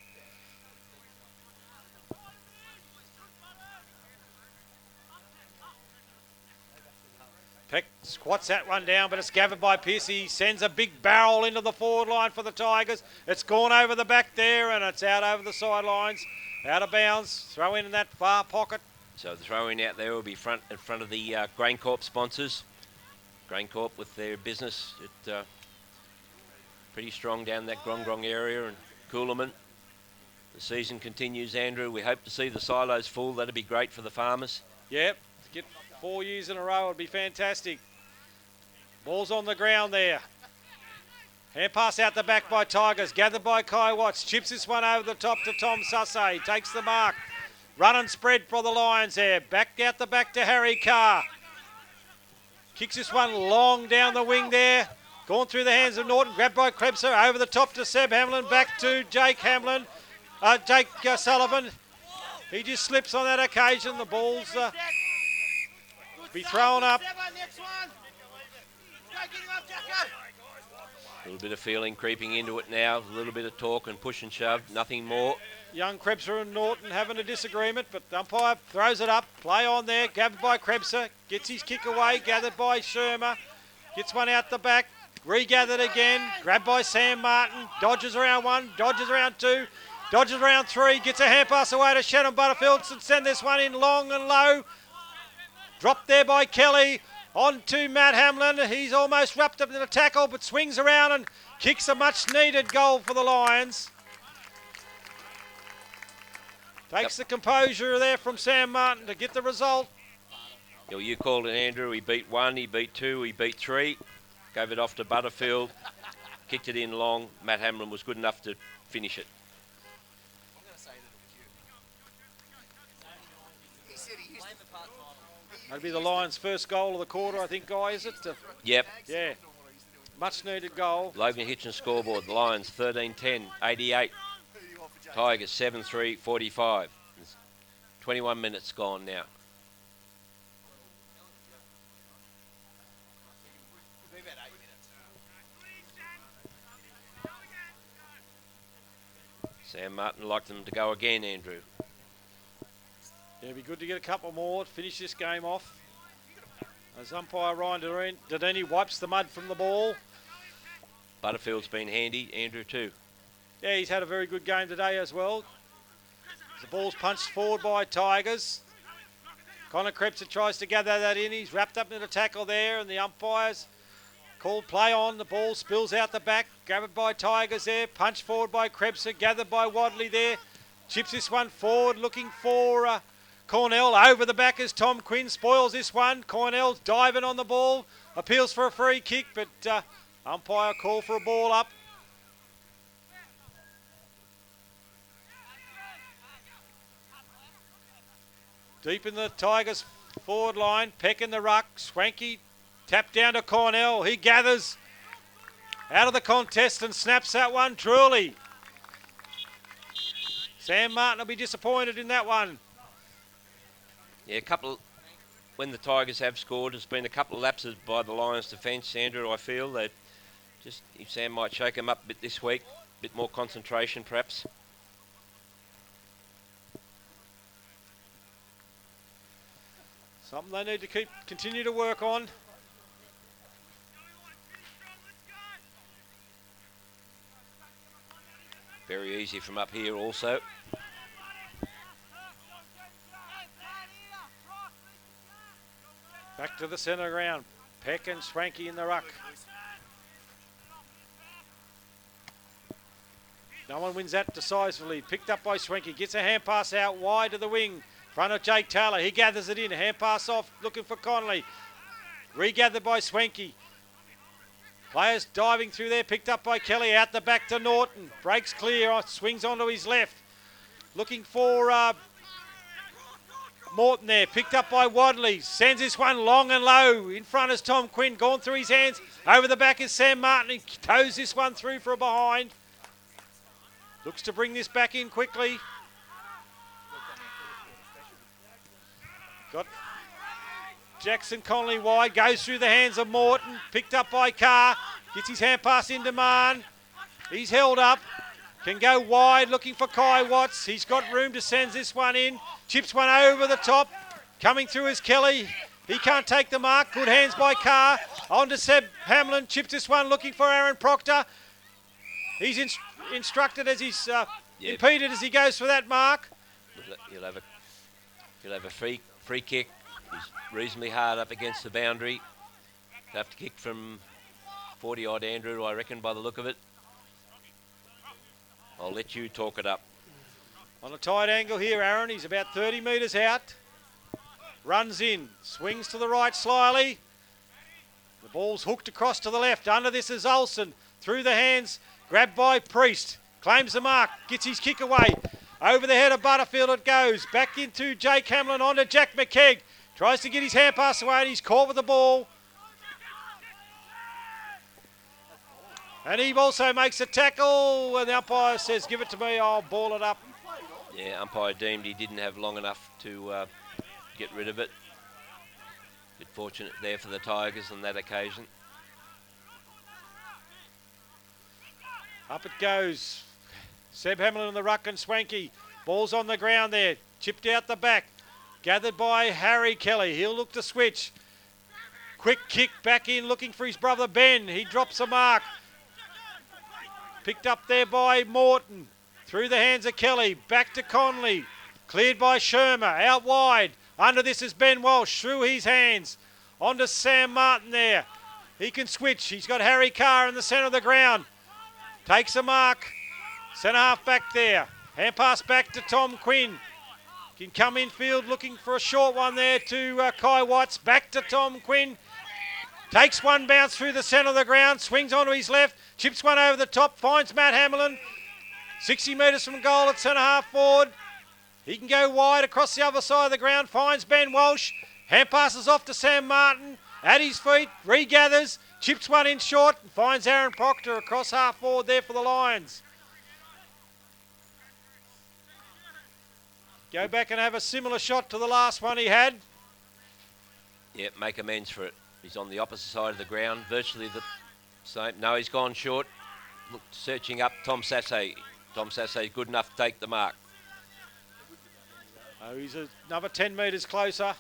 Peck squats that one down, but it's gathered by Pearce. He sends a big barrel into the forward line for the Tigers. It's gone over the back there, and it's out over the sidelines. Out of bounds. Throw in that far pocket. So the throw-in out there will be in front of the GrainCorp sponsors. GrainCorp with their business pretty strong down that Grong area and Coolaman. The season continues, Andrew. We hope to see the silos full. That'd be great for the farmers. Yep, to get 4 years in a row would be fantastic. Ball's on the ground there. Hand pass out the back by Tigers, gathered by Kai Watts. Chips this one over the top to Tom Sussay. Takes the mark. Run and spread for the Lions there. Back out the back to Harry Carr. Kicks this one long down the wing there. Gone through the hands of Norton. Grabbed by Krebser. Over the top to Seb Hamlin. Back to Jake Hamlin. Jake Sullivan. He just slips on that occasion. The ball's be thrown up. A little bit of feeling creeping into it now. A little bit of talk and push and shove. Nothing more. Young Krebser and Norton having a disagreement, but the umpire throws it up. Play on there, gathered by Krebser. Gets his kick away, gathered by Shermer. Gets one out the back, regathered again. Grabbed by Sam Martin. Dodges around 1, dodges around 2, dodges around 3. Gets a hand pass away to Shannon Butterfield. And send this one in long and low. Dropped there by Kelly. On to Matt Hamlin. He's almost wrapped up in a tackle, but swings around and kicks a much-needed goal for the Lions. Takes the composure there from Sam Martin to get the result. Well, you called it, Andrew. He beat 1, he beat 2, he beat 3. Gave it off to Butterfield. Kicked it in long. Matt Hamlin was good enough to finish it. That'll be the Lions' first goal of the quarter, I think, Guy, is it? Yep. Yeah. Much needed goal. Logan Hitchens scoreboard. The Lions 13-10, 88. Tigers 7-3, 45. There's 21 minutes gone now. Sam Martin would like them to go again, Andrew. Yeah, it'd be good to get a couple more to finish this game off. As umpire Ryan Dedini wipes the mud from the ball. Butterfield's been handy, Andrew too. Yeah, he's had a very good game today as well. The ball's punched forward by Tigers. Connor Krebser tries to gather that in. He's wrapped up in a tackle there, and the umpires call play on. The ball spills out the back. Grabbed by Tigers there. Punched forward by Krebser. Gathered by Wadley there. Chips this one forward, looking for Cornell. Over the back as Tom Quinn spoils this one. Cornell's diving on the ball. Appeals for a free kick, but umpire call for a ball up. Deep in the Tigers forward line. Peck in the ruck. Swanky tap down to Cornell. He gathers out of the contest and snaps that one truly. Sam Martin will be disappointed in that one. Yeah, when the Tigers have scored, there's been a couple of lapses by the Lions defence, Andrew, I feel. That just, Sam might shake them up a bit this week, a bit more concentration perhaps. Something they need to continue to work on. Very easy from up here also. Back to the centre ground. Peck and Swanky in the ruck. No one wins that decisively. Picked up by Swanky. Gets a hand pass out wide to the wing. Front of Jake Taylor. He gathers it in. Hand pass off. Looking for Connolly. Regathered by Swanky. Players diving through there. Picked up by Kelly. Out the back to Norton. Breaks clear. Swings onto his left. Looking for Morton there. Picked up by Wadley. Sends this one long and low. In front is Tom Quinn. Gone through his hands. Over the back is Sam Martin. He toes this one through for a behind. Looks to bring this back in quickly. Got Jackson Connolly wide. Goes through the hands of Morton. Picked up by Carr. Gets his hand pass into Mann. He's held up. Can go wide looking for Kai Watts. He's got room to send this one in. Chips one over the top. Coming through is Kelly. He can't take the mark. Good hands by Carr. On to Seb Hamlin. Chips this one looking for Aaron Proctor. He's instructed as he's impeded as he goes for that mark. You'll have a free kick. He's reasonably hard up against the boundary. He'll have to kick from 40 odd, Andrew, I reckon, by the look of it. I'll let you talk it up. On a tight angle here, Aaron. He's about 30 metres out. Runs in. Swings to the right slyly. The ball's hooked across to the left. Under this is Olsen. Through the hands. Grabbed by Priest. Claims the mark. Gets his kick away. Over the head of Butterfield it goes. Back into Jake Hamlin. On to Jack McKegg. Tries to get his hand pass away and he's caught with the ball. And he also makes a tackle, and the umpire says, give it to me, I'll ball it up. Yeah, umpire deemed he didn't have long enough to get rid of it. Bit fortunate there for the Tigers on that occasion. Up it goes. Seb Hamlin in the ruck and Swanky. Ball's on the ground there. Chipped out the back. Gathered by Harry Kelly. He'll look to switch. Quick kick back in, looking for his brother Ben. He drops a mark. Picked up there by Morton. Through the hands of Kelly. Back to Conley. Cleared by Shermer. Out wide. Under this is Ben Walsh. Through his hands. On to Sam Martin there. He can switch. He's got Harry Carr in the centre of the ground. Takes a mark. Centre half back there. Hand pass back to Tom Quinn. Can come infield looking for a short one there to Kai Watts. Back to Tom Quinn. Takes one bounce through the centre of the ground. Swings onto his left. Chips one over the top. Finds Matt Hamlin. 60 metres from goal at centre half forward. He can go wide across the other side of the ground. Finds Ben Walsh. Hand passes off to Sam Martin. At his feet. Regathers. Chips one in short. And finds Aaron Proctor across half forward there for the Lions. Go back and have a similar shot to the last one he had. Yeah, make amends for it. He's on the opposite side of the ground, virtually the same. No, he's gone short. Look, searching up Tom Sasse. Tom Sasse good enough to take the mark. Oh, he's another 10 metres closer.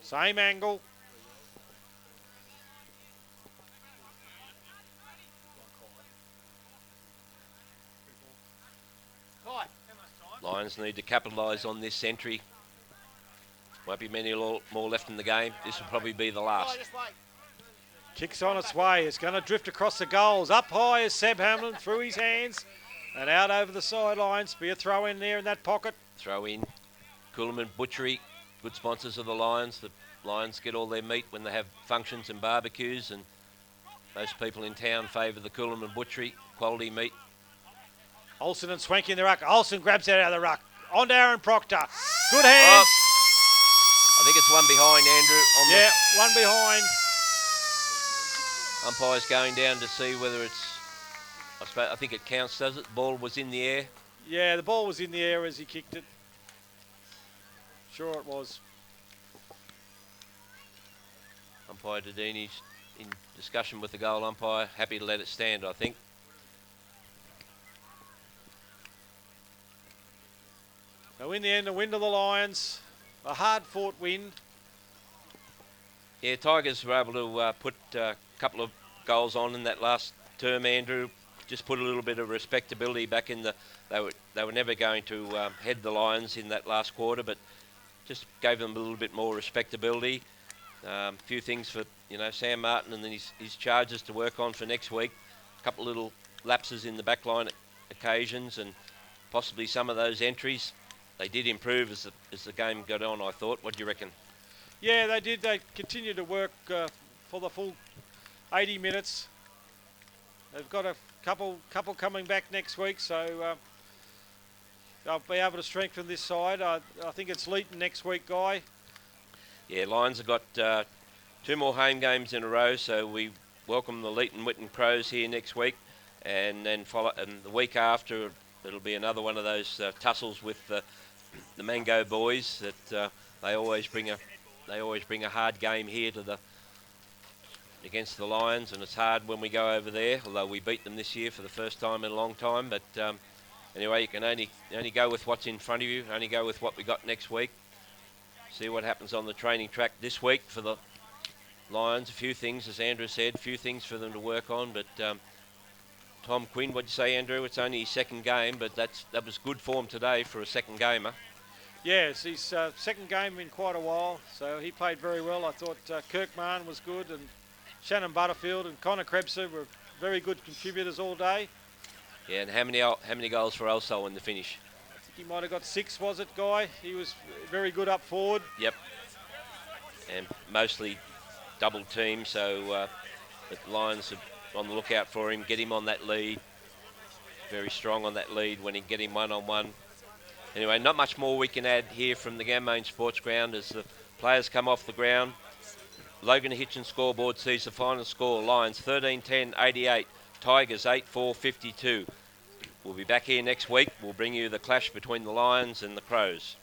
Same angle. Lions need to capitalise on this century. Won't be many more left in the game. This will probably be the last. Kicks on its way. It's going to drift across the goals. Up high is Seb Hamlin through his hands and out over the sidelines. Be a throw in there in that pocket. Throw in. Coolman Butchery, good sponsors of the Lions. The Lions get all their meat when they have functions and barbecues, and most people in town favour the Coolman Butchery, quality meat. Olsen and Swanky in the ruck. Olsen grabs it out of the ruck. On to Aaron Proctor. Good hands. I think it's one behind, Andrew. One behind. Umpire's going down to see whether it's... I think it counts, does it? The ball was in the air. Yeah, the ball was in the air as he kicked it. Sure it was. Umpire Dedini's in discussion with the goal umpire. Happy to let it stand, I think. So in the end, a win to the Lions. A hard-fought win. Yeah, Tigers were able to put a couple of goals on in that last term, Andrew. Just put a little bit of respectability back in the... They were never going to head the Lions in that last quarter, but just gave them a little bit more respectability. A few things for, Sam Martin and then his charges to work on for next week. A couple of little lapses in the backline occasions, and possibly some of those entries. They did improve as the game got on, I thought. What do you reckon? Yeah, they did. They continued to work for the full 80 minutes. They've got a couple coming back next week, so they'll be able to strengthen this side. I think it's Leeton next week, Guy. Yeah, Lions have got 2 more home games in a row, so we welcome the Leeton Whitten Crows here next week, and then the week after it'll be another one of those tussles with the Mango boys that they always bring a hard game here against the Lions, and it's hard when we go over there, although we beat them this year for the first time in a long time. But anyway, you can only go with what's in front of you, only go with what we got next week. See what happens on the training track this week for the Lions. A few things, as Andrew said, a few things for them to work on. But Tom Quinn, what'd you say, Andrew? It's only his second game, but that was good form today for a second gamer. Yeah, it's his second game in quite a while, so he played very well. I thought Kirkman was good, and Shannon Butterfield and Connor Krebser were very good contributors all day. Yeah, and how many goals for Elso in the finish? I think he might have got 6, was it, Guy? He was very good up forward. Yep, and mostly double team, so the Lions are on the lookout for him, get him on that lead. Very strong on that lead when he get him one-on-one. Anyway, not much more we can add here from the Gambone Sports Ground as the players come off the ground. Logan Hitchin scoreboard sees the final score. Lions 13-10-88, Tigers 8-4-52. We'll be back here next week. We'll bring you the clash between the Lions and the Crows.